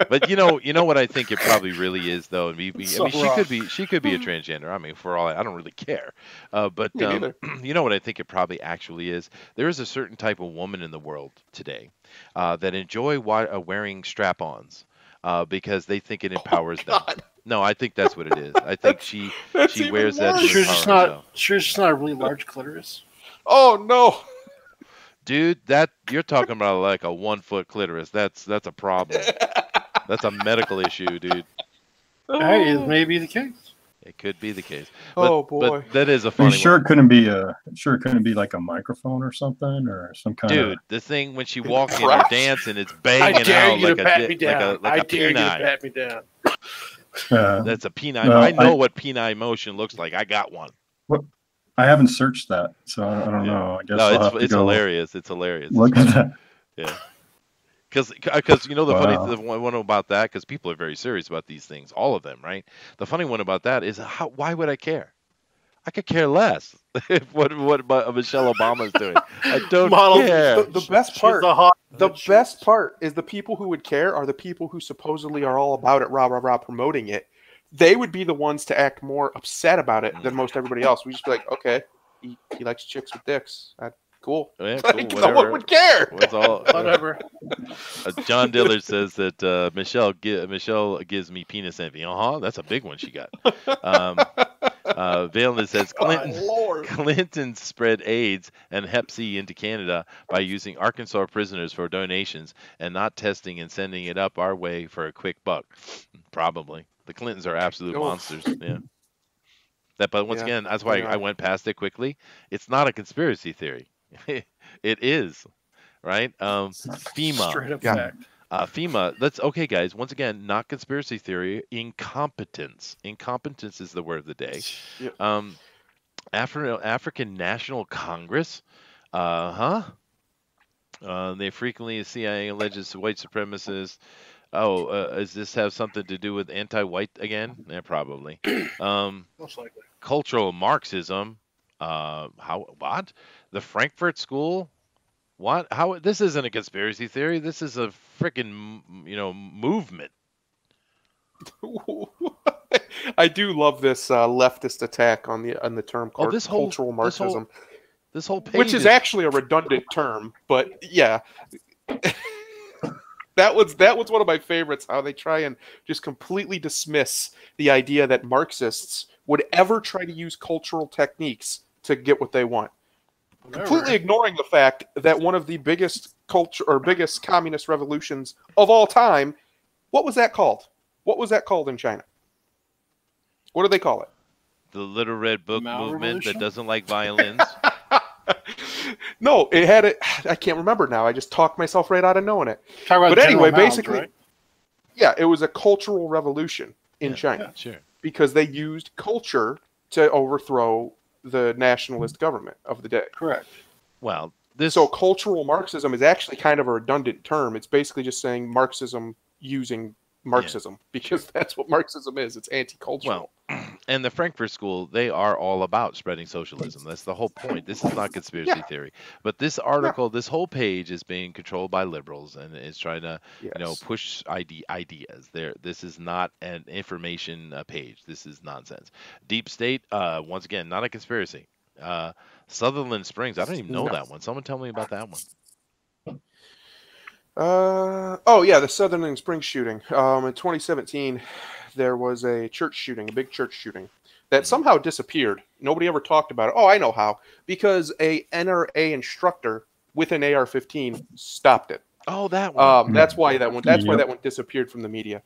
But you know what I think it probably really is, though. She could be a transgender. I mean, for all I don't really care. But you know what I think it probably actually is. There is a certain type of woman in the world today that enjoy wearing strap-ons because they think it empowers them. No, I think that's what it is. I think she wears that. She's just not a really large clitoris. Oh no, dude! That you're talking about like a 1 foot clitoris. That's a problem. That's a medical issue, dude. Hey, it may be the case. It could be the case. Boy! But that is a funny. Are you sure it couldn't be like a microphone or something or some kind of. Dude, the thing when she walks in or dancing, it's banging out like a I dare you to pat me down. That's a penile. I know what penile motion looks like. I got one. What? I haven't searched that, so I don't know. I guess it's hilarious. It's hilarious. Look at that. Yeah. Because you know the funny one about that, because people are very serious about these things, all of them, right? The funny one about that is why would I care? I could care less what Michelle Obama is doing. I don't care. The best part is the people who would care are the people who supposedly are all about it, rah promoting it. They would be the ones to act more upset about it than most everybody else. We just be like, okay, he likes chicks with dicks. Cool. Yeah, cool. Like, no one would care. Whatever. John Dillard says that Michelle gives me penis envy. That's a big one she got. Valen says Clinton spread AIDS and Hep C into Canada by using Arkansas prisoners for donations and not testing and sending it up our way for a quick buck. Probably. The Clintons are absolute monsters. Yeah. But once again, that's why I went past it quickly. It's not a conspiracy theory. It is, right? FEMA. Straight up fact. FEMA. Okay, guys. Once again, not conspiracy theory. Incompetence. Incompetence is the word of the day. Yep. African National Congress. They frequently CIA alleges white supremacists. Does this have something to do with anti-white again? Yeah, probably. Most likely. Cultural Marxism. What? The Frankfurt School? What? How? This isn't a conspiracy theory. This is a freaking, movement. I do love this leftist attack on the term cultural Marxism. This whole page, which is actually a redundant term, but yeah. That was one of my favorites, how they try and just completely dismiss the idea that Marxists would ever try to use cultural techniques to get what they want. Completely ignoring the fact that one of the biggest communist revolutions of all time, what was that called? What was that called in China? What do they call it? The Little Red Book Mao movement that Revolution? doesn't like violins. No, it had it. I can't remember now. I just talked myself right out of knowing it. Talk about But General anyway, Mao's, basically, right? yeah, it was a cultural revolution in Yeah. China Sure. because they used culture to overthrow the nationalist government of the day. Correct. Well, this. So cultural Marxism is actually kind of a redundant term. It's basically just saying Marxism using Marxism because that's what Marxism is. It's anti-cultural. Well, and the Frankfurt School, they are all about spreading socialism. That's the whole point. This is not conspiracy theory. But this article, this whole page is being controlled by liberals and is trying to, push ideas. This is not an information page. This is nonsense. Deep State, once again, not a conspiracy. Sutherland Springs, I don't even know that one. Someone tell me about that one. The Sutherland Springs shooting. In 2017, there was a church shooting, a big church shooting that somehow disappeared. Nobody ever talked about it. Oh, I know how. Because a NRA instructor with an AR-15 stopped it. Oh, that one. That's why that one. That's why that one disappeared from the media.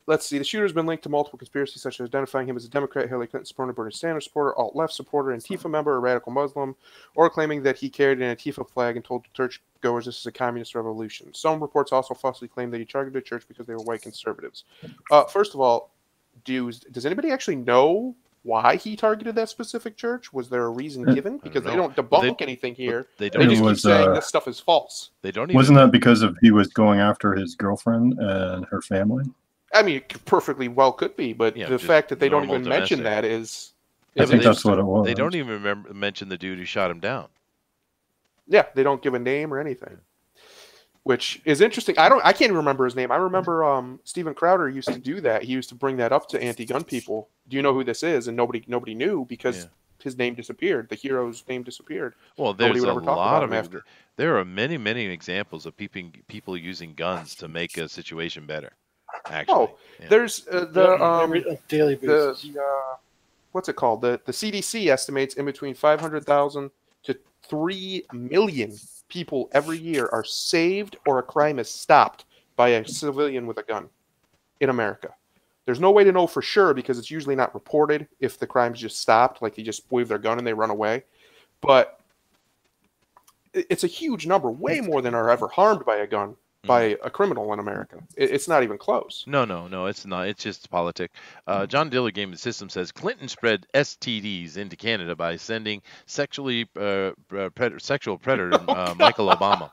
Let's see. The shooter's been linked to multiple conspiracies, such as identifying him as a Democrat, Hillary Clinton supporter, Bernie Sanders supporter, alt-left supporter, Antifa member, a radical Muslim, or claiming that he carried an Antifa flag and told churchgoers this is a communist revolution. Some reports also falsely claim that he targeted the church because they were white conservatives. First of all, does anybody actually know why he targeted that specific church? Was there a reason given? Because they don't debunk anything here. They just keep saying this stuff is false. They don't even... Wasn't that because he was going after his girlfriend and her family? I mean, it perfectly well could be, but the fact that they don't even mention that is... I think that's what it was. They don't even mention the dude who shot him down. Yeah, they don't give a name or anything, which is interesting. I can't even remember his name. I remember Steven Crowder used to do that. He used to bring that up to anti-gun people. Do you know who this is? And nobody knew because his name disappeared. The hero's name disappeared. Well, there's a lot of after. There are many examples of people using guns to make a situation better. Actually, there's the daily basis. What's it called? The CDC estimates in between 500,000 to 3 million people every year are saved or a crime is stopped by a civilian with a gun in America. There's no way to know for sure because it's usually not reported if the crime's just stopped, like they just wave their gun and they run away. But it's a huge number, way more than are ever harmed by a gun. By a criminal in America. It's not even close. No, it's not. It's just politic. John Diller Game the System says Clinton spread STDs into Canada by sending sexual predator Michael Obama.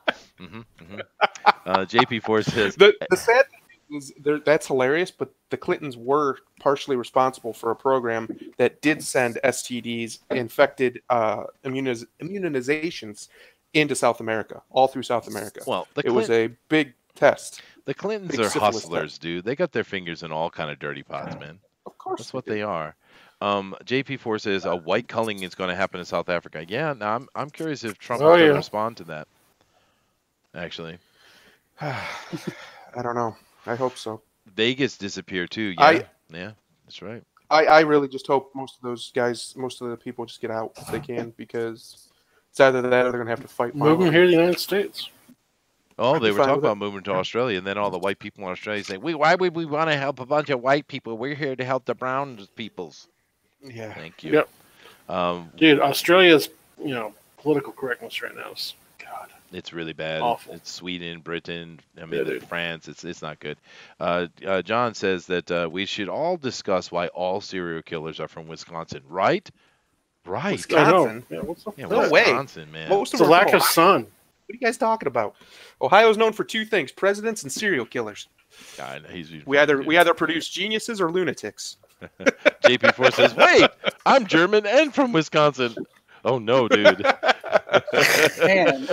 JP4 says the sad thing is that's hilarious, but the Clintons were partially responsible for a program that did send STDs, infected immunizations into South America, all through South America. Well, it was a big test. The Clintons are hustlers, dude. They got their fingers in all kind of dirty pots, man. Of course, that's what they are. JP4 says a white culling is going to happen in South Africa. Yeah, now I'm curious if Trump is going to respond to that. Actually, I don't know. I hope so. Vegas disappeared too. Yeah, that's right. I really just hope most of those guys, most of the people, just get out if they can because. It's either that or they're going to have to fight. Moving here to the United States. Oh, they were talking about moving to Australia, and then all the white people in Australia say, why would we want to help a bunch of white people? We're here to help the brown peoples. Yeah. Thank you. Yep. Dude, Australia's, political correctness right now is, God. It's really bad. Awful. It's Sweden, Britain, France. It's not good. John says that we should all discuss why all serial killers are from Wisconsin, right? Right. Wisconsin? No way. Man. Most of it's a lack of sun. What are you guys talking about? Ohio's known for two things: presidents and serial killers. God, we either produce geniuses or lunatics. JP4 says, "Wait, I'm German and from Wisconsin." Oh no, dude. Man.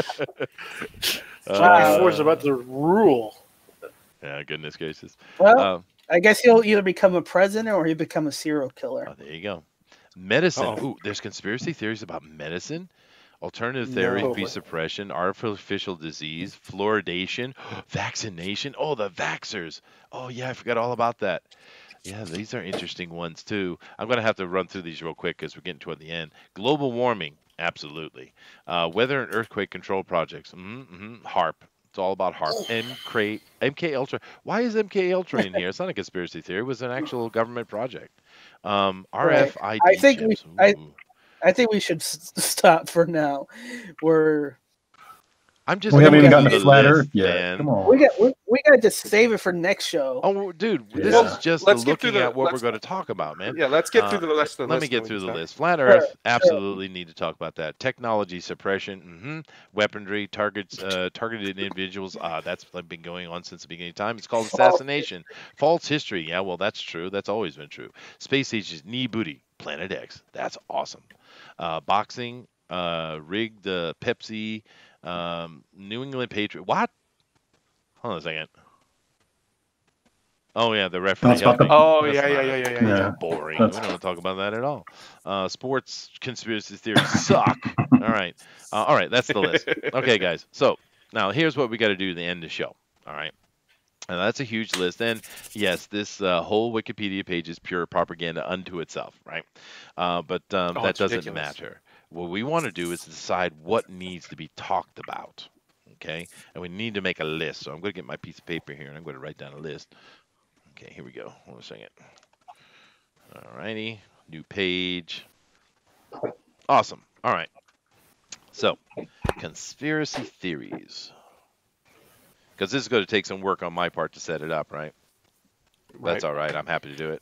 JP4 is about to rule. Yeah, goodness gracious. Well, I guess he'll either become a president or he'll become a serial killer. Oh, there you go. Medicine. Ooh, there's conspiracy theories about medicine. Alternative therapy suppression, artificial disease, fluoridation, vaccination. Oh, the vaxxers. Oh, yeah, I forgot all about that. Yeah, these are interesting ones, too. I'm going to have to run through these real quick because we're getting toward the end. Global warming. Absolutely. Weather and earthquake control projects. HARP. It's all about HARP. MK Ultra. Why is MK Ultra in here? It's not a conspiracy theory. It was an actual government project. RFID I think chips. I think we should stop for now. I'm just We haven't going even gotten through to the flat list, Earth yet. man. Come on. We got to save it for next show. Oh, dude, this Yeah. is just Let's get looking through at what we're going to talk about, man. Yeah, let's get through the rest of the Let list. me get through the list. Flat Earth, absolutely need to talk about that. Technology suppression, weaponry, targeted individuals. That's been going on since the beginning of time. It's called assassination. False history. Yeah, well, that's true. That's always been true. Space ages, knee booty, Planet X. That's awesome. Boxing, rigged Pepsi, New England Patriot. What? Hold on a second. Oh yeah, the referee. Oh yeah. Boring. We don't want to talk about that at all. Sports conspiracy theories suck. All right. That's the list. Okay, guys. So now here's what we got to do to the end of the show. All right. And that's a huge list. And yes, this whole Wikipedia page is pure propaganda unto itself, right? But that doesn't ridiculous. matter. What we want to do is decide what needs to be talked about. Okay, and we need to make a list. So I'm going to get my piece of paper here, and I'm going to write down a list. Okay, here we go. Hold on a second. All righty, new page. Awesome. All right. So, conspiracy theories. Because this is going to take some work on my part to set it up, right? That's all right. I'm happy to do it.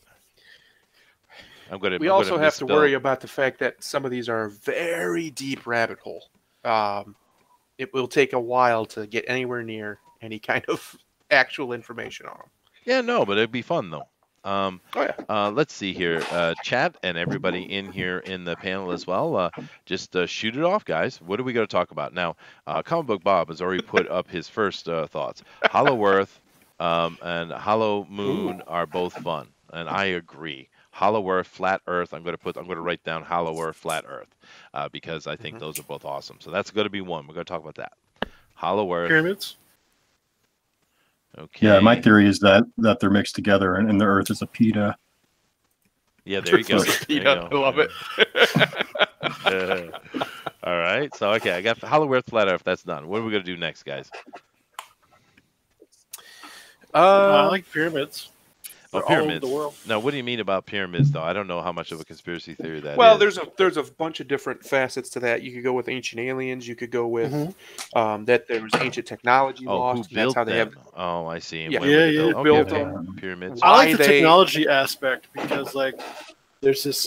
We also have to worry about the fact that some of these are a very deep rabbit hole. It will take a while to get anywhere near any kind of actual information on them. Yeah, no, but it'd be fun though. Let's see here. Chat and everybody in here in the panel as well. Just shoot it off, guys. What are we going to talk about now? Comic Book Bob has already put up his first thoughts. Hollow Earth and Hollow Moon are both fun, and I agree. Hollow Earth, Flat Earth. I'm going to write down Hollow Earth, Flat Earth, because I think those are both awesome. So that's going to be one. We're going to talk about that. Hollow Earth. Pyramids. Okay. Yeah, my theory is that they're mixed together, and the Earth is a pita. Yeah, there you go. I love it. All right. So okay, I got Hollow Earth, Flat Earth. That's done. What are we going to do next, guys? I like pyramids. Oh, pyramids. All over the world. Now, what do you mean about pyramids, though? I don't know how much of a conspiracy theory that well, is. there's a bunch of different facets to that. You could go with ancient aliens. You could go with that there was ancient technology lost. Who built that's how they them? have. Oh, I see. Yeah. Who built them. Pyramids. I like the technology aspect because, like, there's this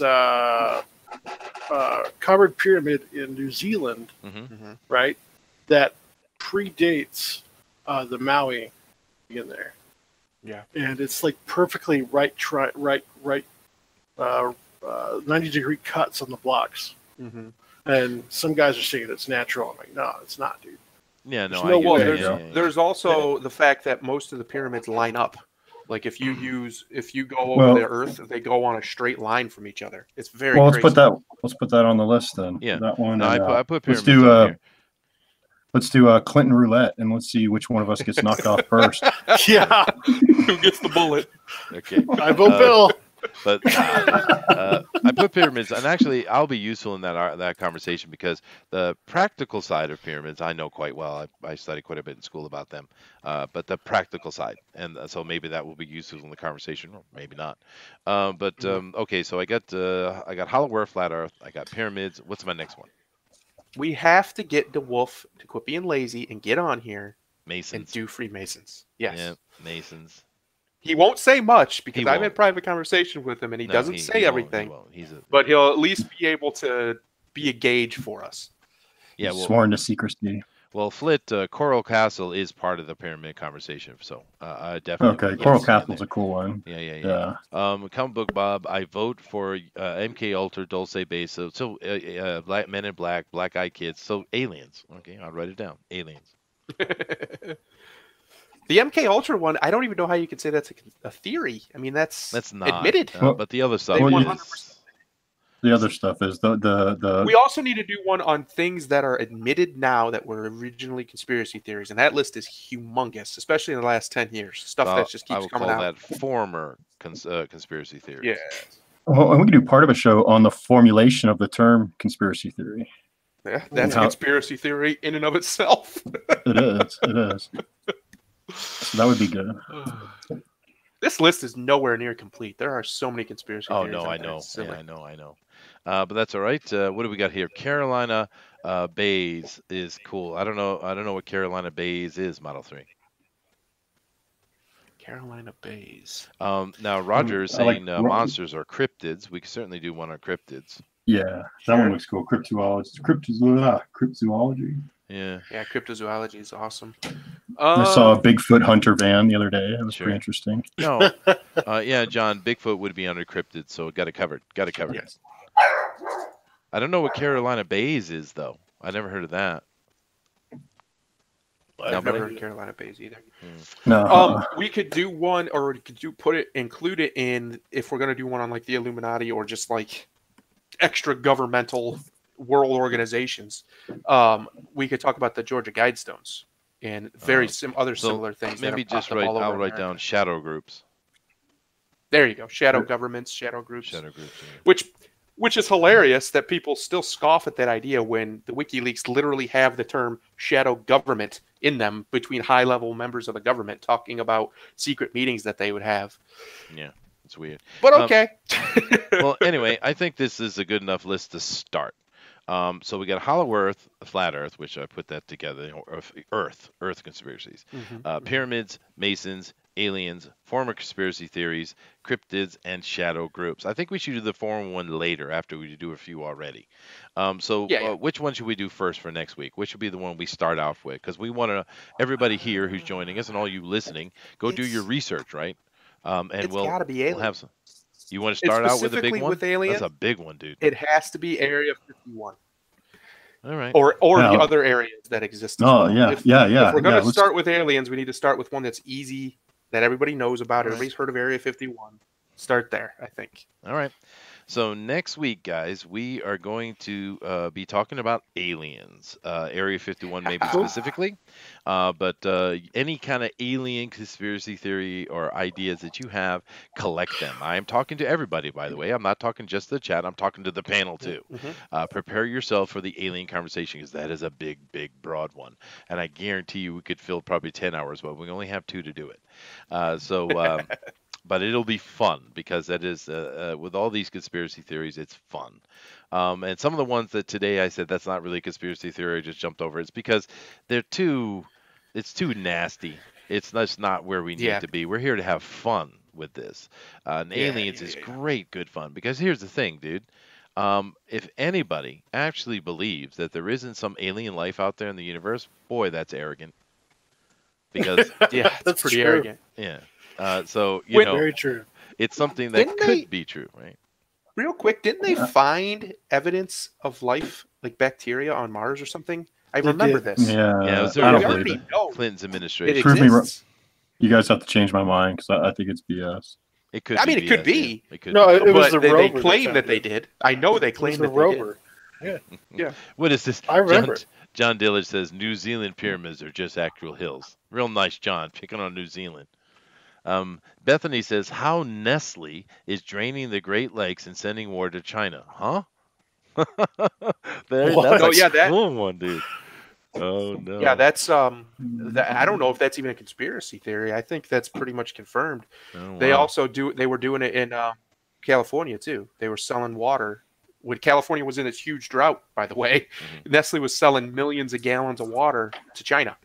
covered pyramid in New Zealand, right? That predates the Maui in there. Yeah, and it's like perfectly right 90-degree cuts on the blocks. And some guys are saying it's natural. I'm like, no, it's not, dude. Yeah, no. There's also the fact that most of the pyramids line up. Like if you go over the Earth, they go on a straight line from each other. It's very crazy. Let's put that on the list then. Yeah, that one. No, I put pyramids on here. Let's do Clinton roulette, and let's see which one of us gets knocked off first. Yeah, who gets the bullet? Okay, I vote Bill. But I put pyramids, and actually, I'll be useful in that conversation because the practical side of pyramids I know quite well. I studied quite a bit in school about them, but the practical side, and so maybe that will be useful in the conversation, or maybe not. Okay, so I got Hollow Earth, Flat Earth. I got pyramids. What's my next one? We have to get the wolf to quit being lazy and get on here. Masons. And do Freemasons. Yes. Yeah, Masons. He won't say much because I've had private conversation with him and he doesn't say everything. But he'll at least be able to be a gauge for us. Yeah, sworn to secrecy. Well, Flit, Coral Castle is part of the pyramid conversation, so I definitely. Okay, Coral Castle's a cool one. Yeah. Comic Book Bob, I vote for MK Ultra, Dulce Base, so Black Men in Black, Black Eyed Kids, so aliens. Okay, I'll write it down. Aliens. The MK Ultra one, I don't even know how you could say that's a theory. I mean, that's not admitted. But the other stuff is. The other stuff is the. We also need to do one on things that are admitted now that were originally conspiracy theories, and that list is humongous, especially in the last 10 years. Stuff that just keeps coming out. I would call that former conspiracy theories. Yeah. Well, and we can do part of a show on the formulation of the term conspiracy theory. Yeah, that's a conspiracy theory in and of itself. It is. It is. So that would be good. This list is nowhere near complete. There are so many conspiracy theories. Oh no, I out there. know. It's silly. Yeah, I know. But that's all right. What do we got here? Carolina Bays is cool. I don't know what Carolina Bays is. Model 3. Carolina Bays. Now Roger is saying like monsters are cryptids. We can certainly do one on cryptids. Yeah, that one looks cool. Cryptozoology. Yeah. Yeah, cryptozoology is awesome. I saw a Bigfoot hunter van the other day. It was Sure. pretty interesting. No. Yeah, John, Bigfoot would be under cryptid, so got it covered. Yes. I don't know what Carolina Bays is though. I never heard of that. I've Never never heard of Carolina Bays either. No. We could do one, or we could include it in if we're gonna do one on like the Illuminati or just like extra governmental world organizations. We could talk about the Georgia Guidestones and very similar things. Maybe that have just popped up all over I'll write America. down shadow groups. There you go. Shadow governments, shadow groups. Shadow groups. Yeah. Which is hilarious that people still scoff at that idea when the WikiLeaks literally have the term shadow government in them between high-level members of the government talking about secret meetings that they would have. Yeah, it's weird. But okay. Well, anyway, I think this is a good enough list to start. So we got Hollow Earth, Flat Earth, which I put that together, Earth conspiracies, pyramids, Masons, aliens, former conspiracy theories, cryptids, and shadow groups. I think we should do the former one later after we do a few already. Which one should we do first for next week? Which should be the one we start off with? Because we want everybody here who's joining us and all you listening, do your research, right? And we'll have some. You want to start out with a big one? With aliens, that's a big one, dude. It has to be Area 51. All right. Or the other areas that exist. If we're going to start with aliens, we need to start with one that's easy, that everybody knows about. Everybody's heard of Area 51. Start there, I think. All right. So next week, guys, we are going to be talking about aliens, Area 51 maybe specifically, but any kind of alien conspiracy theory or ideas that you have, collect them. I am talking to everybody, by the way. I'm not talking just the chat. I'm talking to the panel too. Prepare yourself for the alien conversation because that is a big, big, broad one. And I guarantee you we could fill probably 10 hours, but we only have 2 to do it. But it'll be fun because that is with all these conspiracy theories, it's fun. And some of the ones that today I said that's not really a conspiracy theory, I just jumped over. It's because it's too nasty. It's not where we need to be. We're here to have fun with this. And aliens is great, good fun. Because here's the thing, dude. If anybody actually believes that there isn't some alien life out there in the universe, boy, that's arrogant. Because that's pretty arrogant. Yeah. So very true. It's something that could be true, right? Real quick, didn't they find evidence of life, like bacteria, on Mars or something? I remember this. Yeah, it was during Clinton's administration. It exists. You guys have to change my mind because I think it's BS. It could. It could be. Yeah. It could no, be. it was the rover. They claim that they did. I know they claim that the rover. Yeah. What is this? I remember. John Dillage says New Zealand pyramids are just actual hills. Real nice, John, picking on New Zealand. Bethany says, how Nestle is draining the Great Lakes and sending water to China. Huh? That's a cool one, dude. Oh, no. Yeah, that's, I don't know if that's even a conspiracy theory. I think that's pretty much confirmed. Oh, wow. They were doing it in California, too. They were selling water. When California was in this huge drought, by the way, Nestle was selling millions of gallons of water to China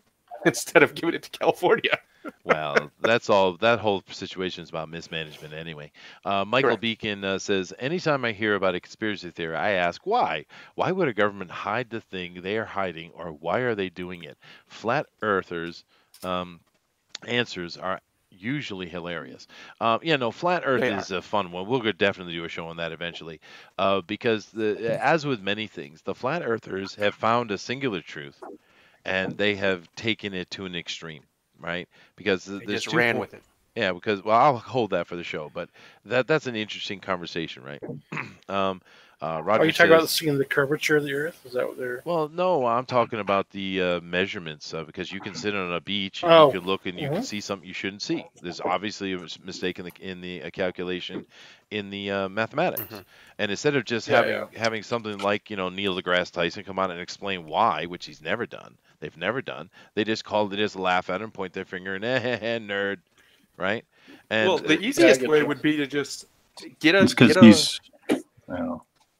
instead of giving it to California. Well, that's all. That whole situation is about mismanagement anyway. Michael Correct. Beacon says, anytime I hear about a conspiracy theory, I ask why. Why would a government hide the thing they are hiding, or why are they doing it? Flat earthers' answers are usually hilarious. Flat Earth is a fun one. We'll definitely do a show on that eventually, because as with many things, the flat earthers have found a singular truth, and they have taken it to an extreme. Right, because they there's just ran with it. Yeah, because I'll hold that for the show, but that's an interesting conversation, right? Roger Are you talking about says, seeing the curvature of the Earth? Is that what they're? well, no, I'm talking about the measurements, because you can sit on a beach and you Oh, can look and you can see something you shouldn't see. There's obviously a mistake in the calculation in the mathematics. And instead of just having something like, Neil deGrasse Tyson come on and explain why, which he's never done, they've never done, they just laugh at him, point their finger, and nerd, right? And Well, the easiest way would be to just get a. It's because he's.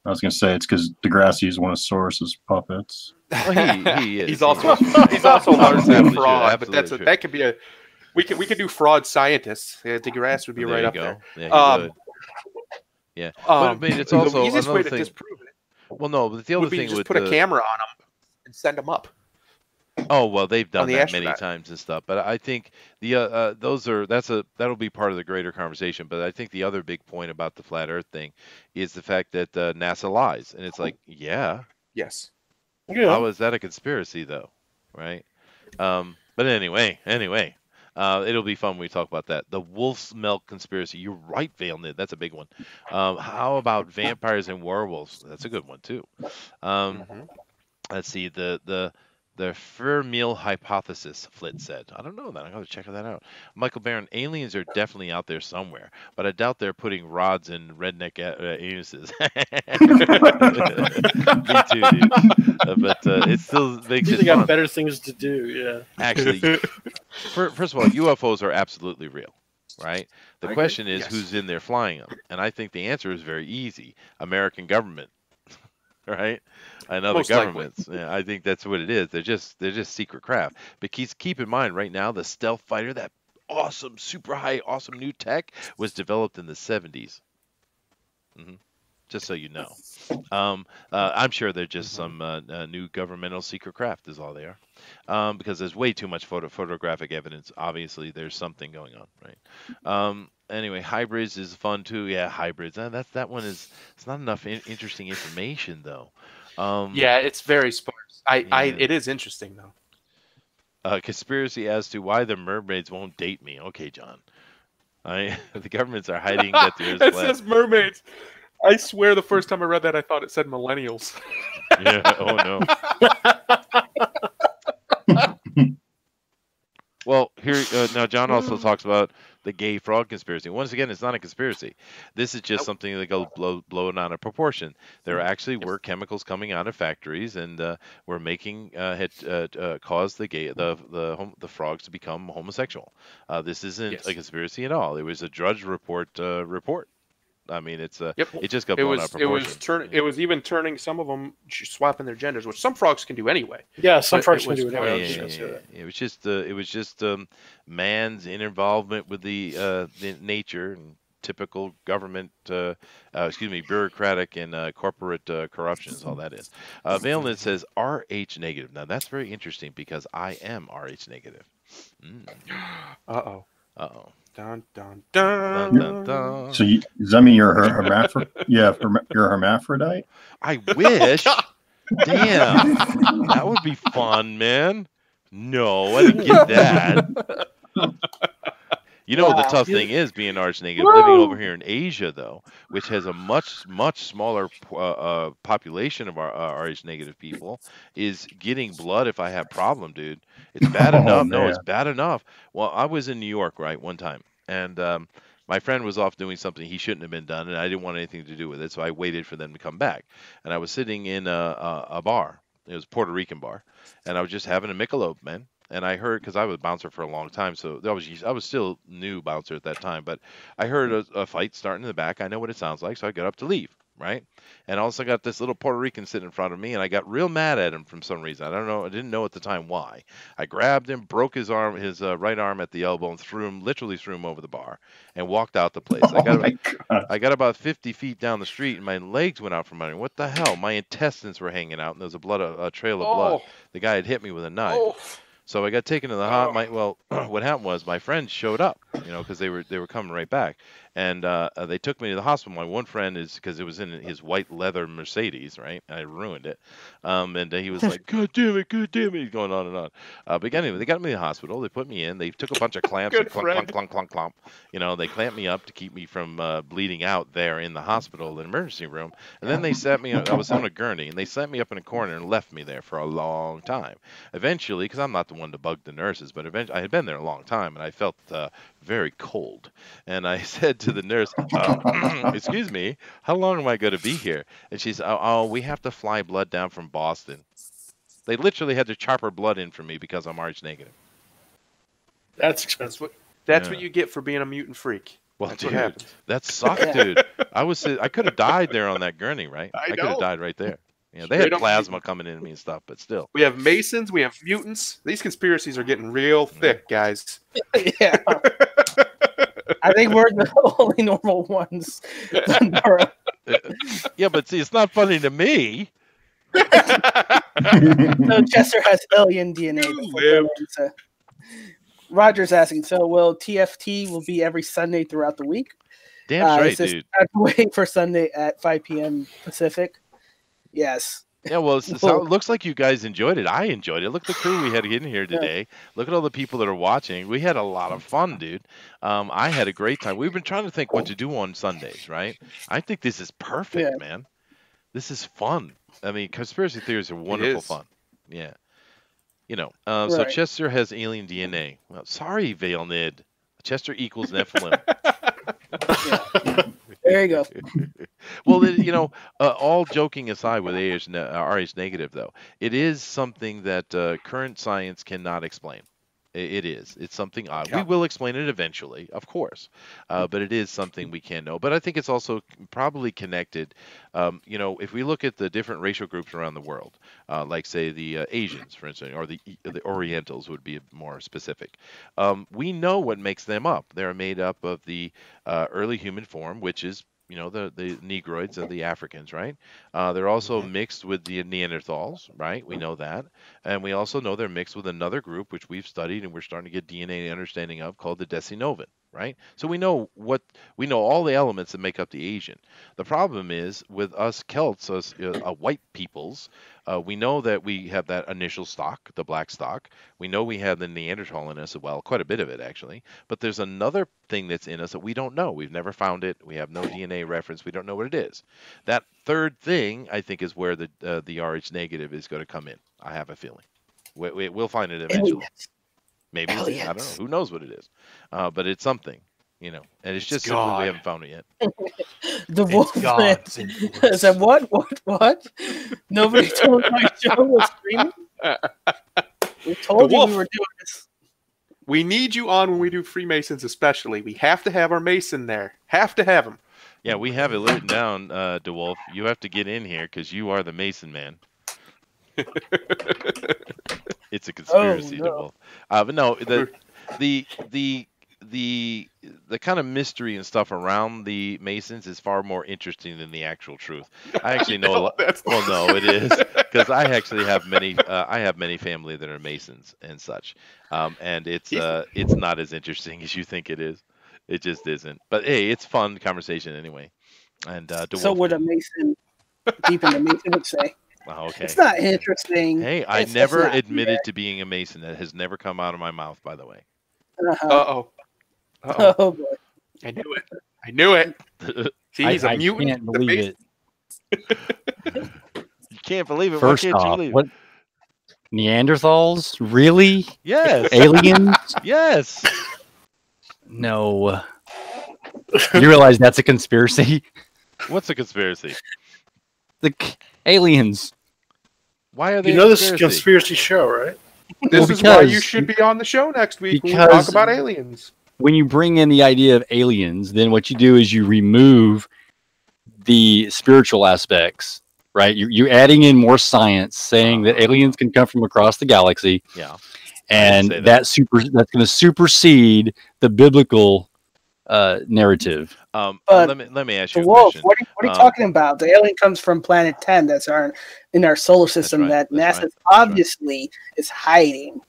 I was going to say it's because Degrassi is one of Soros's puppets. well, he is. He's also largely a fraud, but that could be a. We could do fraud scientists. DeGrasse would be right up there. Yeah, he would. Yeah, but I mean, it's also the easiest way to thing. disprove it. Well, no, but the other would be thing just would put a camera on them and send them up. Oh well, they've done the that astronaut. many times and stuff. But I think that'll be part of the greater conversation. But I think the other big point about the flat Earth thing is the fact that NASA lies, and it's like, Yes. How is that a conspiracy though, right? But anyway, it'll be fun when we talk about that. The wolf's milk conspiracy. You're right, Vailnid. That's a big one. How about vampires and werewolves? That's a good one too. Let's see, the Fermi hypothesis, Flit said. I don't know that. I'm going to check that out. Michael Barron, aliens are definitely out there somewhere, but I doubt they're putting rods in redneck anuses. Me too, dude. But it still makes it they got fun. better things to do, yeah. Actually, first of all, UFOs are absolutely real, right? The question is who's in there flying them, and I think the answer is very easy: American government, right? And other governments. Yeah, I think that's what it is. They're just secret craft. But keep in mind, right now, the stealth fighter, that awesome, super high, awesome new tech, was developed in the 70s. Just so you know. I'm sure they're just some new governmental secret craft is all they are. Because there's way too much photographic evidence. Obviously, there's something going on, right? Anyway, hybrids is fun too. Yeah, hybrids. That one is. It's not enough interesting information though. Yeah, it's very sparse. It is interesting though. Conspiracy as to why the mermaids won't date me. Okay, John. The governments are hiding that there's. It says mermaids. I swear, the first time I read that, I thought it said millennials. Yeah. Oh no. Well, here now, John also talks about the gay frog conspiracy. Once again, it's not a conspiracy. This is just something that goes blown out of proportion. There actually were chemicals coming out of factories, and were making caused the frogs to become homosexual. This isn't a conspiracy at all. It was a Drudge report. I mean, it just got blown out of proportion. It was even turning some of them swapping their genders, which some frogs can do anyway. Yeah, some frogs can do it anyway. It was just man's involvement with the nature and typical government, bureaucratic and corporate corruption is all that is. Vailnit says RH negative. Now that's very interesting because I am RH negative. Uh-oh. Dun, Dun, dun, dun, dun. So does that mean you're a hermaphrodite? Yeah, you're a hermaphrodite? I wish. Damn. That would be fun, man. No, I didn't get that. You know, the tough thing is being RH negative, living over here in Asia, though, which has a much smaller population of our RH negative people, is getting blood if I have problem, dude. It's bad enough. Man. No, it's bad enough. Well, I was in New York, right, one time, and my friend was off doing something he shouldn't have been done, and I didn't want anything to do with it, so I waited for them to come back. And I was sitting in a bar. It was a Puerto Rican bar, and I was just having a Michelob, man. And I heard, because I was a bouncer for a long time, so I was still new bouncer at that time, but I heard a fight starting in the back. I know what it sounds like, so I got up to leave, right? And also got this little Puerto Rican sitting in front of me, and I got real mad at him from some reason. I don't know. I didn't know at the time why. I grabbed him, broke his arm, his right arm at the elbow, and literally threw him over the bar, and walked out the place. I got about 50 feet down the street, and my legs went out from under me. What the hell? My intestines were hanging out, and there was a trail of blood. The guy had hit me with a knife. So I got taken to the what happened was my friends showed up, because they were coming right back, and they took me to the hospital. My one friend is because it was in his white leather Mercedes, right? I ruined it, and he was like, "God damn it," he's going on and on. But anyway, they got me to the hospital. They put me in. They took a bunch of clamps and Good clunk, clunk, friend. clunk, clunk, clunk. You know, they clamped me up to keep me from bleeding out there in the hospital, the emergency room. And then they set me up. I was on a gurney, and they set me up in a corner and left me there for a long time. Eventually, because I'm not the one to bug the nurses, but eventually I had been there a long time, and I felt very cold. And I said to the nurse, "Excuse me, how long am I going to be here?" And she said, "Oh, we have to fly blood down from Boston." They literally had to chop her blood in for me because I'm Rh negative. That's expensive. That's what you get for being a mutant freak. Well, That's dude, what happens. that sucked, dude. I could have died there on that gurney, right? I could have know. died right there. Yeah, they had Straight up plasma coming into me and stuff, but still. We have Masons, we have mutants. These conspiracies are getting real thick, guys. Yeah. I think we're the only normal ones. Yeah, but see, it's not funny to me. So Chester has alien DNA. So Roger's asking, so will TFT will be every Sunday throughout the week? Damn straight, dude. Waiting for Sunday at 5 p.m. Pacific. Yes. Yeah, well, it looks like you guys enjoyed it. I enjoyed it. Look at the crew we had in here today. Look at all the people that are watching. We had a lot of fun, dude. I had a great time. We've been trying to think what to do on Sundays, right? I think this is perfect, man. This is fun. I mean, conspiracy theories are wonderful fun. Yeah. You know, so Chester has alien DNA. Well, sorry, Vailnid. Chester equals Nephilim. There you go. Well, you know, all joking aside with Rh negative, though, it is something that current science cannot explain. It is. It's something odd. We will explain it eventually, of course, but it is something we can know. But I think it's also probably connected. You know, if we look at the different racial groups around the world, like say the Asians, for instance, or the Orientals would be more specific, we know what makes them up. They're made up of the early human form, which is the Negroids of the Africans, right? They're also mixed with the Neanderthals, right? We know that. And we also know they're mixed with another group, which we've studied and we're starting to get DNA understanding of, called the Decinovan, right? So we know all the elements that make up the Asian. The problem is with us Celts, us white peoples, we know that we have that initial stock, the black stock. We know we have the Neanderthal in us as well, quite a bit of it actually. But there's another thing that's in us that we don't know. We've never found it. We have no DNA reference. We don't know what it is. That third thing, I think, is where the Rh negative is going to come in. I have a feeling. We'll find it eventually. Maybe it's, I don't know. Who knows what it is? But it's something, and it's just simply we haven't found it yet. The wolf said, "What? Nobody told my show was streaming. We told you we were doing this. We need you on when we do Freemasons, especially. We have to have our Mason there. Have to have him. Yeah, we have it written down, DeWolf. You have to get in here because you are the Mason man. It's a conspiracy, DeWolf. But no, the kind of mystery and stuff around the Masons is far more interesting than the actual truth. I actually know a lot. Well, no, it is because I actually have many. I have many family that are Masons and such, and it's not as interesting as you think it is. It just isn't. But hey, it's fun conversation anyway. And so would a Mason, deep in the Mason, would say. Oh, okay. It's not interesting. Hey, I never admitted to being a Mason. That has never come out of my mouth, by the way. Oh boy! I knew it. See, he's a mutant. I can't believe it. You can't believe it. First Why can't you off, believe it? what Neanderthals? Really? Yes. Aliens? Yes. No. You realize that's a conspiracy? What's a conspiracy? The aliens. Why are they? You know this is a conspiracy show, right? This is why you should be on the show next week when we talk about aliens. When you bring in the idea of aliens, then what you do is you remove the spiritual aspects, right? You're adding in more science, saying that aliens can come from across the galaxy. Yeah. And that's going to supersede the biblical narrative. But let me ask you a Wolf, question. what are you talking about? The alien comes from planet 10. That's in our solar system that NASA obviously is hiding.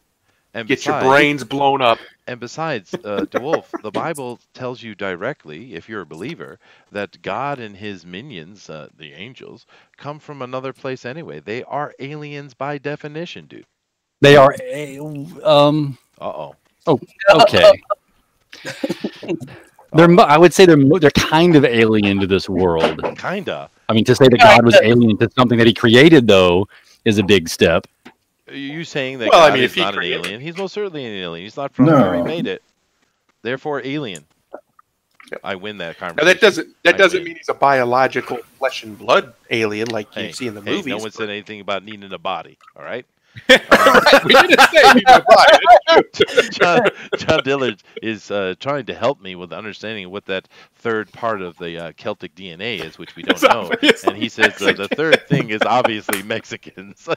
And Get your besides, brains blown up. And besides, DeWolf, the Bible tells you directly, if you're a believer, that God and his minions, the angels, come from another place anyway. They are aliens by definition, dude. They are. Uh-oh. Oh, okay. I would say they're kind of alien to this world. Kinda. I mean, to say that God was alien to something that he created, though, is a big step. Are you saying that Well, I God mean, is if he not an created- alien? He's most certainly an alien. He's not from where he No. made it. Therefore, alien. Yep. I win that Now conversation. that doesn't win. mean he's a biological flesh and blood alien like Hey, you see in the hey, movies. no one said anything about needing a body, all right? We didn't say he needed a body. John Dillard is trying to help me with understanding what that third part of the Celtic DNA is, which we don't It's know. obviously And he says the third thing is obviously Mexicans.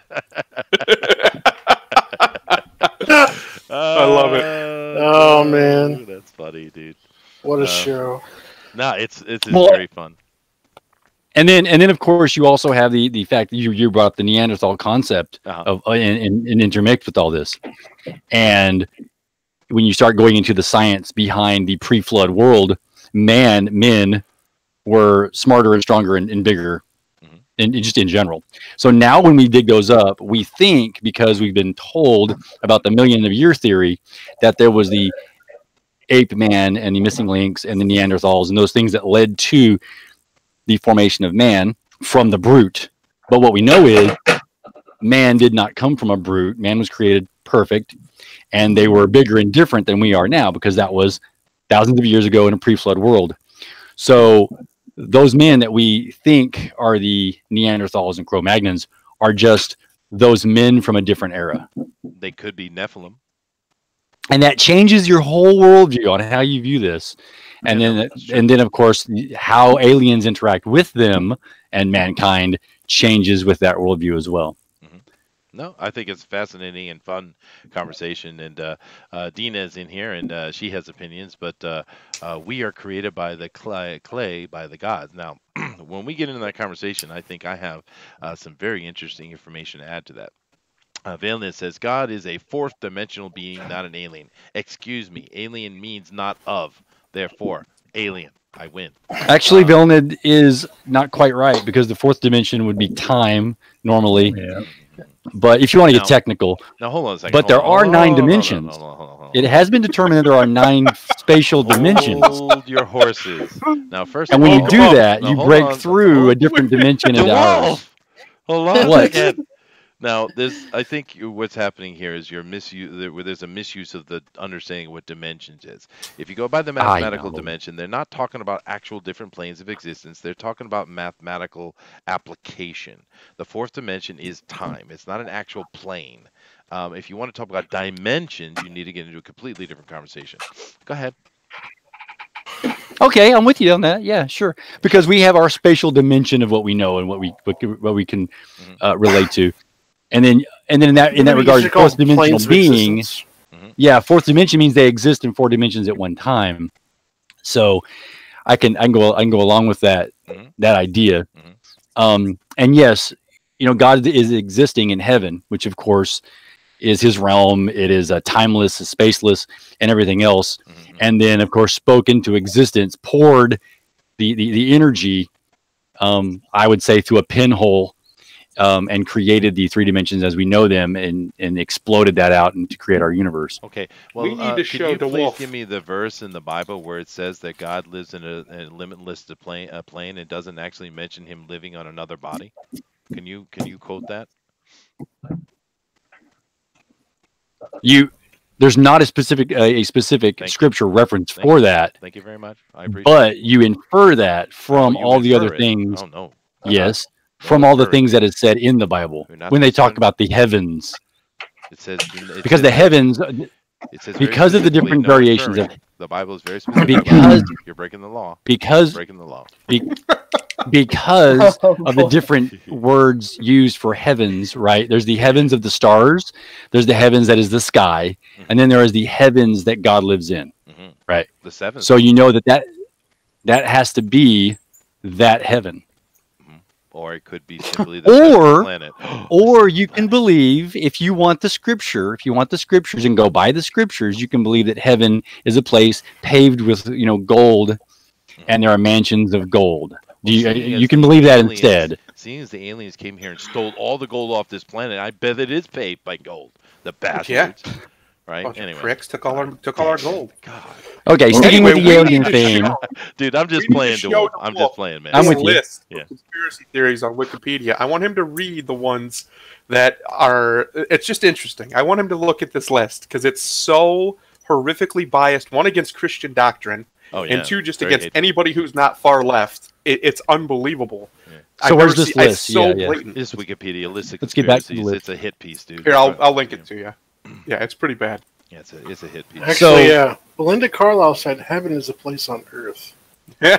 I love it. Oh, man. That's funny, dude. What a show. No, it's Well, very fun. And then of course you also have the fact that you brought up the Neanderthal concept Uh-huh. of and intermixed with all this, and when you start going into the science behind the pre-flood world, men were smarter and stronger and bigger, and just in general. So now when we dig those up, we think, because we've been told about the million of year theory, that there was the ape man and the missing links and the Neanderthals and those things that led to the formation of man from the brute. But what we know is man did not come from a brute. Man was created perfect, and they were bigger and different than we are now, because that was thousands of years ago in a pre-flood world. So those men that we think are the Neanderthals and Cro-Magnons are just those men from a different era. They could be Nephilim. And that changes your whole worldview on how you view this. And then of course, how aliens interact with them and mankind changes with that worldview as well. No, I think it's a fascinating and fun conversation. And Dina is in here, and she has opinions. But we are created by the clay by the gods. Now, when we get into that conversation, I think I have some very interesting information to add to that. Valenus says, God is a fourth dimensional being, not an alien. Excuse me, alien means not of. Therefore, alien. I win. Actually, Vilnid is not quite right, because the fourth dimension would be time normally. Yeah. But if you want to get Now- technical, Now, hold on a second. but there are 9 dimensions. It has been determined that there are 9 spatial dimensions. Hold your horses. Now, first And of when all, you do that, now, you hold break on. through a different dimension into ours. Hold on a What? second. Now, I think what's happening here is there's a misuse of the understanding of what dimensions is. If you go by the mathematical know. dimension, they're not talking about actual different planes of existence. They're talking about mathematical application. The fourth dimension is time. It's not an actual plane. If you want to talk about dimensions, you need to get into a completely different conversation. Go ahead. Okay, I'm with you on that. Yeah, sure. Because we have our spatial dimension of what we know and what we can relate to, and then in that regard, fourth dimensional being, fourth dimension means they exist in 4 dimensions at one time. So I can go along with that idea. And yes, God is existing in heaven, which of course is his realm. It is timeless, spaceless, and everything else. And then, of course, spoke into existence, poured the energy, I would say, through a pinhole, and created the 3 dimensions as we know them, and exploded that out and to create our universe. Okay. Well, We need to show you the please wolf. give me the verse in the Bible where it says that God lives in a limitless plane and doesn't actually mention him living on another body? Can you quote that? There's not a specific Thank you. scripture reference Thank for you. that, Thank you very much. I appreciate but you infer that from Oh, you all the other infer it. things. Oh, no. Yes, No from all the inferring. things that is said in the Bible You're not when they supposed talk to- about the heavens, It says because the heavens, it says very because of the specifically, different no variations inferring. of The Bible is very specific. Because- you're breaking the law. because Breaking the law. because of the different words used for heavens, right? There's the heavens of the stars, there's the heavens that is the sky, and then there is the heavens that God lives in, right? The seventh. So you know that has to be that heaven. Or it could be simply the center of the planet. Or you can believe, if you want the scripture, if you want the scriptures and go by the scriptures, you can believe that heaven is a place paved with, gold, and there are mansions of gold. You can believe that instead. Seeing as the aliens came here and stole all the gold off this planet, I bet it is paved by gold. The bastards. Yeah. Right? Bunch of Anyway. pricks took all our gold. God. Okay, sticking with the alien theme. Dude, I'm just playing, Duel. I'm just playing, man. I'm with you. List of conspiracy theories on Wikipedia. I want him to read the ones that are... It's just interesting. I want him to look at this list because it's so horrifically biased. One, against Christian doctrine. Oh, yeah. And two, just against anybody who's not far left. It's unbelievable. Yeah. So where's this list? It's so blatant. This Wikipedia list of Let's get back to the conspiracies. list. It's a hit piece, dude. Here, I'll link it to you. Yeah, it's pretty bad. Yeah, it's a hit piece. Actually, Belinda Carlisle said heaven is a place on earth. Yeah,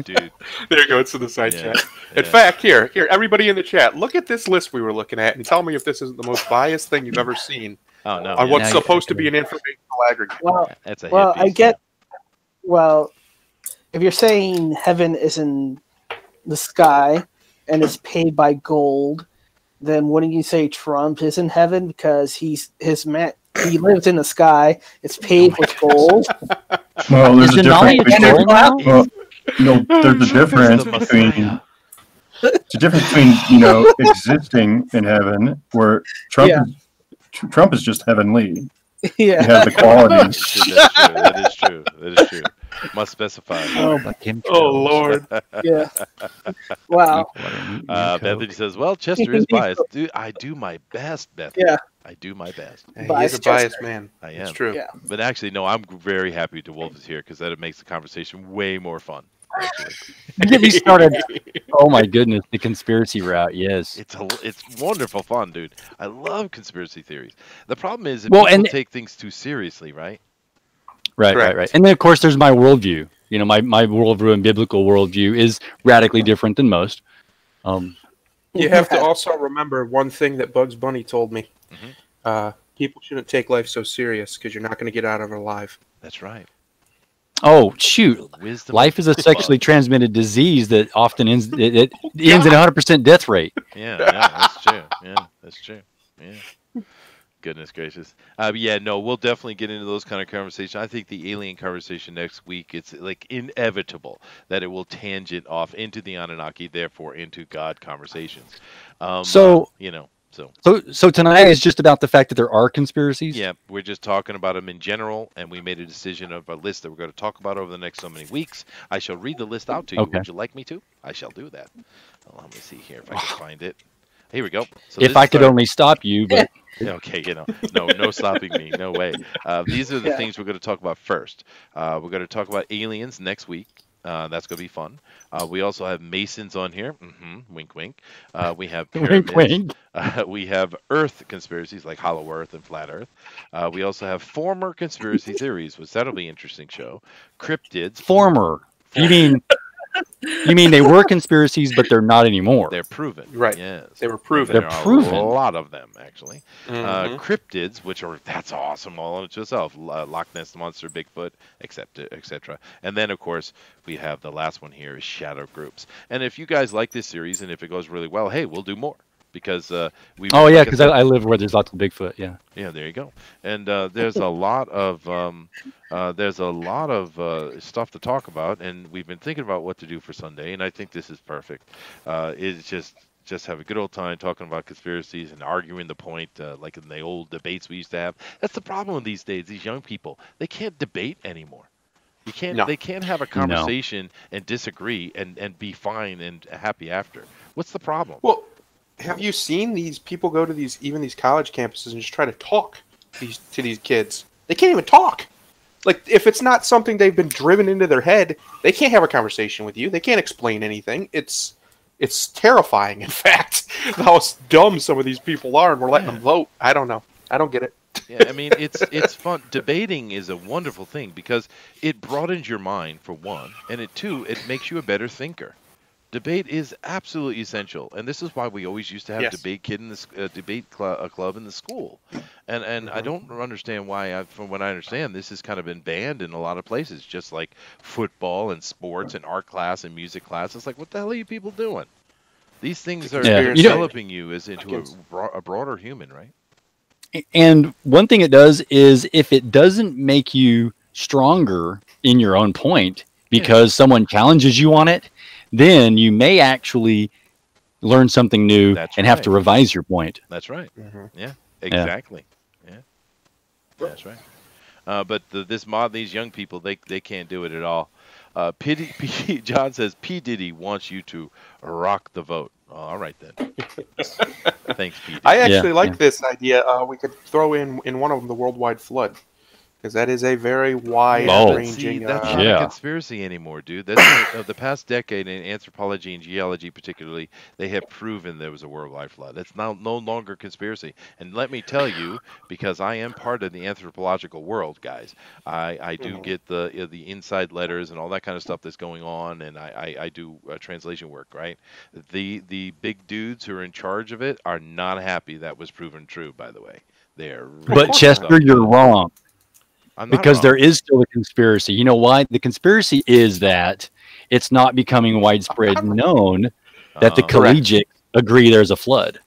dude. There you go. It's in the side chat. In fact, here, everybody in the chat, look at this list we were looking at and tell me if this isn't the most biased thing you've ever seen on what's supposed to be an informational aggregate. Well, that's a hit piece. I get. Well, if you're saying heaven is in the sky and is paid by gold, then wouldn't you say Trump is in heaven because he lives in the sky? It's paid with gold. Well, there's a difference between. Well, there's a difference between. It's a difference between existing in heaven, where Trump is just heavenly. Yeah, he has the qualities. That is true. That is true. Must specify. Oh Lord. Yeah. Wow. Bethany says, "Well, Chester is biased. Dude, I do my best, Bethany. Yeah. I do my best. Yeah, he's a biased man. I am. It's true. Yeah. But actually, no, I'm very happy DeWolf is here because that makes the conversation way more fun. Actually. Get me started. Oh my goodness, the conspiracy route. Yes, it's wonderful fun, dude. I love conspiracy theories. The problem is if people take things too seriously, right? Right. And then of course there's my worldview. My worldview and biblical worldview is radically different than most. You have to also remember one thing that Bugs Bunny told me. Mm-hmm. People shouldn't take life so serious because you're not going to get out of it alive. That's right. Oh shoot! Life is a sexually transmitted disease that often ends. It ends in 100% death rate. Yeah, that's true. Yeah, that's true. Yeah. Goodness gracious. We'll definitely get into those kind of conversations. I think the alien conversation next week, it's like inevitable that it will tangent off into the Anunnaki, therefore into God conversations. So tonight is just about the fact that there are conspiracies? Yeah, we're just talking about them in general, and we made a decision of a list that we're going to talk about over the next so many weeks. I shall read the list out to you. Okay. Would you like me to? I shall do that. Well, let me see here if I can find it. Here we go. So if I could only stop you, but... Okay, no stopping me. No way. These are the things we're going to talk about first. We're going to talk about aliens next week. That's going to be fun. We also have Masons on here. Wink, wink. We have pyramids. Wink, wink. We have Earth conspiracies like Hollow Earth and Flat Earth. We also have former conspiracy theories, which that'll be an interesting show. Cryptids. Former. You mean they were conspiracies, but they're not anymore? They're proven. Right. Yes. They were proven. There are a lot of them, actually. Cryptids, which are, that's awesome all in itself. Loch Ness Monster, Bigfoot, etc. And then, of course, we have the last one here is shadow groups. And if you guys like this series and if it goes really well, hey, we'll do more. Because we. Oh yeah, because I live where there's lots of Bigfoot. Yeah. Yeah, there you go. And there's a lot of stuff to talk about, and we've been thinking about what to do for Sunday, and I think this is perfect. It's just have a good old time talking about conspiracies and arguing the point, like in the old debates we used to have. That's the problem these days. These young people, they can't debate anymore. You can't. No. They can't have a conversation and disagree and be fine and happy after. What's the problem? Well. Have you seen these people go to these college campuses and just try to talk to these kids? They can't even talk. Like, if it's not something they've been driven into their head, they can't have a conversation with you. They can't explain anything. It's terrifying, in fact, how dumb some of these people are, and we're letting them vote. I don't know. I don't get it. Yeah, I mean, it's fun. Debating is a wonderful thing because it broadens your mind, for one, and it makes you a better thinker. Debate is absolutely essential, and this is why we always used to have debate club in the school. And I don't understand why. From what I understand, this has kind of been banned in a lot of places, just like football and sports and art class and music class. It's like, what the hell are you people doing? These things are Yeah. developing you as into a broader human, right? And one thing it does is if it doesn't make you stronger in your own point because someone challenges you on it, then you may actually learn something new and have to revise your point. That's right. Yeah, exactly. Yeah, that's right. But these young people, they can't do it at all. John says P. Diddy wants you to rock the vote. Oh, all right then. Thanks, P. Diddy. I actually like this idea. We could throw in one of them the worldwide flood, because that is a very wide-ranging. That's not a conspiracy anymore, dude. That's the past decade in anthropology and geology, particularly, they have proven there was a worldwide flood. It's now no longer conspiracy. And let me tell you, because I am part of the anthropological world, guys, I do get the inside letters and all that kind of stuff that's going on, and I do translation work, right? The big dudes who are in charge of it are not happy that was proven true. By the way, but Chester, you're wrong. Because wrong. There is still a conspiracy. You know why? The conspiracy is that it's not becoming widespread known that the collegiates agree there's a flood.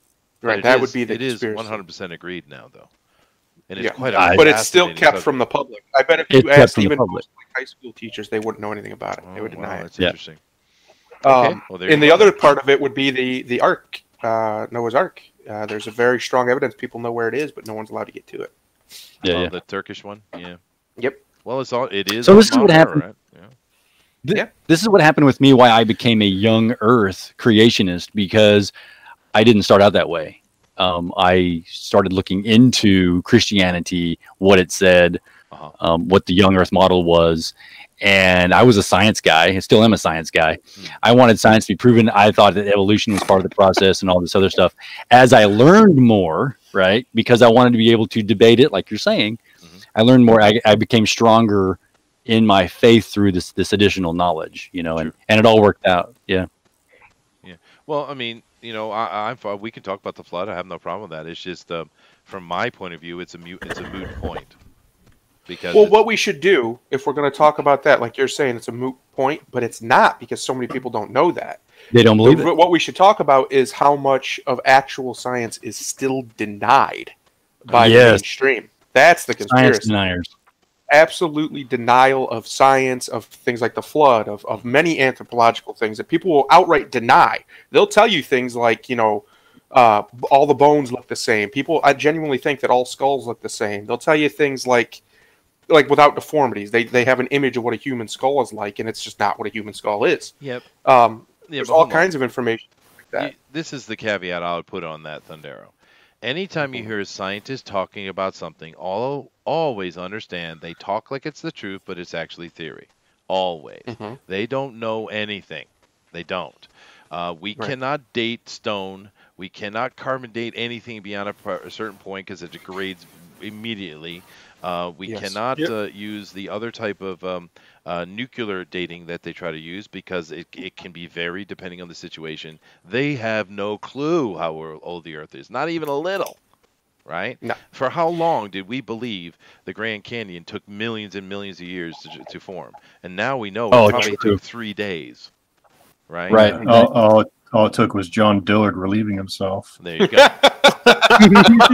Right, that would be the conspiracy. It is 100% agreed now, though. And it's quite but it's still kept from the public. I bet if you asked even most high school teachers, they wouldn't know anything about it. They would deny it. That's interesting. And the other part of it would be the Ark, Noah's Ark. There's a very strong evidence people know where it is, but no one's allowed to get to it. The Turkish one, Yep. Well, it is. So this is what happened. Right? This is what happened with me. Why I became a young Earth creationist, because I didn't start out that way. I started looking into Christianity, what it said, what the young Earth model was, and I was a science guy. I still am a science guy. I wanted science to be proven. I thought that evolution was part of the process and all this other stuff. As I learned more, right, because I wanted to be able to debate it, like you're saying, I learned more. I became stronger in my faith through this additional knowledge, and it all worked out. Yeah. Well, I mean, we can talk about the flood. I have no problem with that. It's just from my point of view, it's a moot point. Because what we should do, if we're going to talk about that, like you're saying, it's a moot point, but it's not, because so many people don't know that. They don't believe it. What we should talk about is how much of actual science is still denied by the mainstream. That's the conspiracy. Science deniers. Absolutely denial of science, of things like the flood, of many anthropological things that people will outright deny. They'll tell you things like, all the bones look the same. I genuinely think that all skulls look the same. They'll tell you things like without deformities. They have an image of what a human skull is like, and it's just not what a human skull is. Yep. There's all kinds of information like that. This is the caveat I would put on that, Thundero. Anytime you hear a scientist talking about something, always understand they talk like it's the truth, but it's actually theory. Always. They don't know anything. They don't. We cannot date stone. We cannot carbon date anything beyond a certain point because it degrades immediately. We cannot use the other type of nuclear dating that they try to use, because it can be varied depending on the situation. They have no clue how old the Earth is, not even a little, right? No. For how long did we believe the Grand Canyon took millions and millions of years to form? And now we know it probably took 3 days, right? Right. All it took was John Dillard relieving himself. There you go. But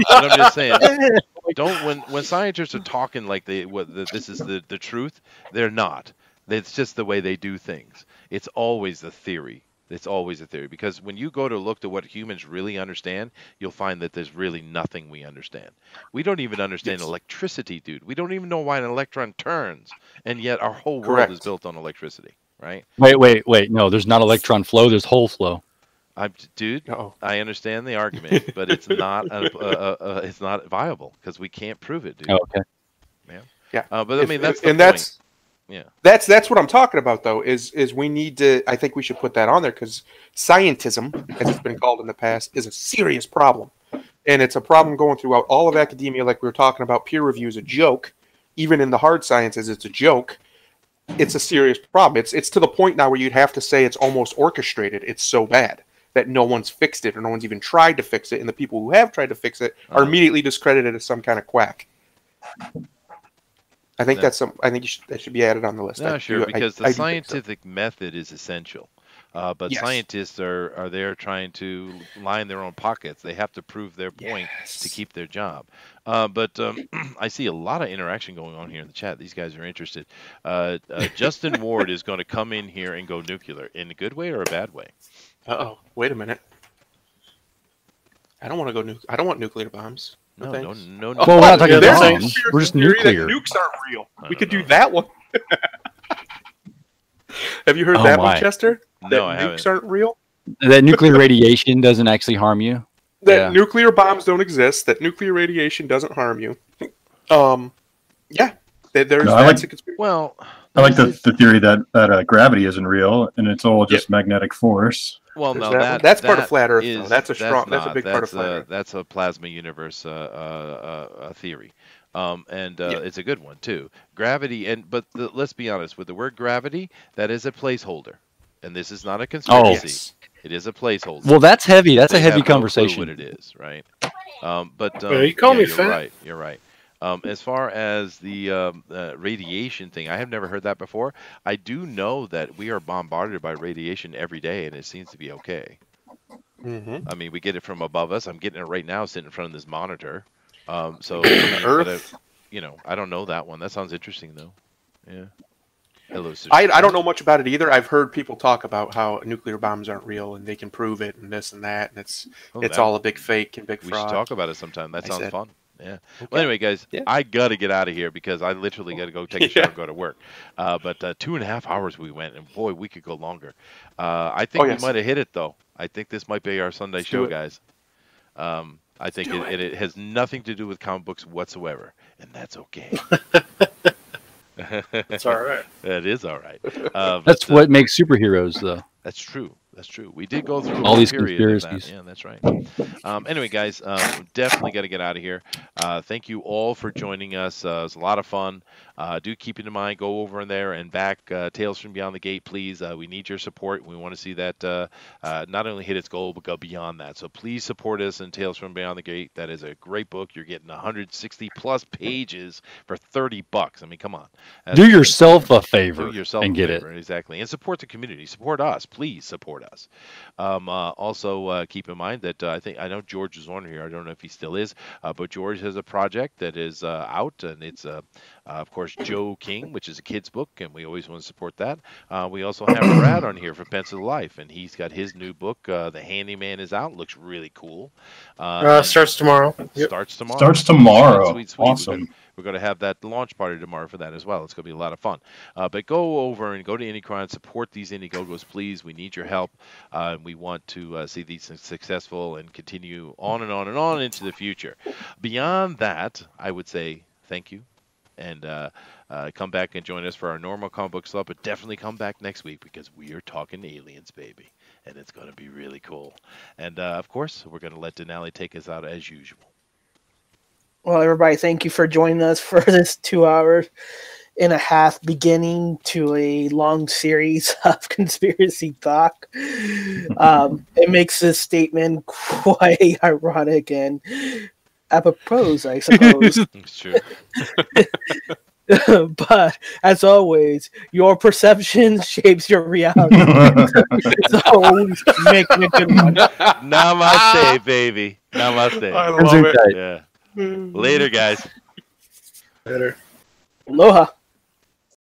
I'm just saying, when scientists are talking like this is the truth, they're not. It's just the way they do things. It's always a theory. It's always a theory, because when you go to look at what humans really understand, you'll find that there's really nothing we understand. We don't even understand electricity, dude. We don't even know why an electron turns, and yet our whole world is built on electricity, right? Wait. No, there's not electron flow. There's hole flow. I understand the argument, but it's not it's not viable because we can't prove it, dude. Oh, okay. Yeah. But I mean, that's that's what I'm talking about, though. Is we need to? I think we should put that on there, because scientism, as it's been called in the past, is a serious problem, and it's a problem going throughout all of academia. Like we were talking about, peer review is a joke. Even in the hard sciences, it's a joke. It's a serious problem. It's to the point now where you'd have to say it's almost orchestrated. It's so bad. that no one's fixed it or no one's even tried to fix it, and the people who have tried to fix it are immediately discredited as some kind of quack. I think that should be added on the list. No, sure, because the scientific method is essential. But Yes. scientists are there trying to line their own pockets. They have to prove their point to keep their job. But I see a lot of interaction going on here in the chat. These guys are interested. Justin Ward is going to come in here and go nuclear in a good way or a bad way. Uh-oh. Wait a minute. I don't want to go I don't want nuclear bombs. No. Well, we're not talking bombs. We're just nuclear. Nukes aren't real. We could do that one. Have you heard that one, Chester? No, I haven't. Nukes aren't real? That nuclear radiation doesn't actually harm you? That nuclear bombs don't exist. That nuclear radiation doesn't harm you. Yeah. That's a conspiracy. Well, I like the theory that gravity isn't real and it's all just magnetic force. Well, no, that's part of flat Earth. Though. That's a big part of flat Earth. That's a plasma universe theory, it's a good one too. Gravity, let's be honest, with the word gravity, that is a placeholder, and this is not a conspiracy. Oh, yes. It is a placeholder. Well, that's heavy. That's a heavy have no conversation. clue what it is, right? You call me fat. You're right. As far as the radiation thing, I have never heard that before. I do know that we are bombarded by radiation every day, and it seems to be okay. Mm-hmm. I mean, we get it from above us. I'm getting it right now, sitting in front of this monitor. Earth. I don't know that one. That sounds interesting, though. Yeah. Hello, sister. I don't know much about it either. I've heard people talk about how nuclear bombs aren't real and they can prove it and this and that, and it's all a big fake and big fraud. We should talk about it sometime. That sounds fun. Yeah. Okay. Well, anyway, guys, I got to get out of here because I literally got to go take a shower and go to work. But 2.5 hours we went, and boy, we could go longer. I think we might have hit it, though. I think this might be our Sunday show, guys. I think it has nothing to do with comic books whatsoever, and that's okay. It's all right. That is all right. That's what makes superheroes, though. That's true. That's true. We did go through all these period conspiracies. Yeah, that's right. Anyway, guys, definitely got to get out of here. Thank you all for joining us. It was a lot of fun. Do keep it in mind. Go over in there and back Tales from Beyond the Gate, please. We need your support. We want to see that not only hit its goal, but go beyond that. So please support us in Tales from Beyond the Gate. That is a great book. You're getting 160 plus pages for $30. I mean, come on. Do yourself a favor and get it. Exactly. And support the community. Support us. Please support us. Also, keep in mind that I know George is on here. I don't know if he still is, but George has a project that is out, and it's of course, Joe King, which is a kid's book, and we always want to support that. We also have Brad on here from Pencil Life, and he's got his new book, The Handyman, is out. Looks really cool. Starts tomorrow. Starts tomorrow. Starts tomorrow. Sweet. Awesome. We're going to have that launch party tomorrow for that as well. It's going to be a lot of fun. But go over and go to Indie support these Indiegogos, please. We need your help. We want to see these successful and continue on and on and on into the future. Beyond that, I would say thank you. And come back and join us for our normal comic book club, but definitely come back next week because we are talking aliens, baby, and it's going to be really cool. And of course, we're going to let Denali take us out as usual. Well, everybody, thank you for joining us for this 2 hours and a half beginning to a long series of conspiracy talk. It makes this statement quite ironic and apropos, I suppose. It's true. But as always, your perception shapes your reality. So always making a good one. Namaste, baby. Namaste. I love it. Yeah. Later, guys. Later. Aloha.